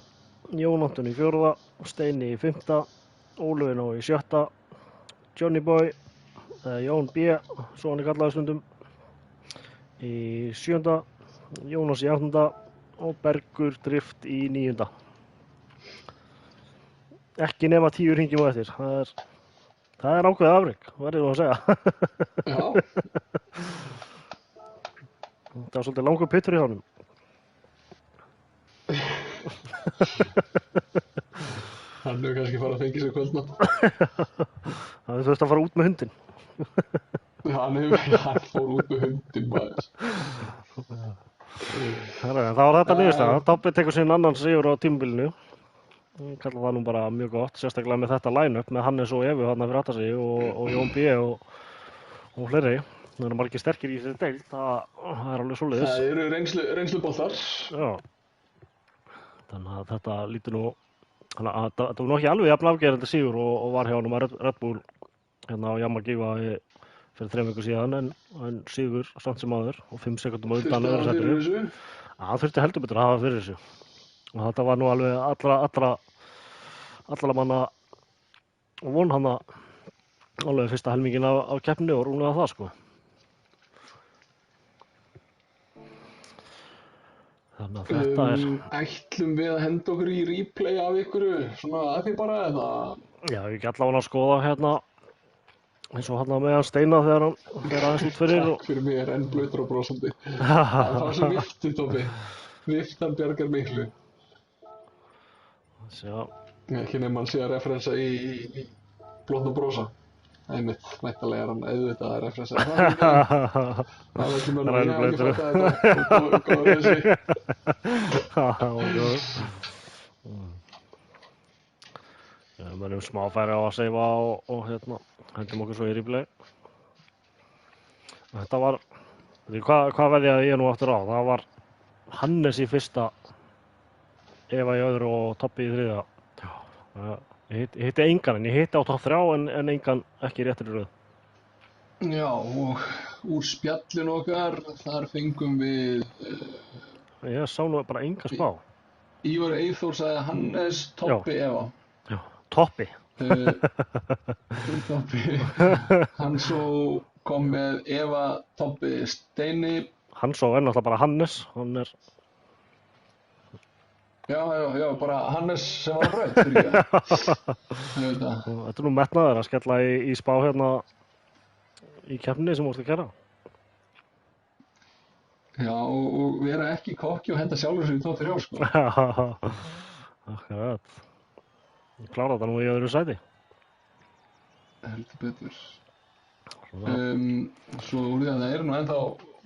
Jónatan í fjórða. Steini í fimmta. Ólöfin í sjötta. Johnny Boy, Jón B, svo hann kallaði stundum, í 7. Jónas í 8. og Bergur drift í 9. Ekki nema 10 hringjum á eftir. Það er ákveðið afrek, verður nú að segja. Já. Það var svolítið langur pittur í honum. Hann hefur kannski farið að fengja sér kvöldmatt. Það þurfti að fara út með hundinn. Hann fór út með hundinn maður. Það var þetta niðurstaðan. Toppi tekur sinn annan sigur á tímabilinu. Ég kalla það nú bara mjög gott, sérstaklega með þetta line-up með Hannes og Evu þarna fyrir aftan sig og Jón B og fleiri. Það eru margir sterkir í þessi deild, það er alveg svoleiðis. Það eru reynsluboltar. Já. Þannig að þetta lítur nú, þannig að þetta var nú ekki alveg jafn afgerandi sigur og var hjá honum að Red Bull hérna á Yamaha Giva fyrir 3 vikur síðan en sigur samt sem áður og 5 sekundum á undan öðru sætinu. Það þurfti heldur betur að hafa fyrir þessu. Og þetta var nú alveg allra manna von hana alveg fyrsta helmingin á keppninni og rúmlega það sko. Þannig að þetta ætlum við að henda okkur í replay af ykkur, svona að því bara eða? Já, ég get allavega að skoða hérna eins og hérna með hann Steina þegar hann fer aðeins út fyrir. Takk fyrir mig er enn blautur og brosandi. Það var svo viftið, Toppi. Viftan bjargar miklu. Sjá. Ekki nema hann sé að referensa í blótt og brosa. Einmitt, mættalega er hann auðvitað að referensa. Það er ekki mönnum, ég hef ekki fattað þetta. Góður þessi. Það var góður. Við erum smá færi á að seifa og hérna, hendum okkur svo í replay. Þetta var, hvað veðjaði ég nú aftur á? Það var Hannes í fyrsta, Eva í öðru og Toppi í þriðja. Ég hitti engan, en ég hitti á topp 3 en engan ekki réttir í röð. Já, og úr spjallinu okkar, þar fengum við Ég sá nú bara enga spá. Ívar Eyþór sagði Hannes Toppi Eva. Já, Toppi. Toppi. Hansó kom með Eva Toppi Steini. Hansó er náttúrulega bara Hannes, hann er... Já, bara Hannes sem var braut, fyrir ég. Þetta er nú metnaður að skella í spá hérna í keppninni sem vorst að gera. Já, og vera ekki kokki og henda sjálfur sér í topp 3, sko. Akkurat. Ég klára þetta nú í öðru sæti. Heldur betur. Svo úr því að það eru nú ennþá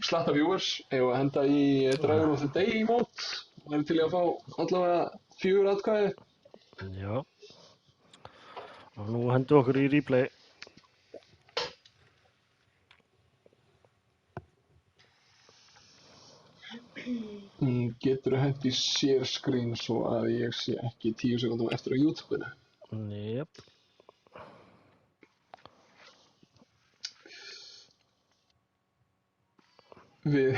slatta viewers, ef að henda í Driver of the Day mót. Það er til að fá allavega 4 atkvæði. Já. Og nú hendum okkur í replay. Getur þú hent í share screen svo að ég sé ekki 10 sekúndum eftir á YouTube-inu? Jep. Við...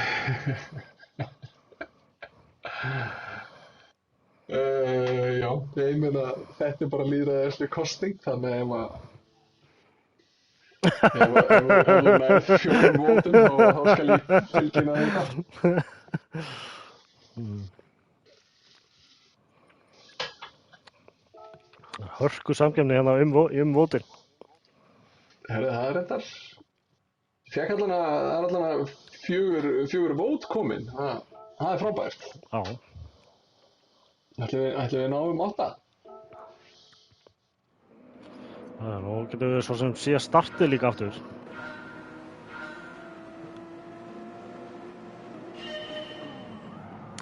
já, ég meina þetta er bara lýðræðisleg kosning, þannig að ef þú nær 4 vótum þá skal ég tilkynna þetta. Hörku samkeppni hérna vótin. Herðu, það er reyndar. Það er allan 4 vót komin. Það er frábært. Já. Ætlum við náum 8? Nú getum við svo sem sé startið líka aftur.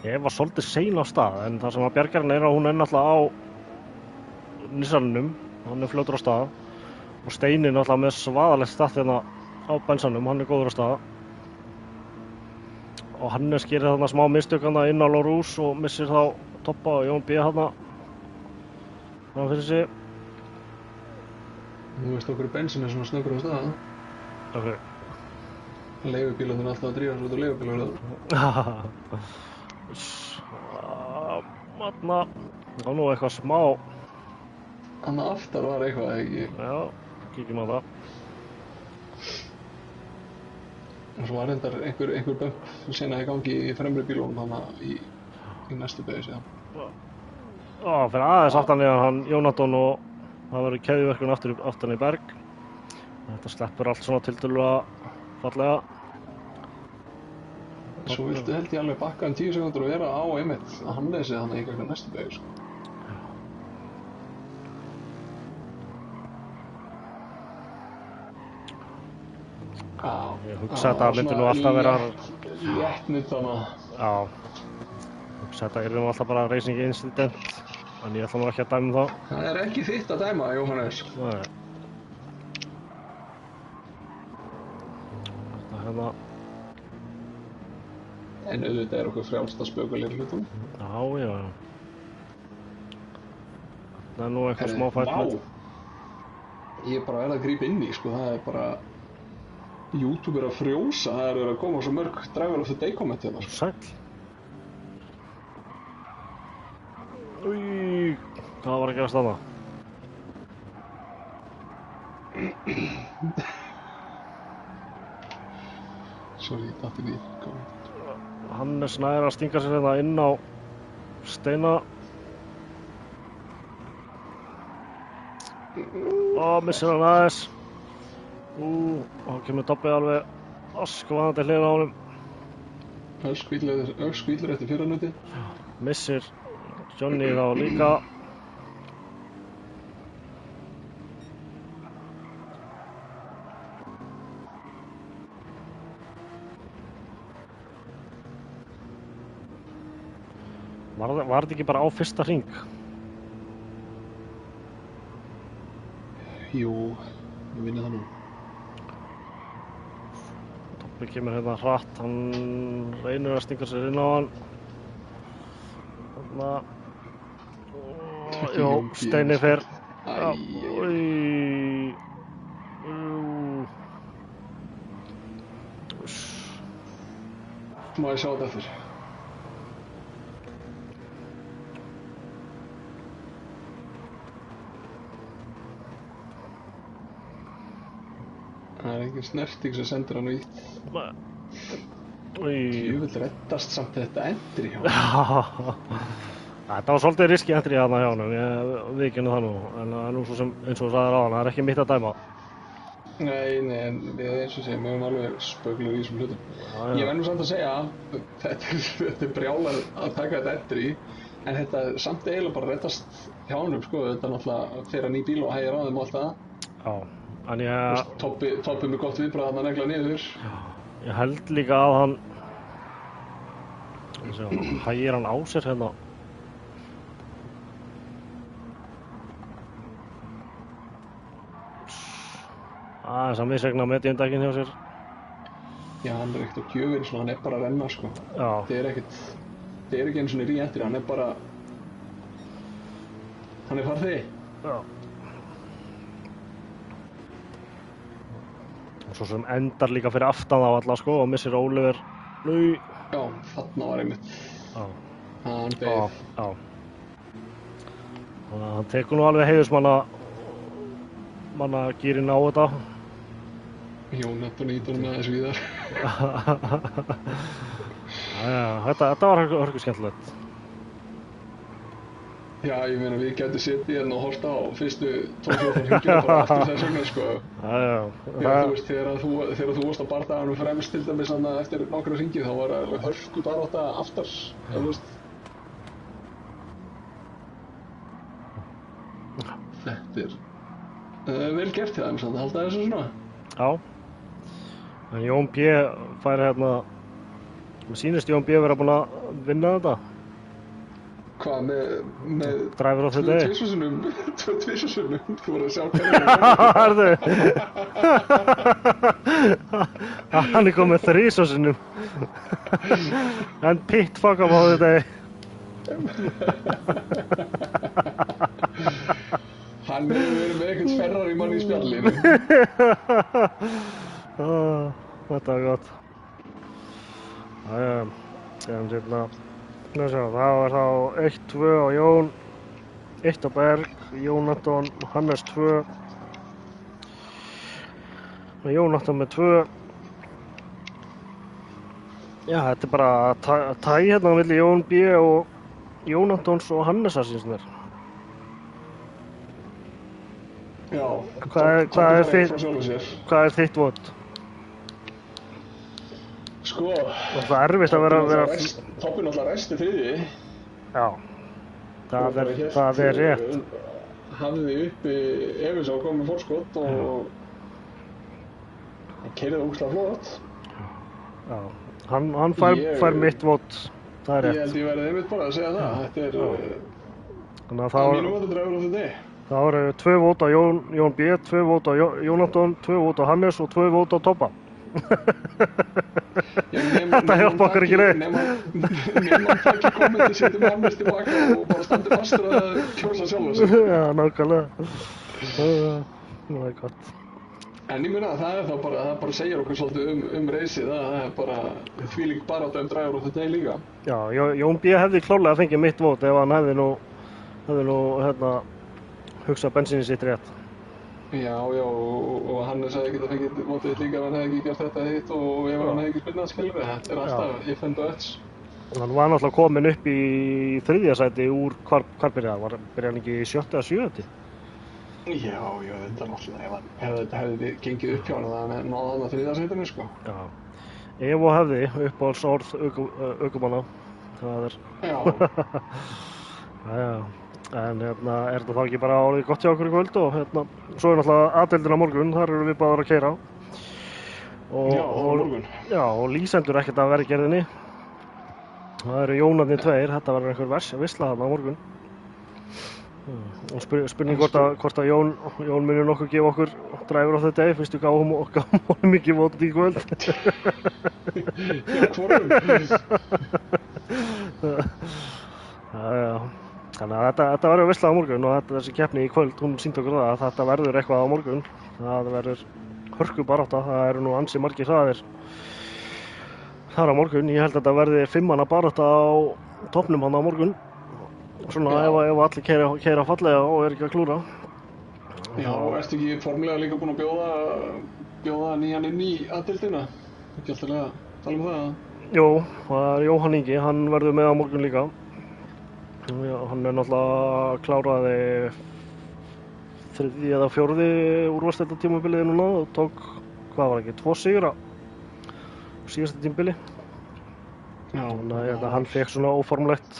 Ég var svolítið sein á stað, en það sem að bjargarinn er að hún er náttúrulega á Nissaninum, hann er fljótur á stað, og Steini náttúrulega með svaðalegt stað hérna á bensanum, hann er góður á stað. Og Hannes gerir þarna smá mistök hana inn á Lorús og missir þá Toppa og Jón B. hana fyrir sig. Þú veist okkur bensin er svona snöggur á stað. Okay. Leigubílarnir alltaf að drífa svo út á leigubílarnir. Þarna, það var nú eitthvað smá. Þarna aftar var eitthvað, ekki? Já, kíkjum á það. Og svo var reyndar einhver bump sena í gangi í fremri bílunum þannig í næstu beygju síðan. Fyrir aðeins aftan í hann Jónatan og það verður keðjuverkun aftan í berg. Þetta sleppur allt svona tiltölulega fallega. Svo viltu held ég alveg bakka 10 sekúndur og vera á einmitt Hannesi þannig í eitthvað næstu beygju, sko. Ég hugsa að þetta myndi nú alltaf vera... Léttnýtt þannig. Já. Ég hugsa að þetta er nú alltaf bara racing incident. En ég ætla nú ekki að dæma það. Það er ekki þitt að dæma, Jóhannes. Nei. Þetta hérna... En auðvitað er okkur frjálst að spökulega hlutum. Já. Það er nú eitthvað smá fætt með. Ég er bara að grípa inn í, sko. Það er bara... YouTube er að frjósa, það er að koma svo mörg Driver of the Day komment hérna. Sæll. Új, hvað var að gerast þarna? Sorry, ég datt inn í komment. Hannes nær að stinga sér hérna inn á Steina. Missir hann aðeins. Og kemur Dobbi alveg öskvaðandi hliðina á honum. Öskvíllur eftir fyrranuti. Missir Johnny þá líka. Var þetta ekki bara á fyrsta hring? Jú, ég vinni það nú. Dobbi kemur hérna hratt, hann reynir að stinga sér inn á hann. Þarna... Jó, Steini fer Má ég sjá þetta eftir? Það engin snerting sem sendir hann vítt. Jöfull reddast samt þetta entry hjá hann. Þetta var svolítið riski entry þarna hjá honum, ég viðurkenni það nú, en það nú svo sem eins og þú sagðir áðan, það ekki mitt að dæma. Nei, en við eins og segjum, við höfum alveg spöglur í þessum hlutum. Ég verð nú samt að segja, þetta brjálað að taka þetta entry, en þetta samt eiginlega bara reddast hjá honum, sko, þetta náttúrulega fer hann í bíl og hægir á þeim og allt það. Já, en ég... Toppi með gott viðbragð að hann negla niður. Já, ég held líka að hann... hægir hann á sér hérna. Aðeins að missegna mediumdækin hjá sér. Já, hann ekkert á gjöfin, svona hann bara að renna, sko. Já. Það er ekki einu svona re-entry, hann bara... Hann farþegi. Já. Og svo sem endar líka fyrir aftan þá alla, sko, og missir Oliver. Nú. Já, þarna var einmitt. Já. Hann beið. Já. Þannig að hann tekur nú alveg heiðusmanna gýrin á þetta. Jónatan ítur hann aðeins víðar. Þetta var hörku skemmtilegt. Já, ég meina við gætum setið hérna og horft á fyrstu 12-14 hringina bara eftir þess vegna, sko. Já. Þú veist, þegar þú varst á bardaganum fremst til dæmis eftir nokkra hringi, þá var alveg hörku barátta aftar, þú veist. Þetta vel gert hjá þeim, samt að halda þessu svona. Já. En Jón B. fær hérna... Mér sýnist Jón B. vera búinn að vinna þetta. Hvað, með... Driver of the day? Tvisvarsinnum, þú voru að sjá hverju. Hann komið 3 sinnum. And pit fuck up of the day. Hann hefur verið með eitthvað Ferrari mann í spjallinu. Þetta var gott. Það var þá 1-2 á Jón, 1 á Berg, Jónatan, Hannes 2. Jónatan með 2. Já, þetta bara tæ hérna á milli Jón B. og Jónatans og Hannesar síns mér. Já, hvað er þitt vot? Sko, það er erfitt að vera... Toppin alltaf resti þriði. Já, það er rétt. Hafði uppi Evins á komið fórskot og keyrði það ógeðslega flott. Já, hann fær mitt vot, það er rétt. Ég held ég verið einmitt bara að segja það. Þetta er mínu voti driver of the day. Það voru 2 vot á Jón B, 2 vot á Jónatan, 2 vot á Hannes og 2 vot á Toppa. Þetta hjálpa okkur ekki neitt. Nefnum hann takk í kommenti, setjum Hannes tilbaka og bara standi fastur að kjósa sjálf sig. Já, nákvæmlega. Það er gott. En ég meina það bara segir okkur svolítið reysið, það er bara þvílík barátta driver of the day líka. Já, Jón B hefði klárlega fengið mitt vot ef hann hefði nú hugsað bensínið sitt rétt. Já, og Hannes hefði getað fengið votið líka ef hann hefði ekki gert þetta hitt og ef hann hefði ekki spinnað skilfið. Þetta er alltaf if and buts. Hann var náttúrulega kominn upp í 3. sæti úr hvar byrjaði hann? Byrjaði hann ekki í 7. eða 7. Já, þetta náttúrulega, ef þetta hefði gengið upp hjá hann, það náði hann að 3. sætinu, sko. Já, ef og hefði uppáhaldsorð ökumanna, það er... Já. Já. En er þetta þá ekki bara orðið gott hjá okkur í kvöld og svo er náttúrulega A-deildin á morgun, þar erum við báðir að keyra. Já, á morgun. Já, og lýsendur ekkert að vera í gerðinni. Það eru Jónarnir 2, þetta verður einhver veisla þarna á morgun. Og spurning hvort að Jón muni nokkuð gefa okkur driver of the day, fyrst við gáum honum mikið vot í kvöld. Já, hvorum? Já. Þannig að þetta verður veisla á morgun og þessi keppni í kvöld, hún sýndi okkur það að þetta verður eitthvað á morgun. Það verður hörku barátta, það eru nú ansi margir hraðir þar á morgun. Ég held að þetta verði 5 manna barátta á toppnum hann á morgun. Svona ef allir keyra fallega og ekki að klúra. Já, ertu ekki formulega líka búinn að bjóða nýjan inn í A-deildina? Ekki alltaf að tala um það? Jú, það er Jóhann Ingi, hann verður með á morgun líka. Já, hann er náttúrulega kláraði 3. eða 4. úrvalsdeildartímabilið núna og tók, hvað var ekki, 2 sigra á síðasta tímabili. Já. Þannig að hann fekk svona óformlegt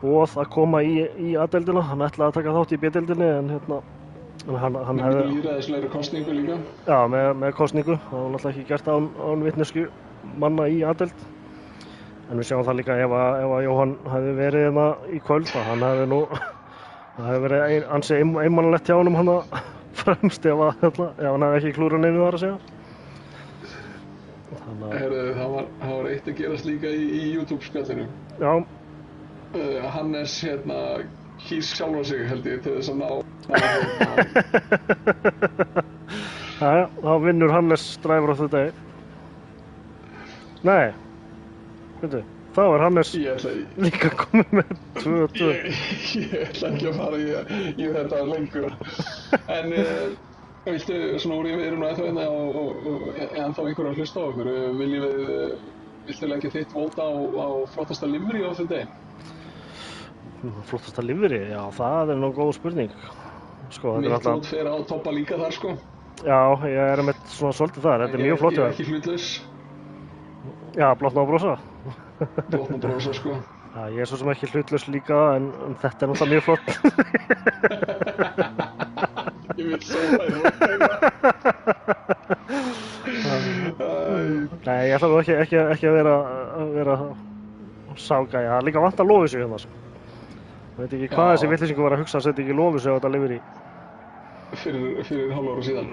boð að koma í A-deildina. Hann ætlaði að taka þátt í B-deildinni en hann hefði... Með lýðræðislegri kosningu líka? Já, með kosningu. Það var náttúrulega ekki gert án vitneskju manna í A-deild. En við sjáum það líka ef að Jóhann hefði verið hérna í kvöld, það hefði verið ansi einmannlegt hjá honum hann fremst ef hann hefði ekki klúrað neinu þar að segja. Það var eitt að gerast líka í YouTube-spjallinu. Já. Hannes kýs sjálfa sig held ég til þess að ná. Jæja, þá vinnur Hannes Driver of the Day. Nei. Þá er Hannes líka komið með 2-2. Ég ætla ekki að fara í þetta lengur. En viltu, svona úr við erum nú ennþá og ennþá einhverju að hlusta á okkur. Viltu leggja þitt vót á flottasta livery á þessu degi? Flottasta livery? Já, það er nú góð spurning. Sko, mitt vót fer á toppa líka þar, sko. Já, ég er með svona svolítið þar. Þetta er mjög flott. Ég er ekki hlutlaus. Já, blotna og brosa. Blotna og brosa, sko. Já, ég er svo sem ekki hlutlaus líka, en þetta er náttúrulega mjög flott. Ég vil svo Nei, ég ætla nú ekki að vera ságæja. Það er líka vant að Lovísu hérna. Ég veit ekki hvað þessi vitleysingur var að hugsa að setja ekki Lovísu á þetta livery. Fyrir hálf ára síðan.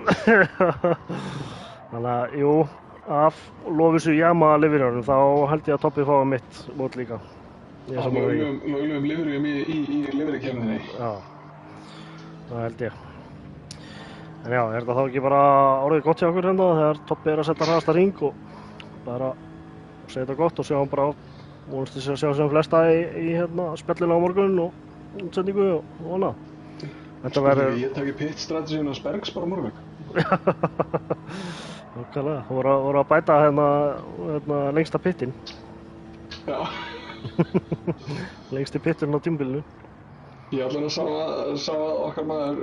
Þannig að, jú, af Lovísu Yamaha liveryunum þá held ég að Toppi fái mitt mót líka. Af löglegum liveryum í liverykeppninni. Já, það held ég. En já, er þetta þá ekki bara orðið gott hjá okkur hérna þegar Toppi er að setja hraðasta hring og bara segja þetta gott og sjá hann bara vonast til að sjá sem flesta í spjallinu á morgun og útsendingu og annað. Þetta verður... Ég taki pit strategíun á Spergs bara á morgun. Nákvæmlega, þú voru að bæta lengsta pittin. Já. Lengsti pitturinn á tímabilinu. Ég ætla að sá að okkar maður,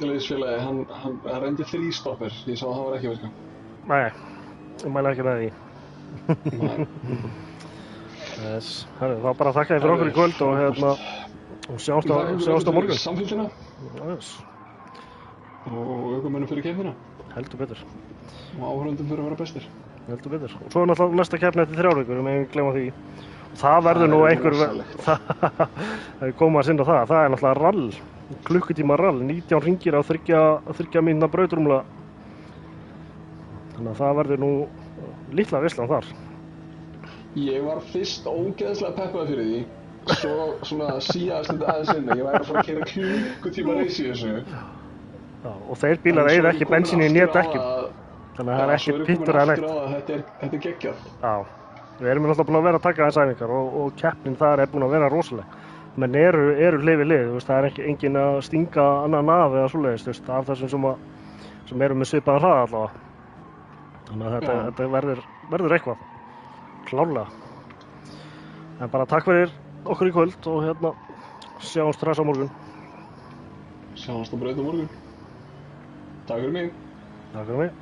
liðsfélagi, hann reyndi 3 stoppir. Ég sá að það var ekki virka. Nei, ég mæla ekki með því. Herru, þá bara þakka þér fyrir okkur í kvöld og sjáumst á morgun. Samfélgina. Yes. Og ökumönnum fyrir keppnina. Heldur betur. Og áhorfendum fyrir að vera bestir. Heldur betur. Og svo er náttúrulega næsta keppni eftir 3 vikur, við megum gleyma því. Og það verður nú einhver... Það koma að sinna það. Það er náttúrulega rall. Klukkutíma rall. 19 hringir á 3 mínútna brautrúmlega. Þannig að það verður nú litla veislan þar. Ég var fyrst ógeðslega peppaður fyrir því. Svo svona síðast þetta aðeins inn. Ég væri að fara að keyra klukkutíma reis í þessu. Já, og þeir bílar eyða ekki bensíni í dekkjum. Þannig að það er ekki pittur eða neitt. Þetta er geggjað. Já, við erum náttúrulega búin að vera að taka þess æfingar og keppnin þar er búin að vera rosaleg. Menn eru hlið við hlið, það er enginn að stinga annan af eða svoleiðis, af þessum sem eru með svipaðan hraða allavega. Þannig að þetta verður eitthvað, klárlega. En bara takk fyrir okkur í kvöld og sjáumst strax á morgun. Sjáumst á braut á morgun. Takk fyrir mig. Takk fyrir mig.